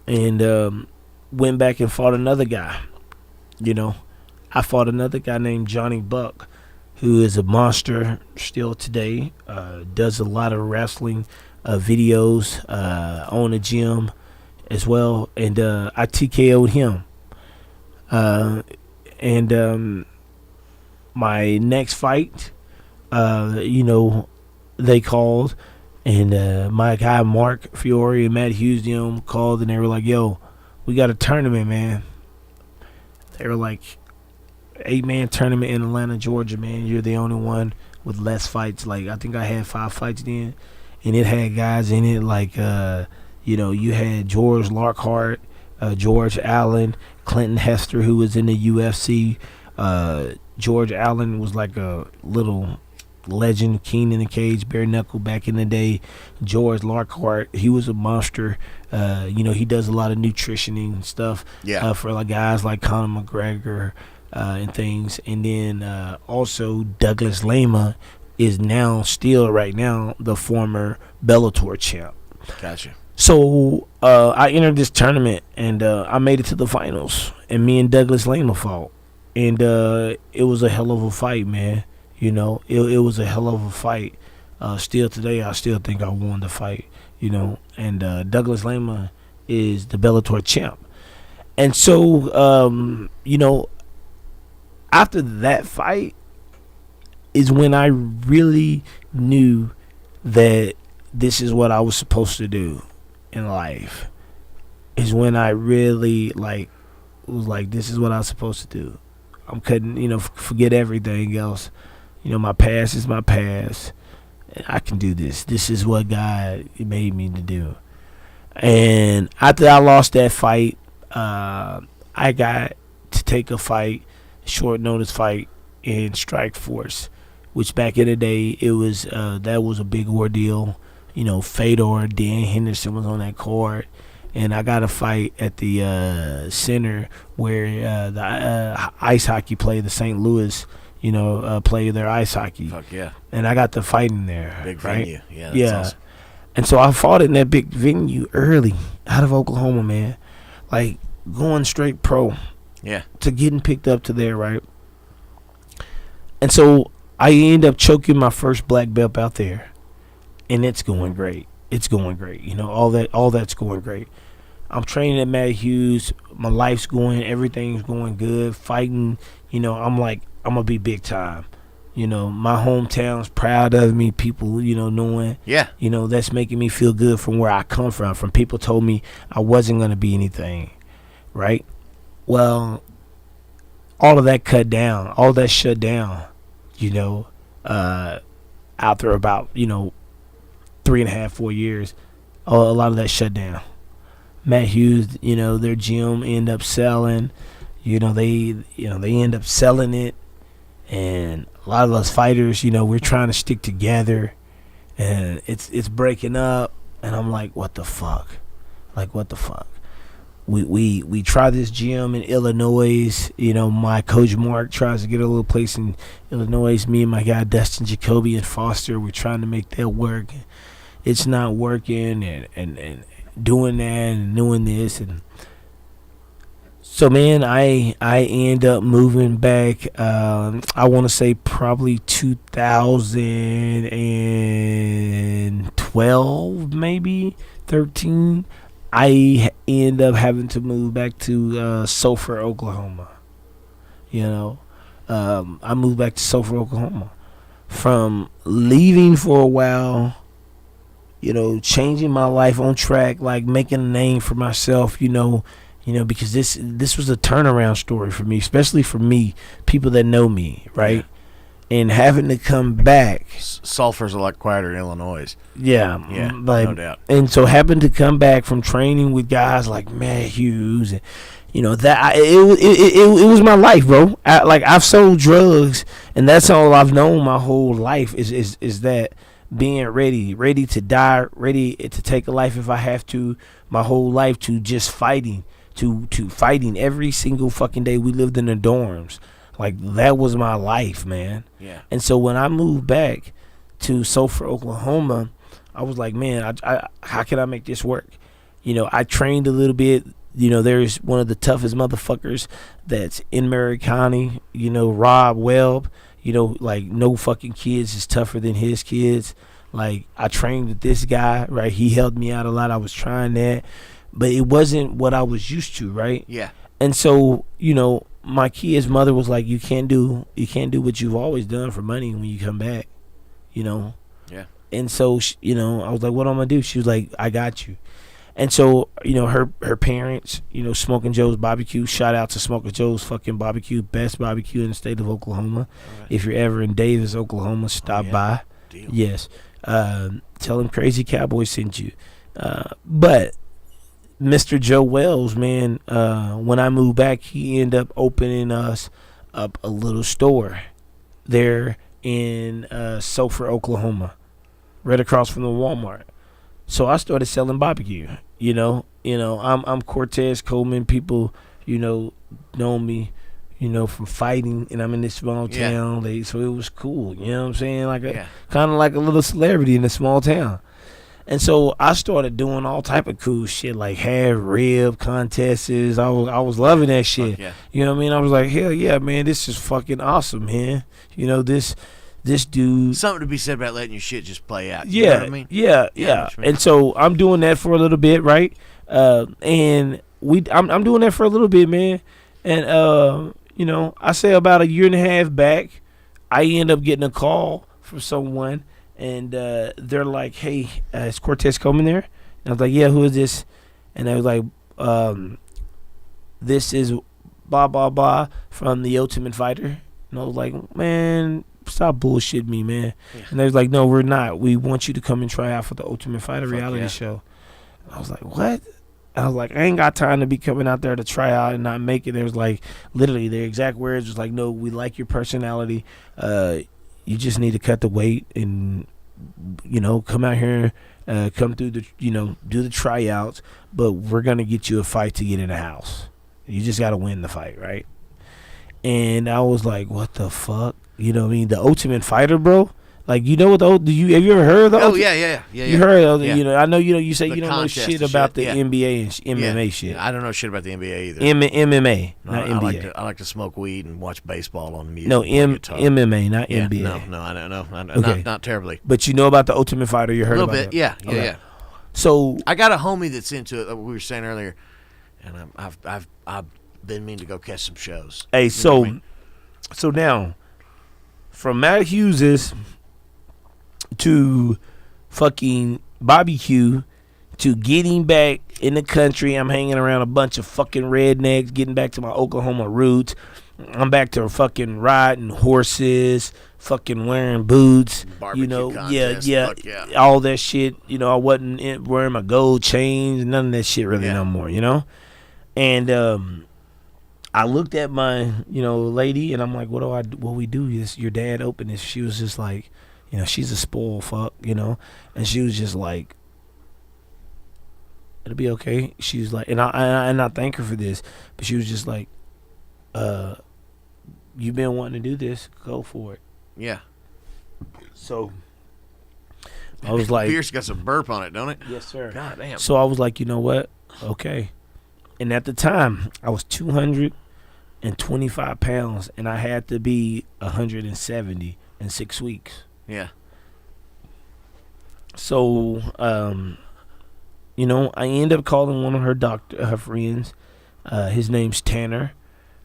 and went back and fought another guy. You know, I fought another guy named Johnny Buck, who is a monster still today. Does a lot of wrestling videos, own a gym as well. And I TKO'd him. And my next fight, you know, they called. And my guy Mark Fiore and Matt Hughes them called, and they were like, yo, we got a tournament, man. They were like, 8-man tournament in Atlanta, Georgia, man. You're the only one with less fights. Like, I think I had 5 fights then. And it had guys in it like, you know, you had George Lockhart, George Allen, Clinton Hester, who was in the UFC. George Allen was like a little legend, king in the cage, bare knuckle back in the day. George Lockhart, he was a monster. You know, he does a lot of nutritioning and stuff for like guys like Conor McGregor and things. And then also Douglas Lema is now still right now the former Bellator champ. Gotcha. So I entered this tournament and I made it to the finals, and me and Douglas Lema fought, and it was a hell of a fight, man. You know, it was a hell of a fight. Still today, I still think I won the fight, you know. And Douglas Lema is the Bellator champ. And so, you know, after that fight is when I really knew that this is what I was supposed to do in life. Is when I really, like, was like, this is what I was supposed to do. I'm couldn't, you know, forget everything else. You know, my past is my past. I can do this. This is what God made me to do. And after I lost that fight, I got to take a fight, short notice fight in Strike Force, which back in the day, it was that was a big ordeal. You know, Fedor, Dan Henderson was on that card. And I got a fight at the center where the ice hockey play, the St. Louis, you know, play their ice hockey. Fuck yeah. And I got the fight in there. Big right? venue. Yeah, that's awesome. And so I fought in that big venue early out of Oklahoma, man. Like going straight pro. Yeah. To getting picked up to there, right? And so I end up choking my first black belt out there. And it's going great. It's going great. You know, all that's going great. I'm training at Matt Hughes. My life's going, everything's going good. Fighting, you know, I'm like, I'm going to be big time. You know, my hometown's proud of me. People, you know, knowing. Yeah. You know, that's making me feel good from where I come from. From people told me I wasn't going to be anything. Right? Well, all of that cut down. All that shut down, you know, after about, you know, 3.5, 4 years. A lot of that shut down. Matt Hughes, you know, their gym end up selling. They end up selling it. And a lot of us fighters, you know, we're trying to stick together, and it's breaking up. And I'm like, what the fuck? Like, what the fuck? We try this gym in Illinois. You know, my coach Mark tries to get a little place in Illinois. Me and my guy Dustin Jacoby and Foster, we're trying to make that work. It's not working, and doing that and doing this, and so, man, I end up moving back. I want to say probably 2012, maybe 13. I end up having to move back to Sulphur, Oklahoma. You know, I moved back to Sulphur, Oklahoma. From leaving for a while, you know, changing my life on track, like making a name for myself, you know, because this was a turnaround story for me, especially for me, people that know me, right? Yeah. And having to come back. Sulphur's a lot quieter in Illinois. Yeah, like, no doubt. And so having to come back from training with guys like Matt Hughes, and you know that it was my life, bro. I've sold drugs, and that's all I've known my whole life is that being ready to die, ready to take a life if I have to. My whole life to just fighting. to fighting every single fucking day. We lived in the dorms. Like, that was my life, man. Yeah. And so when I moved back to Sulphur, Oklahoma, I was like, man, I how can I make this work? You know, I trained a little bit. You know, there's one of the toughest motherfuckers that's in Murray County, you know, Rob Webb. You know, like, no fucking kids is tougher than his kids. Like, I trained with this guy, right? He helped me out a lot. I was trying that. But it wasn't what I was used to, right? Yeah. And so, you know, my kid's mother was like, you can't do what you've always done for money when you come back, you know? Yeah. And so, you know, I was like, what am I gonna do? She was like, I got you. And so, you know, her parents, you know, Smokin' Joe's Barbecue, shout out to Smokin' Joe's fucking barbecue, best barbecue in the state of Oklahoma. Right. If you're ever in Davis, Oklahoma, stop by. Deal. Yes. Tell them Crazy Cowboy sent you. But Mr. Joe Wells, man, when I moved back, he ended up opening us up a little store there in Sulphur, Oklahoma, right across from the Walmart. So I started selling barbecue. You know, I'm Cortez, Coleman. People, you know me, you know, from fighting, and I'm in this small town. Yeah. So it was cool. You know what I'm saying? Like kind of like a little celebrity in a small town. And so I started doing all type of cool shit, like half rib contests. I was loving that shit. Yeah. You know what I mean? I was like, hell yeah, man, this is fucking awesome, man. You know, this dude. Something to be said about letting your shit just play out. You know what I mean? Yeah. And so I'm doing that for a little bit, right? And I'm doing that for a little bit, man. And you know, I say about a year and a half back, I end up getting a call from someone. And they're like, hey, is Cortez Coleman there? And I was like, yeah, who is this? And they was like, this is blah, blah, blah from The Ultimate Fighter. And I was like, man, stop bullshitting me, man. Yeah. And they was like, no, we're not. We want you to come and try out for The Ultimate Fighter reality show. And I was like, what? I was like, I ain't got time to be coming out there to try out and not make it. There was like, literally, their exact words was like, no, we like your personality. You just need to cut the weight and, you know, come out here, come through the, you know, do the tryouts, but we're going to get you a fight to get in the house. You just got to win the fight, right? And I was like, what the fuck? You know what I mean? The Ultimate Fighter, bro? Like, you know what have you ever heard of the Ultimate? Yeah. You heard of you know, I know, you say the you don't know shit about the NBA and MMA shit. I don't know shit about the NBA either. MMA, no, not NBA. I like to smoke weed and watch baseball on music. No, MMA, not NBA. No, I don't know. Okay. Not terribly. But you know about the Ultimate Fighter, you heard about it? A little bit, yeah. So I got a homie that's into it, like we were saying earlier, and I've been meaning to go catch some shows. Hey, so now, from Matt Hughes's to fucking barbecue to getting back in the country, I'm hanging around a bunch of fucking rednecks, getting back to my Oklahoma roots. I'm back to fucking riding horses, fucking wearing boots, barbecue, you know, contest, yeah, all that shit. You know, I wasn't wearing my gold chains, none of that shit really no more, you know. And I looked at my, you know, lady, and I'm like, what we do is your dad opened this. She was just like, you know, she's a spoiled fuck, you know, and she was just like, it'll be okay. She was like, and I thank her for this, but she was just like, you've been wanting to do this, go for it. Yeah. So I was like, Pierce got some burp on it, don't it? Yes, sir. God damn. So I was like, you know what? Okay. And at the time, I was 225 pounds, and I had to be 170 in 6 weeks. Yeah. So, you know, I ended up calling one of her friends. His name's Tanner.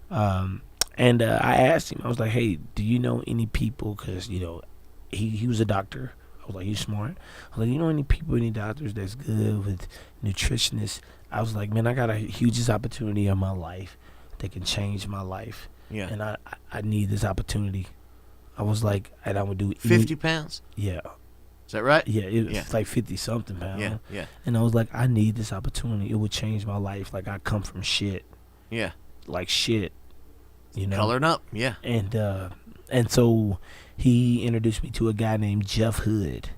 And I asked him, I was like, hey, do you know any people? Because, you know, he was a doctor. I was like, you smart. I was like, you know any people, any doctors that's good with nutritionists? I was like, man, I got a hugest opportunity in my life that can change my life. Yeah. And I need this opportunity. I was like, and I would do 50 pounds? Yeah. Is that right? Yeah, it was like 50-something pounds. Yeah. And I was like, I need this opportunity. It would change my life. Like, I come from shit. Yeah. Like shit. You know? Coloring up, yeah. And so he introduced me to a guy named Jeff Hood.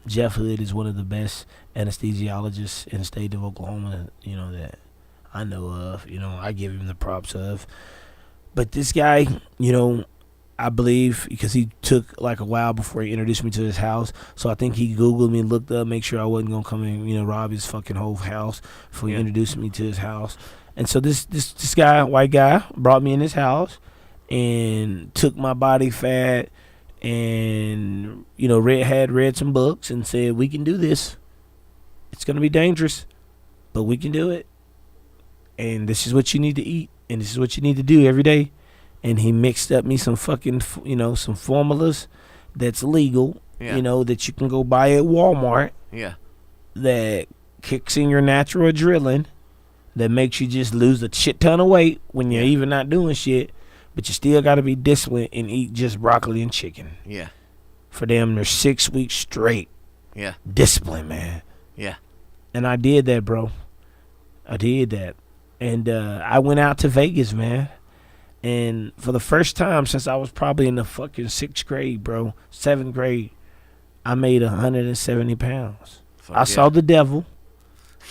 Jeff Hood is one of the best anesthesiologists in the state of Oklahoma, you know, that I know of. You know, I give him the props of. But this guy, you know, I believe because he took like a while before he introduced me to his house. So I think he Googled me, looked up, make sure I wasn't gonna come and, you know, rob his fucking whole house before he introduced me to his house. And so this guy, white guy, brought me in his house and took my body fat and, you know, read some books and said, we can do this. It's gonna be dangerous, but we can do it. And this is what you need to eat, and this is what you need to do every day. And he mixed up me some fucking, you know, some formulas that's legal, you know, that you can go buy at Walmart. Yeah. That kicks in your natural adrenaline, that makes you just lose a shit ton of weight when you're even not doing shit, but you still got to be disciplined and eat just broccoli and chicken. Yeah. For them, they're 6 weeks straight. Yeah. Discipline, man. Yeah. And I did that, bro. I did that. And I went out to Vegas, man. And for the first time since I was probably in the fucking 6th grade, bro, 7th grade, I made 170 pounds. I saw the devil.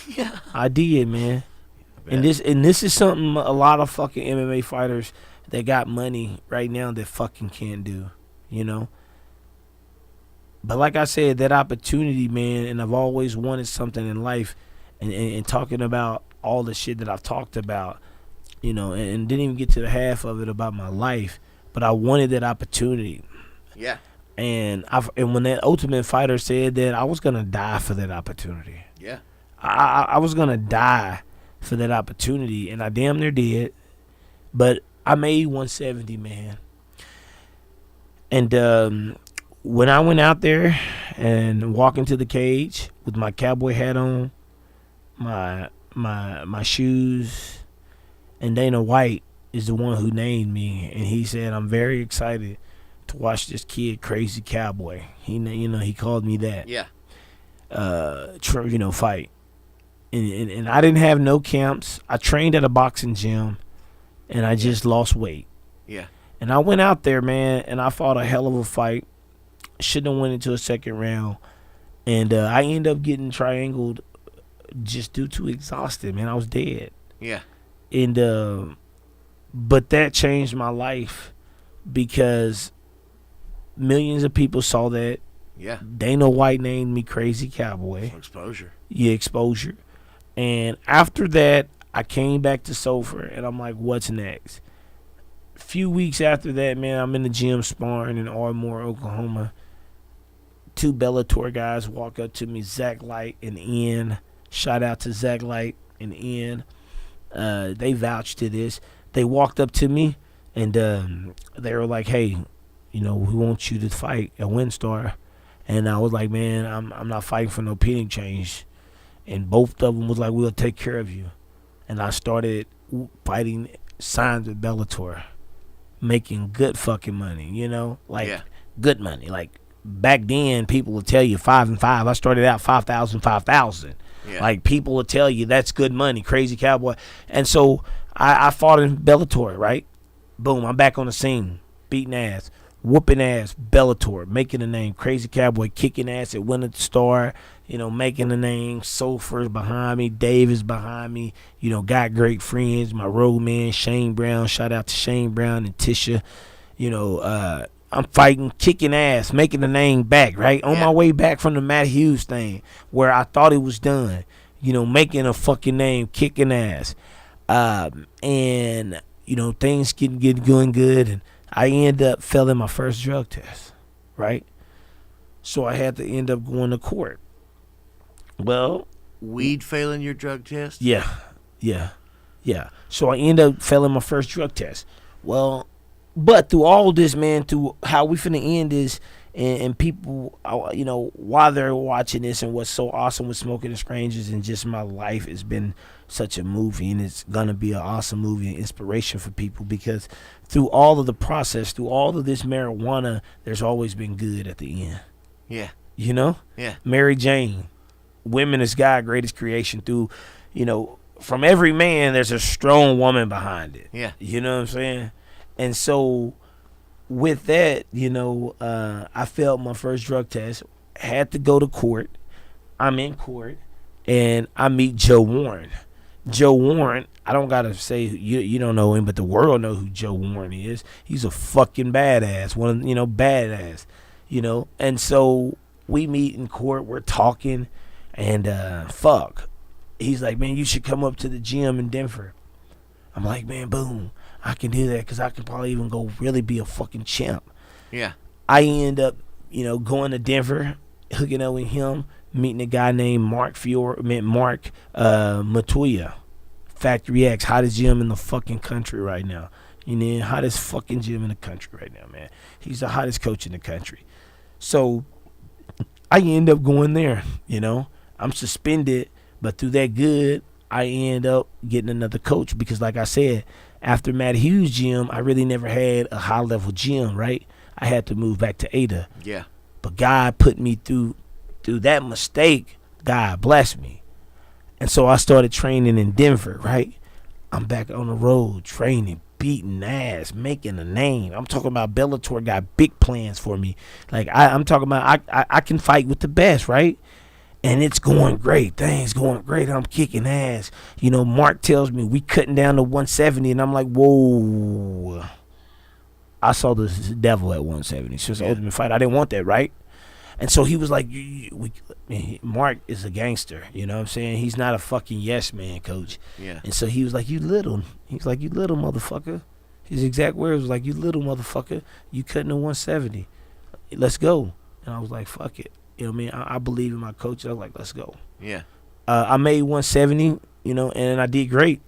Yeah. I did, man. And this is something a lot of fucking MMA fighters that got money right now that fucking can't do, you know? But like I said, that opportunity, man, and I've always wanted something in life, and talking about all the shit that I've talked about, you know, and didn't even get to the half of it about my life, but I wanted that opportunity. Yeah. And when that Ultimate Fighter said that, I was gonna die for that opportunity. Yeah. I was gonna die for that opportunity, and I damn near did. But I made 170, man. And when I went out there and walked into the cage with my cowboy hat on, my shoes, and Dana White is the one who named me, and he said, I'm very excited to watch this kid, Crazy Cowboy. He called me that. Yeah. Fight. And I didn't have no camps. I trained at a boxing gym, and I just lost weight. Yeah. And I went out there, man, and I fought a hell of a fight. Shouldn't have went into a second round. And I ended up getting triangled just due to exhausted, man. I was dead. Yeah. And but that changed my life because millions of people saw that. Yeah. Dana White named me Crazy Cowboy. Exposure. Yeah, exposure. And after that, I came back to Sulphur, and I'm like, what's next? A few weeks after that, man, I'm in the gym sparring in Ardmore, Oklahoma. 2 Bellator guys walk up to me, Zach Light and Ian. Shout out to Zach Light and Ian. They vouched to this. They walked up to me, and they were like, hey, we want you to fight at WinStar. And I was like, man, I'm not fighting for no penny change. And both of them was like, we'll take care of you. And I started fighting signs with Bellator, making good fucking money, good money. Like back then, people would tell you 5 and 5. I started out 5,000, 5,000. Yeah. Like people would tell you that's good money, Crazy Cowboy. And so I fought in Bellator, right? Boom, I'm back on the scene, beating ass, whooping ass, Bellator, making a name, Crazy Cowboy, kicking ass at Winning Star, making a name. Sulphur's behind me, Dave is behind me, got great friends, my road man, Shane Brown, shout out to Shane Brown and Tisha, I'm fighting, kicking ass, making the name back, right? On my way back from the Matt Hughes thing, where I thought it was done, making a fucking name, kicking ass. And, things going good, and I end up failing my first drug test, right? So I had to end up going to court. Well, weed failing your drug test? Yeah. So I end up failing my first drug test. Well, but through all this, man, through how we finna end this, and people, while they're watching this, and what's so awesome with Smokin and Strangers and just my life has been such a movie, and it's gonna be an awesome movie and inspiration for people, because through all of the process, through all of this marijuana, there's always been good at the end. Yeah. Yeah. Mary Jane, women is God greatest creation. Through, from every man, there's a strong woman behind it. Yeah. You know what I'm saying? And so with that, I failed my first drug test, had to go to court. I'm in court, and I meet Joe Warren. Joe Warren, I don't gotta say you don't know him, but the world know who Joe Warren is. He's a fucking badass, badass, And so we meet in court, we're talking, and he's like, man, you should come up to the gym in Denver. I'm like, man, boom, I can do that because I can probably even go really be a fucking champ. Yeah. I end up, going to Denver, hooking up with him, meeting a guy named Mark Matuya, Factory X, hottest gym in the fucking country right now. Hottest fucking gym in the country right now, man. He's the hottest coach in the country. So I end up going there, I'm suspended, but through that good, I end up getting another coach because, like I said, after Matt Hughes' gym, I really never had a high-level gym, right? I had to move back to Ada. Yeah. But God put me through that mistake. God blessed me. And so I started training in Denver, right? I'm back on the road, training, beating ass, making a name. I'm talking about Bellator got big plans for me. Like, I'm talking about I can fight with the best, right? And it's going great. Things going great. I'm kicking ass. Mark tells me we cutting down to 170, and I'm like, whoa. I saw the devil at 170. It's just an ultimate fight. I didn't want that, right? And so he was like, Mark is a gangster. You know what I'm saying? He's not a fucking yes man, coach. Yeah. And so he was like, you little. He's like, you little motherfucker. His exact words was like, you little motherfucker. You cutting to 170. Let's go. And I was like, fuck it. You know what I mean? I believe in my coach. I was like, let's go. Yeah. I made 170, and I did great.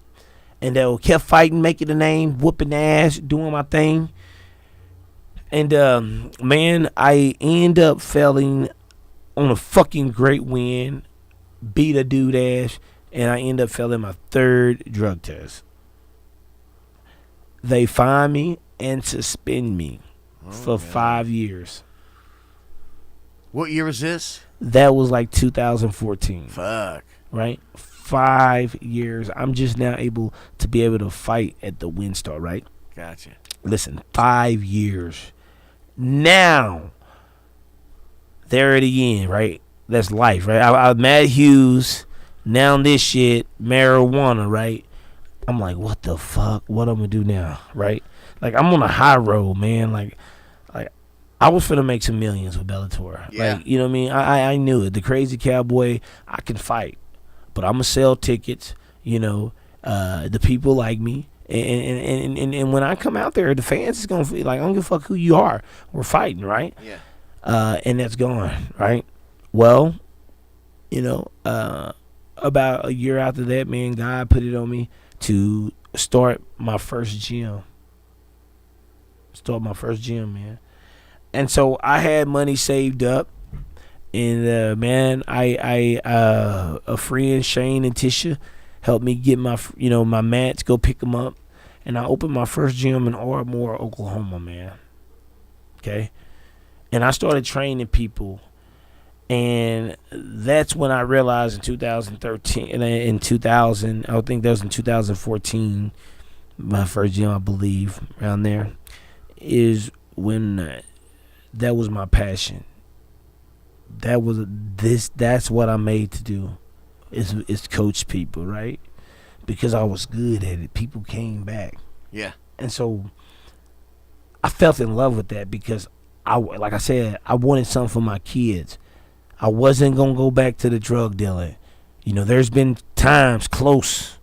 And kept fighting, making a name, whooping ass, doing my thing. And, man, I end up failing on a fucking great win, beat a dude ass, and I end up failing my third drug test. They fine me and suspend me for 5 years. What year was this? That was like 2014. Fuck. Right? 5 years. I'm just now able to fight at the WinStar, right? Gotcha. Listen, 5 years. Now, there it again, right? That's life, right? I Matt Hughes, now this shit, marijuana, right? I'm like, what the fuck? What I'm gonna do now, right? Like, I'm on a high road, man. Like I was finna make some millions with Bellator. Yeah. Like, you know what I mean? I knew it. The crazy Cowboy, I can fight, but I'm gonna sell tickets. The people like me. And when I come out there, the fans is gonna feel like, I don't give a fuck who you are. We're fighting, right? Yeah. And that's gone, right? Well, about a year after that, man, God put it on me to start my first gym. Man. And so I had money saved up, and man, a friend, Shane and Tisha, helped me get my mats, go pick them up, and I opened my first gym in Ardmore, Oklahoma, man. Okay, and I started training people, and that's when I realized in 2013, and in 2000, I think that was in 2014, my first gym, I believe, around there, is when that was my passion. That's what I'm made to do. Is coach people, right? Because I was good at it. People came back. Yeah. And so I felt in love with that because like I said, I wanted something for my kids. I wasn't going to go back to the drug dealing. There's been times close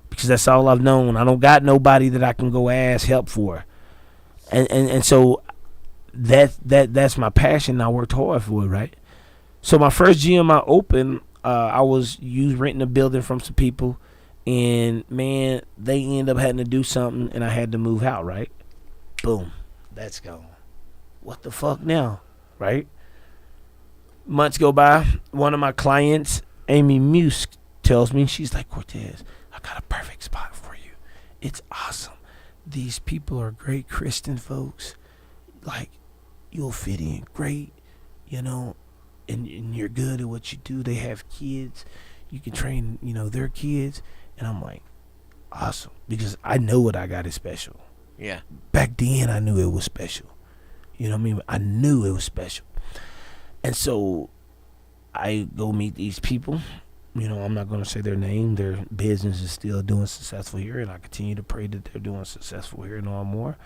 because that's all I've known. I don't got nobody that I can go ask help for. And so that's my passion. I worked hard for it, right? So my first gym I opened, I was renting a building from some people, and man, they end up having to do something, and I had to move out, right? Boom, that's gone. What the fuck now, right? Months go by. One of my clients, Amy Muse, tells me, she's like, Cortez, I got a perfect spot for you. It's awesome. These people are great Christian folks. Like, you'll fit in great, and you're good at what you do. They have kids. You can train, their kids. And I'm like, awesome. Because I know what I got is special. Yeah. Back then, I knew it was special. You know what I mean? I knew it was special. And so I go meet these people. I'm not going to say their name. Their business is still doing successful here, and I continue to pray that they're doing successful here no more.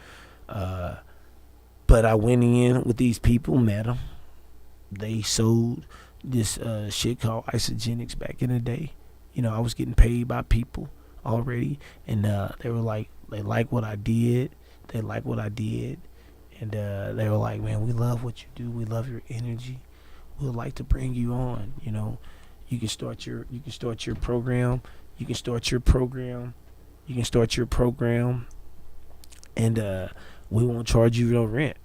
But I went in with these people, met them. They sold this shit called isogenics back in the day. I was getting paid by people already, and they were like, they like what I did. They like what I did, and they were like, man, we love what you do. We love your energy. We'd like to bring you on. You can start your program. You can start your program. And we won't charge you no rent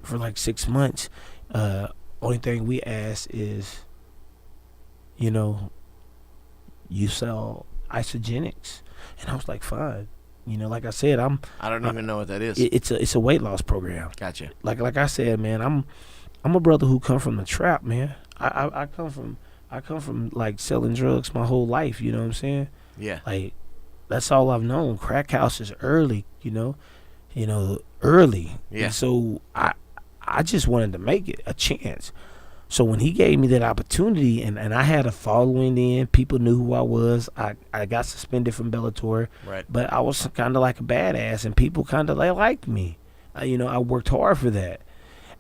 for like 6 months. Only thing we ask is, you sell isogenics. And I was like, fine. Like I said, I don't even know what that is. It's a weight loss program. Gotcha. Like I said, man, I'm a brother who come from the trap, man. I come from like selling drugs my whole life, you know what I'm saying? Yeah. Like, that's all I've known. Crack house is early, early. Yeah. And so I just wanted to make it a chance. So when he gave me that opportunity, and I had a following then, people knew who I was. I got suspended from Bellator, right? But I was kind of like a badass, and people kind of liked me. I worked hard for that.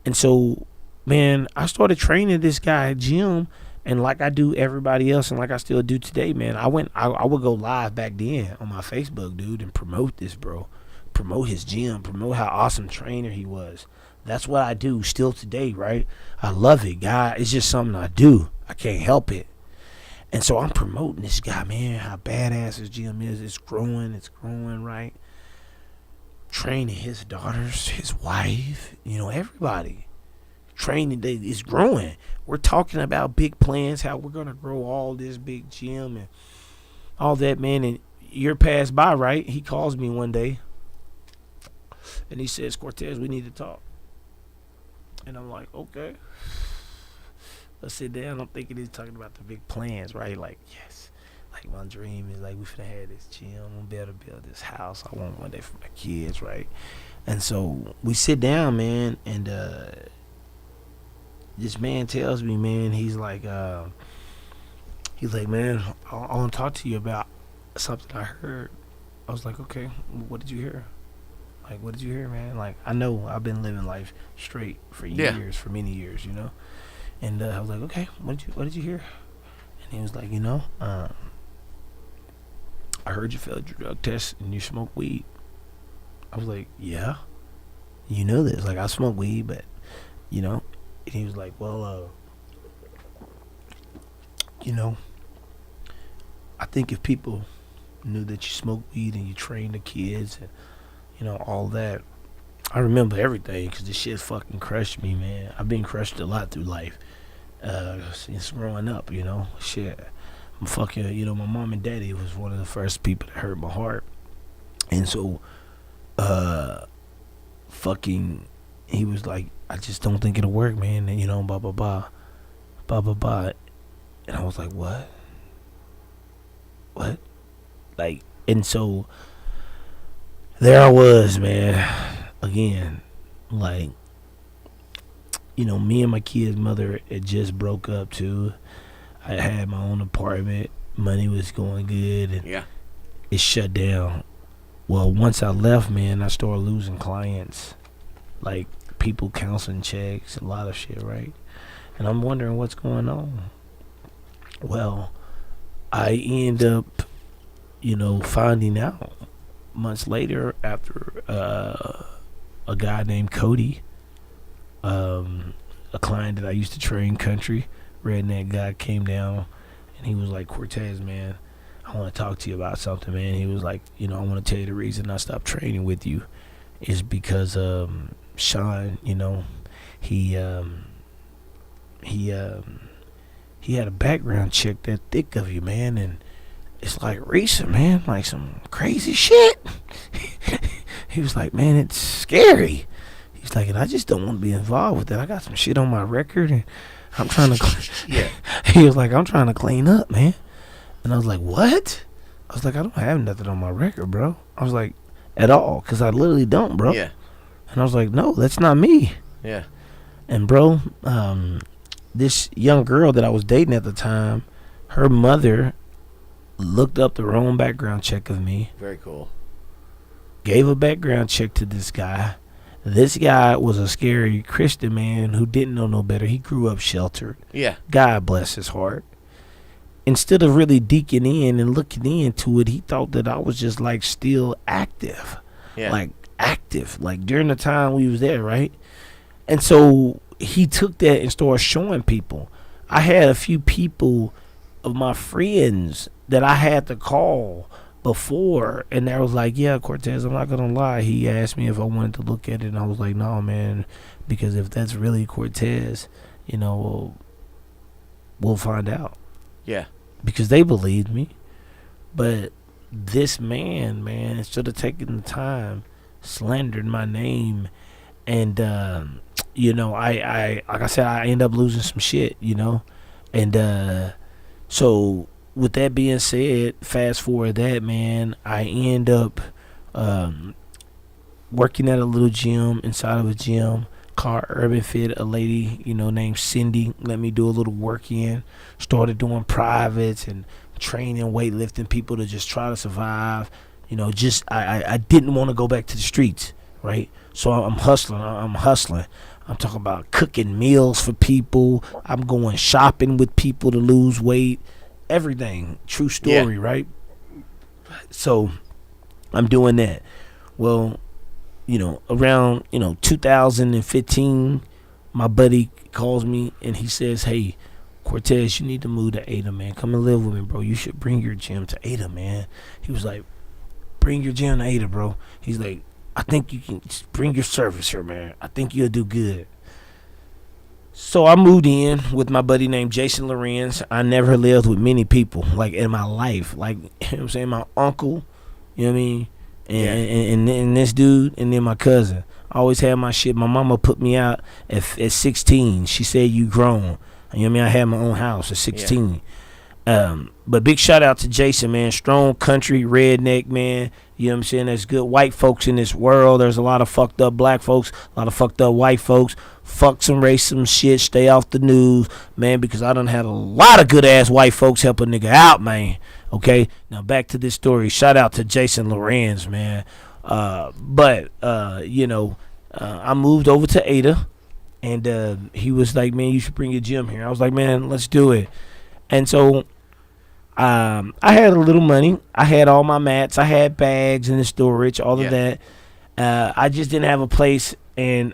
And so, man, I started training this guy at gym, and like I do everybody else, and like I still do today, man, I would go live back then on my Facebook, dude, and promote this, bro. Promote his gym, promote how awesome trainer he was. That's what I do still today, right? I love it, God. It's just something I do. I can't help it. And so I'm promoting this guy, man, how badass his gym is. It's growing, right? Training his daughters, his wife, everybody. Training is growing. We're talking about big plans, how we're going to grow all this big gym and all that, man. And year passed by, right? He calls me one day, and he says, Cortez, we need to talk. And I'm like, okay. Let's sit down. I'm thinking he's talking about the big plans, right? Like, yes. Like, my dream is, like, we finna have this gym. I'm gonna be able to build this house. I want one day for my kids, right? And so we sit down, man, and this man tells me, man, he's like, man, I want to talk to you about something I heard. I was like, okay, what did you hear? Like, what did you hear, man? Like, I know I've been living life straight for years, for many years, And I was like, okay, what did you hear? And he was like, I heard you failed your drug test and you smoke weed. I was like, yeah, you know this. Like, I smoke weed, but, And he was like, well, I think if people knew that you smoke weed and you train the kids and, all that. I remember everything because this shit fucking crushed me, man. I've been crushed a lot through life since growing up, Shit. I'm fucking, my mom and daddy was one of the first people that hurt my heart. And so, he was like, I just don't think it'll work, man. And, blah, blah, blah. Blah, blah, blah. And I was like, what? What? Like, and so there I was, man, again, like, me and my kid's mother had just broke up too. I had my own apartment, money was going good, and it shut down. Well, once I left, man, I started losing clients, like people counseling checks, a lot of shit, right? And I'm wondering what's going on. Well, I end up, finding out months later after a guy named Cody, a client that I used to train country, redneck guy, came down and he was like, Cortez, man, I want to talk to you about something, man. He was like, I want to tell you the reason I stopped training with you is because Sean, he had a background check that thick of you, man, and it's like recent, man, like some crazy shit. He was like, man, it's scary. He's like, and I just don't want to be involved with that. I got some shit on my record, and I'm trying to. He was like, I'm trying to clean up, man. And I was like, what? I was like, I don't have nothing on my record, bro. I was like, at all, because I literally don't, bro. Yeah. And I was like, no, that's not me. Yeah. And bro, this young girl that I was dating at the time, her mother looked up the wrong background check of me, Very cool. gave a background check to this guy. This guy was a scary Christian man who didn't know no better. He grew up sheltered. Yeah. God bless his heart. Instead of really deeking in and looking into it, he thought that I was just like still active. Yeah. Like active. Like during the time we was there, right? And so he took that and started showing people. I had a few people of my friends that I had to call before, and I was like, yeah, Cortez, I'm not gonna lie. He asked me if I wanted to look at it, and I was like, no, man, because if that's really Cortez, we'll find out. Yeah. Because they believed me. But this man, instead of taking the time, slandered my name, and I like I said, I end up losing some shit, and so with that being said, fast forward that, man, I end up working at a little gym inside of a gym called Urban Fit. A lady, named Cindy, let me do a little work in. Started doing privates and training, weightlifting people to just try to survive. I didn't want to go back to the streets, right? So I'm hustling. I'm talking about cooking meals for people. I'm going shopping with people to lose weight. Everything. True story, right? So I'm doing that. Well, around, 2015, my buddy calls me and he says, hey, Cortez, you need to move to Ada, man. Come and live with me, bro. You should bring your gym to Ada, man. He was like, bring your gym to Ada, bro. He's like, I think you can just bring your service here, man. I think you'll do good. So I moved in with my buddy named Jason Lorenz. I never lived with many people, like, in my life. Like, you know what I'm saying? My uncle, you know what I mean? And this dude, and then my cousin. I always had my shit. My mama put me out at 16. She said, you grown. You know what I mean? I had my own house at 16. But big shout out to Jason, man. Strong country, redneck, man. You know what I'm saying? There's good white folks in this world. There's a lot of fucked up black folks, a lot of fucked up white folks. Fuck some racism shit. Stay off the news, man, because I done had a lot of good ass white folks help a nigga out, man. Okay? Now back to this story. Shout out to Jason Lorenz, man. I moved over to Ada, and he was like, man, you should bring your gym here. I was like, man, let's do it. And so I had a little money. I had all my mats. I had bags in the storage, all of that. I just didn't have a place and,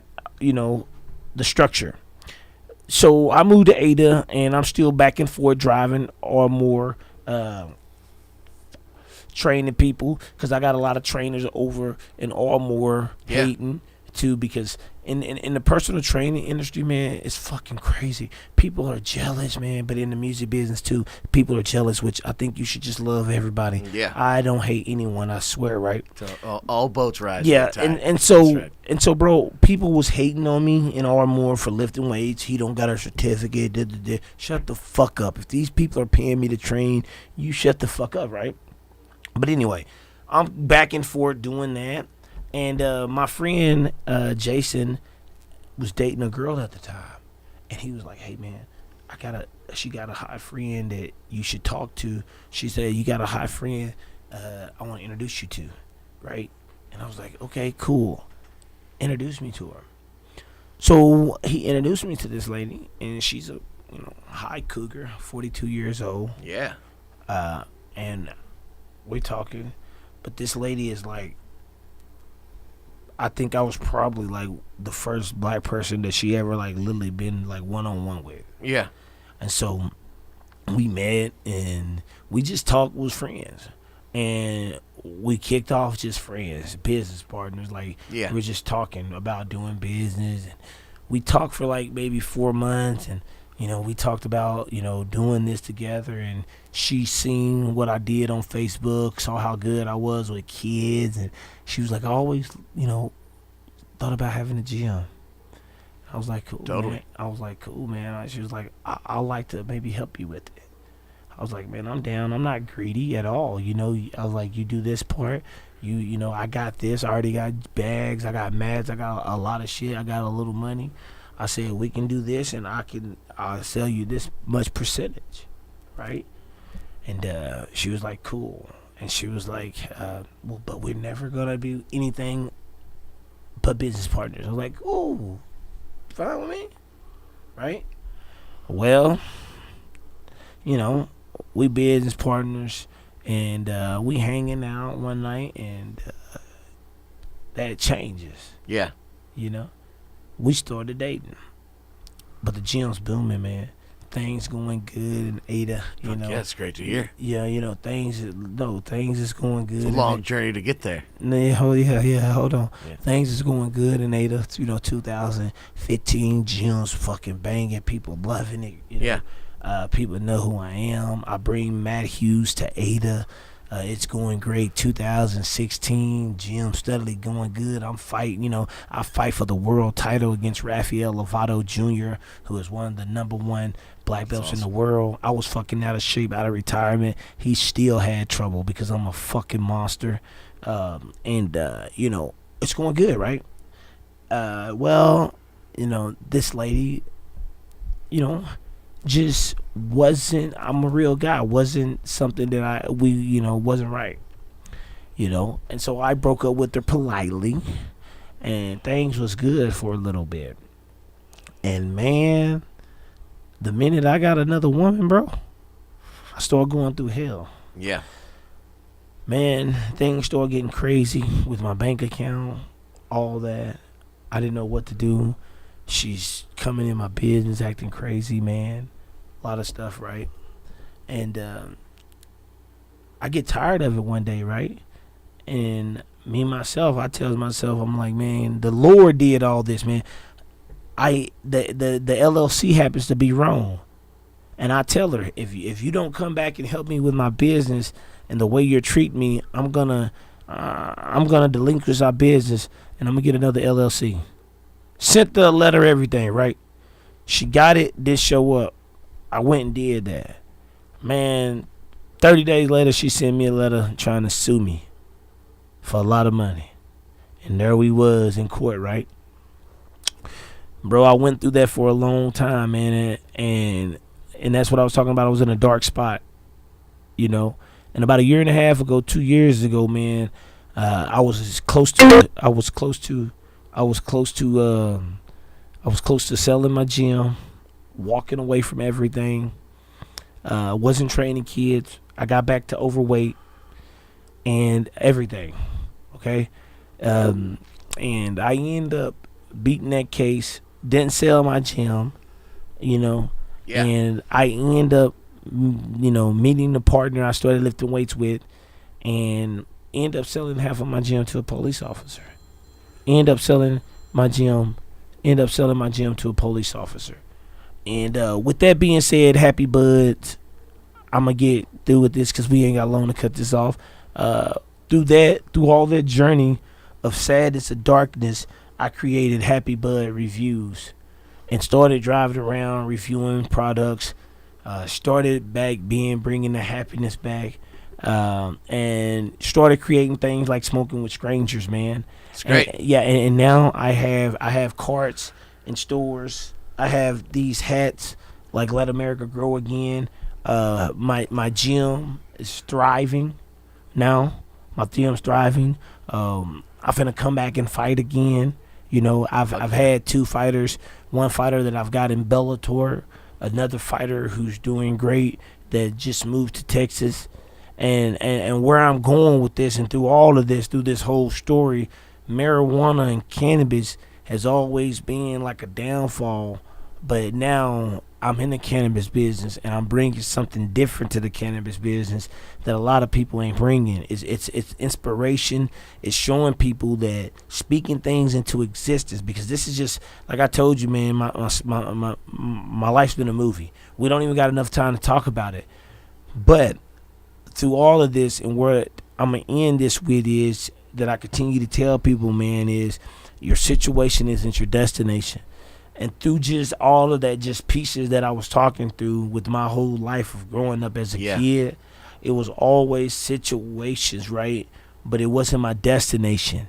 the structure. So I moved to Ada, and I'm still back and forth driving or more, training people, because I got a lot of trainers over in Ardmore, Hayden, too, because in the personal training industry, man, it's fucking crazy. People are jealous, man, but in the music business too, people are jealous, which I think you should just love everybody. Yeah. I don't hate anyone, I swear, right? So all boats rise. Yeah, and so right. and so, bro, people was hating on me in Ardmore for lifting weights. He don't got a certificate. Shut the fuck up. If these people are paying me to train, you shut the fuck up, right? But anyway, I'm back and forth doing that. And my friend Jason was dating a girl at the time, and he was like, "Hey man, she got a hot friend that you should talk to." She said, "You got a hot friend I want to introduce you to, right?" And I was like, "Okay, cool." Introduce me to her. So he introduced me to this lady, and she's a high cougar, 42 years old. Yeah. And we're talking, but this lady is like, I think I was probably like the first black person that she ever like literally been like one-on-one with. Yeah. And so we met and we just talked, was friends. And we kicked off just friends, business partners. Like, we're just talking about doing business. And we talked for like maybe 4 months, and we talked about, doing this together, and she seen what I did on Facebook, saw how good I was with kids, and she was like, I always, thought about having a gym. I was like, cool, totally. Man. I was like, cool, man. She was like, I'd like to maybe help you with it. I was like, man, I'm down. I'm not greedy at all. I was like, you do this part. I got this. I already got bags. I got mats. I got a lot of shit. I got a little money. I said, we can do this, and I'll sell you this much percentage, right? And she was like, cool. And she was like, well, but we're never going to be anything but business partners. I was like, ooh, fine with me. Right? Well, you know, we business partners, and we hanging out one night, and that changes. Yeah. You know, we started dating, but the gym's booming, man. Things going good in Ada. You know, Yeah, it's great to hear. yeah, you know, things is going good. It's a long journey to get there. Yeah, hold on. Yeah. Things is going good in Ada. You know, 2015 gyms fucking banging, people loving it. You know? Yeah. People know who I am. I bring Matt Hughes to Ada. It's going great. 2016, gym steadily going good. I'm fighting, you know, I fight for the world title against Rafael Lovato Jr., who is one of the number one black belts in the world. I was fucking out of shape, out of retirement. He still had trouble because I'm a fucking monster. You know, it's going good, right? Well, you know, this lady, you know, just wasn't, I'm a real guy, wasn't something that wasn't right, you know. And so I broke up with her politely, and things was good for a little bit. And man, the minute I got another woman, bro, I started going through hell. Yeah. Man, things started getting crazy with my bank account, all that. I didn't know what to do. She's coming in my business acting crazy, man. A lot of stuff, right? And I get tired of it one day, right? And me myself, I tell myself, I'm like, man, the Lord did all this, man. The LLC happens to be wrong. And I tell her, if you don't come back and help me with my business and the way you're treating me, I'm gonna delinquish our business and I'm gonna get another LLC. Sent the letter, everything, right? She got it, did show up. I went and did that. Man, 30 days later, she sent me a letter trying to sue me for a lot of money. And there we was in court, right? Bro, I went through that for a long time, man. And that's what I was talking about. I was in a dark spot, you know. And about a year and a half ago, 2 years ago, man, I was close to selling my gym, walking away from everything. Wasn't training kids. I got back to overweight and everything. Okay. And I end up beating that case. Didn't sell my gym, you know. Yeah. And I end up, you know, meeting the partner I started lifting weights with, and end up selling half of my gym to a police officer. End up selling my gym to a police officer. And with that being said, happy buds, I'm going to get through with this because we ain't got long to cut this off. Through all that journey of sadness and darkness, I created Happy Bud Reviews and started driving around reviewing products. Started back bringing the happiness back, and started creating things like Smoking with Strangers, man. It's great. And now I have carts in stores. I have these hats like Let America Grow Again. My gym is thriving now. My gym's thriving. I'm finna come back and fight again. You know, I've had two fighters. One fighter that I've got in Bellator, another fighter who's doing great that just moved to Texas. And where I'm going with this, and through all of this, through this whole story, marijuana and cannabis has always been like a downfall, but now I'm in the cannabis business and I'm bringing something different to the cannabis business that a lot of people ain't bringing. It's inspiration. It's showing people that speaking things into existence, because this is just like I told you, man. My life's been a movie. We don't even got enough time to talk about it, but through all of this, and where I'm gonna end this with is that I continue to tell people, man, is your situation isn't your destination. And through just all of that, just pieces that I was talking through with my whole life of growing up as a kid, it was always situations, right? But it wasn't my destination.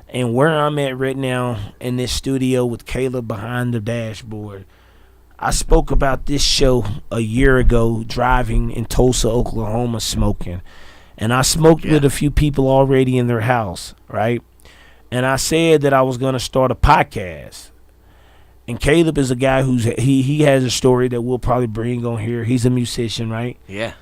And where I'm at right now in this studio with Caleb behind the dashboard, I spoke about this show a year ago driving in Tulsa, Oklahoma, smoking. And I smoked with a few people already in their house, right? And I said that I was going to start a podcast. And Caleb is a guy he has a story that we'll probably bring on here. He's a musician, right? Yeah.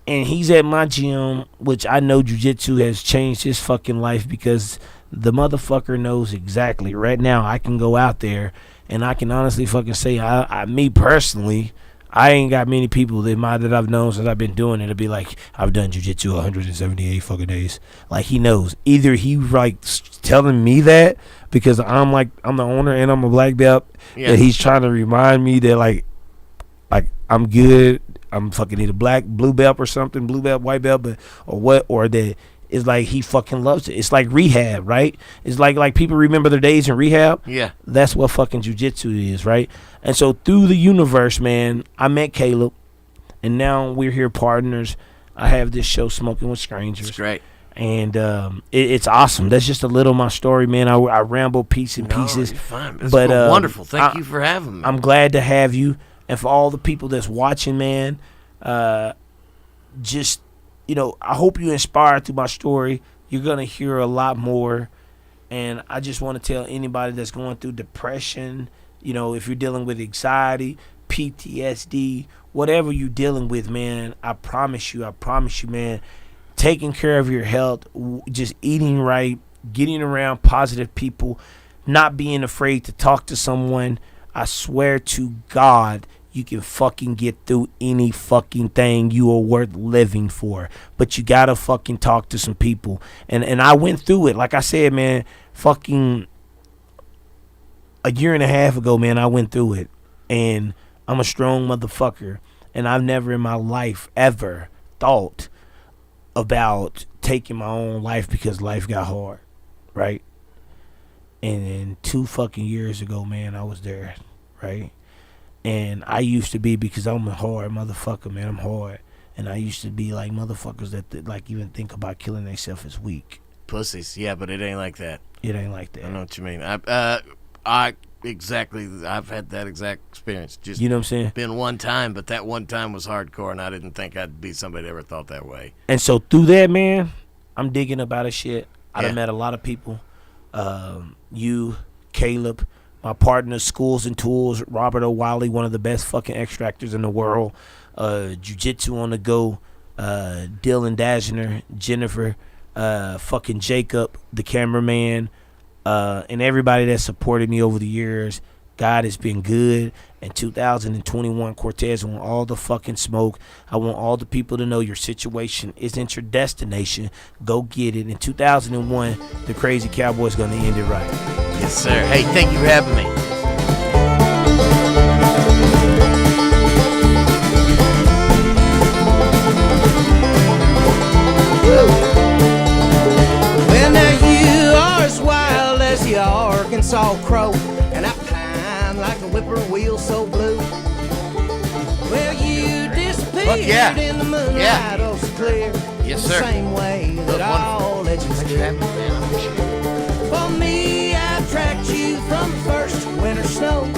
And he's at my gym, which I know jiu-jitsu has changed his fucking life because the motherfucker knows exactly. Right now, I can go out there and I can honestly fucking say, me personally, I ain't got many people that I've known since I've been doing it to be like, I've done jiu-jitsu 178 fucking days. Like, he knows. Either he like telling me that because I'm the owner and I'm a black belt, that he's trying to remind me that like I'm good. I'm fucking either blue belt or something, blue belt, white belt, or that it's like he fucking loves it. It's like rehab, right? It's like people remember their days in rehab. Yeah. That's what fucking jiu-jitsu is, right? And so through the universe, man, I met Caleb, and now we're here partners. I have this show, Smoking with Strangers. It's great. And it's awesome. That's just a little of my story, man. I ramble pieces. You're fine. It's but wonderful. Thank you for having me. I'm glad to have you. And for all the people that's watching, man, just, I hope you're inspired through my story. You're going to hear a lot more. And I just want to tell anybody that's going through depression, if you're dealing with anxiety, PTSD, whatever you're dealing with, man, I promise you, man, taking care of your health, just eating right, getting around positive people, not being afraid to talk to someone, I swear to God, you can fucking get through any fucking thing you are worth living for. But you gotta fucking talk to some people. And I went through it. Like I said, man, fucking a year and a half ago, man, I went through it. And I'm a strong motherfucker. And I've never in my life ever thought about taking my own life because life got hard, right? And then 2 fucking years ago, man, I was there, right? And I used to be, because I'm a hard motherfucker, man. I'm hard. And I used to be like motherfuckers that like even think about killing themselves as weak. Pussies, yeah, but it ain't like that. It ain't like that. I know what you mean. I've had that exact experience. Just, you know what I'm saying? Been one time, but that one time was hardcore, and I didn't think I'd be somebody that ever thought that way. And so through that, man, I'm digging about a shit. I done met a lot of people. You, Caleb, my partner, Schools and Tools, Robert O'Wiley, one of the best fucking extractors in the world. Jiu-Jitsu on the go. Dylan Dashner, Jennifer, fucking Jacob, the cameraman, and everybody that supported me over the years. God has been good. In 2021, Cortez, I want all the fucking smoke. I want all the people to know your situation isn't your destination. Go get it. In 2001, the crazy Cowboy's going to end it right. Yes, sir. Hey, thank you for having me. Well, now you are as wild as the Arkansas crow, and I pine like a whippoorwill so blue. Well, you disappeared in the moonlight, oh so clear. Yes, sir. The same way that all legends do. For me, I tracked you from first winter snow.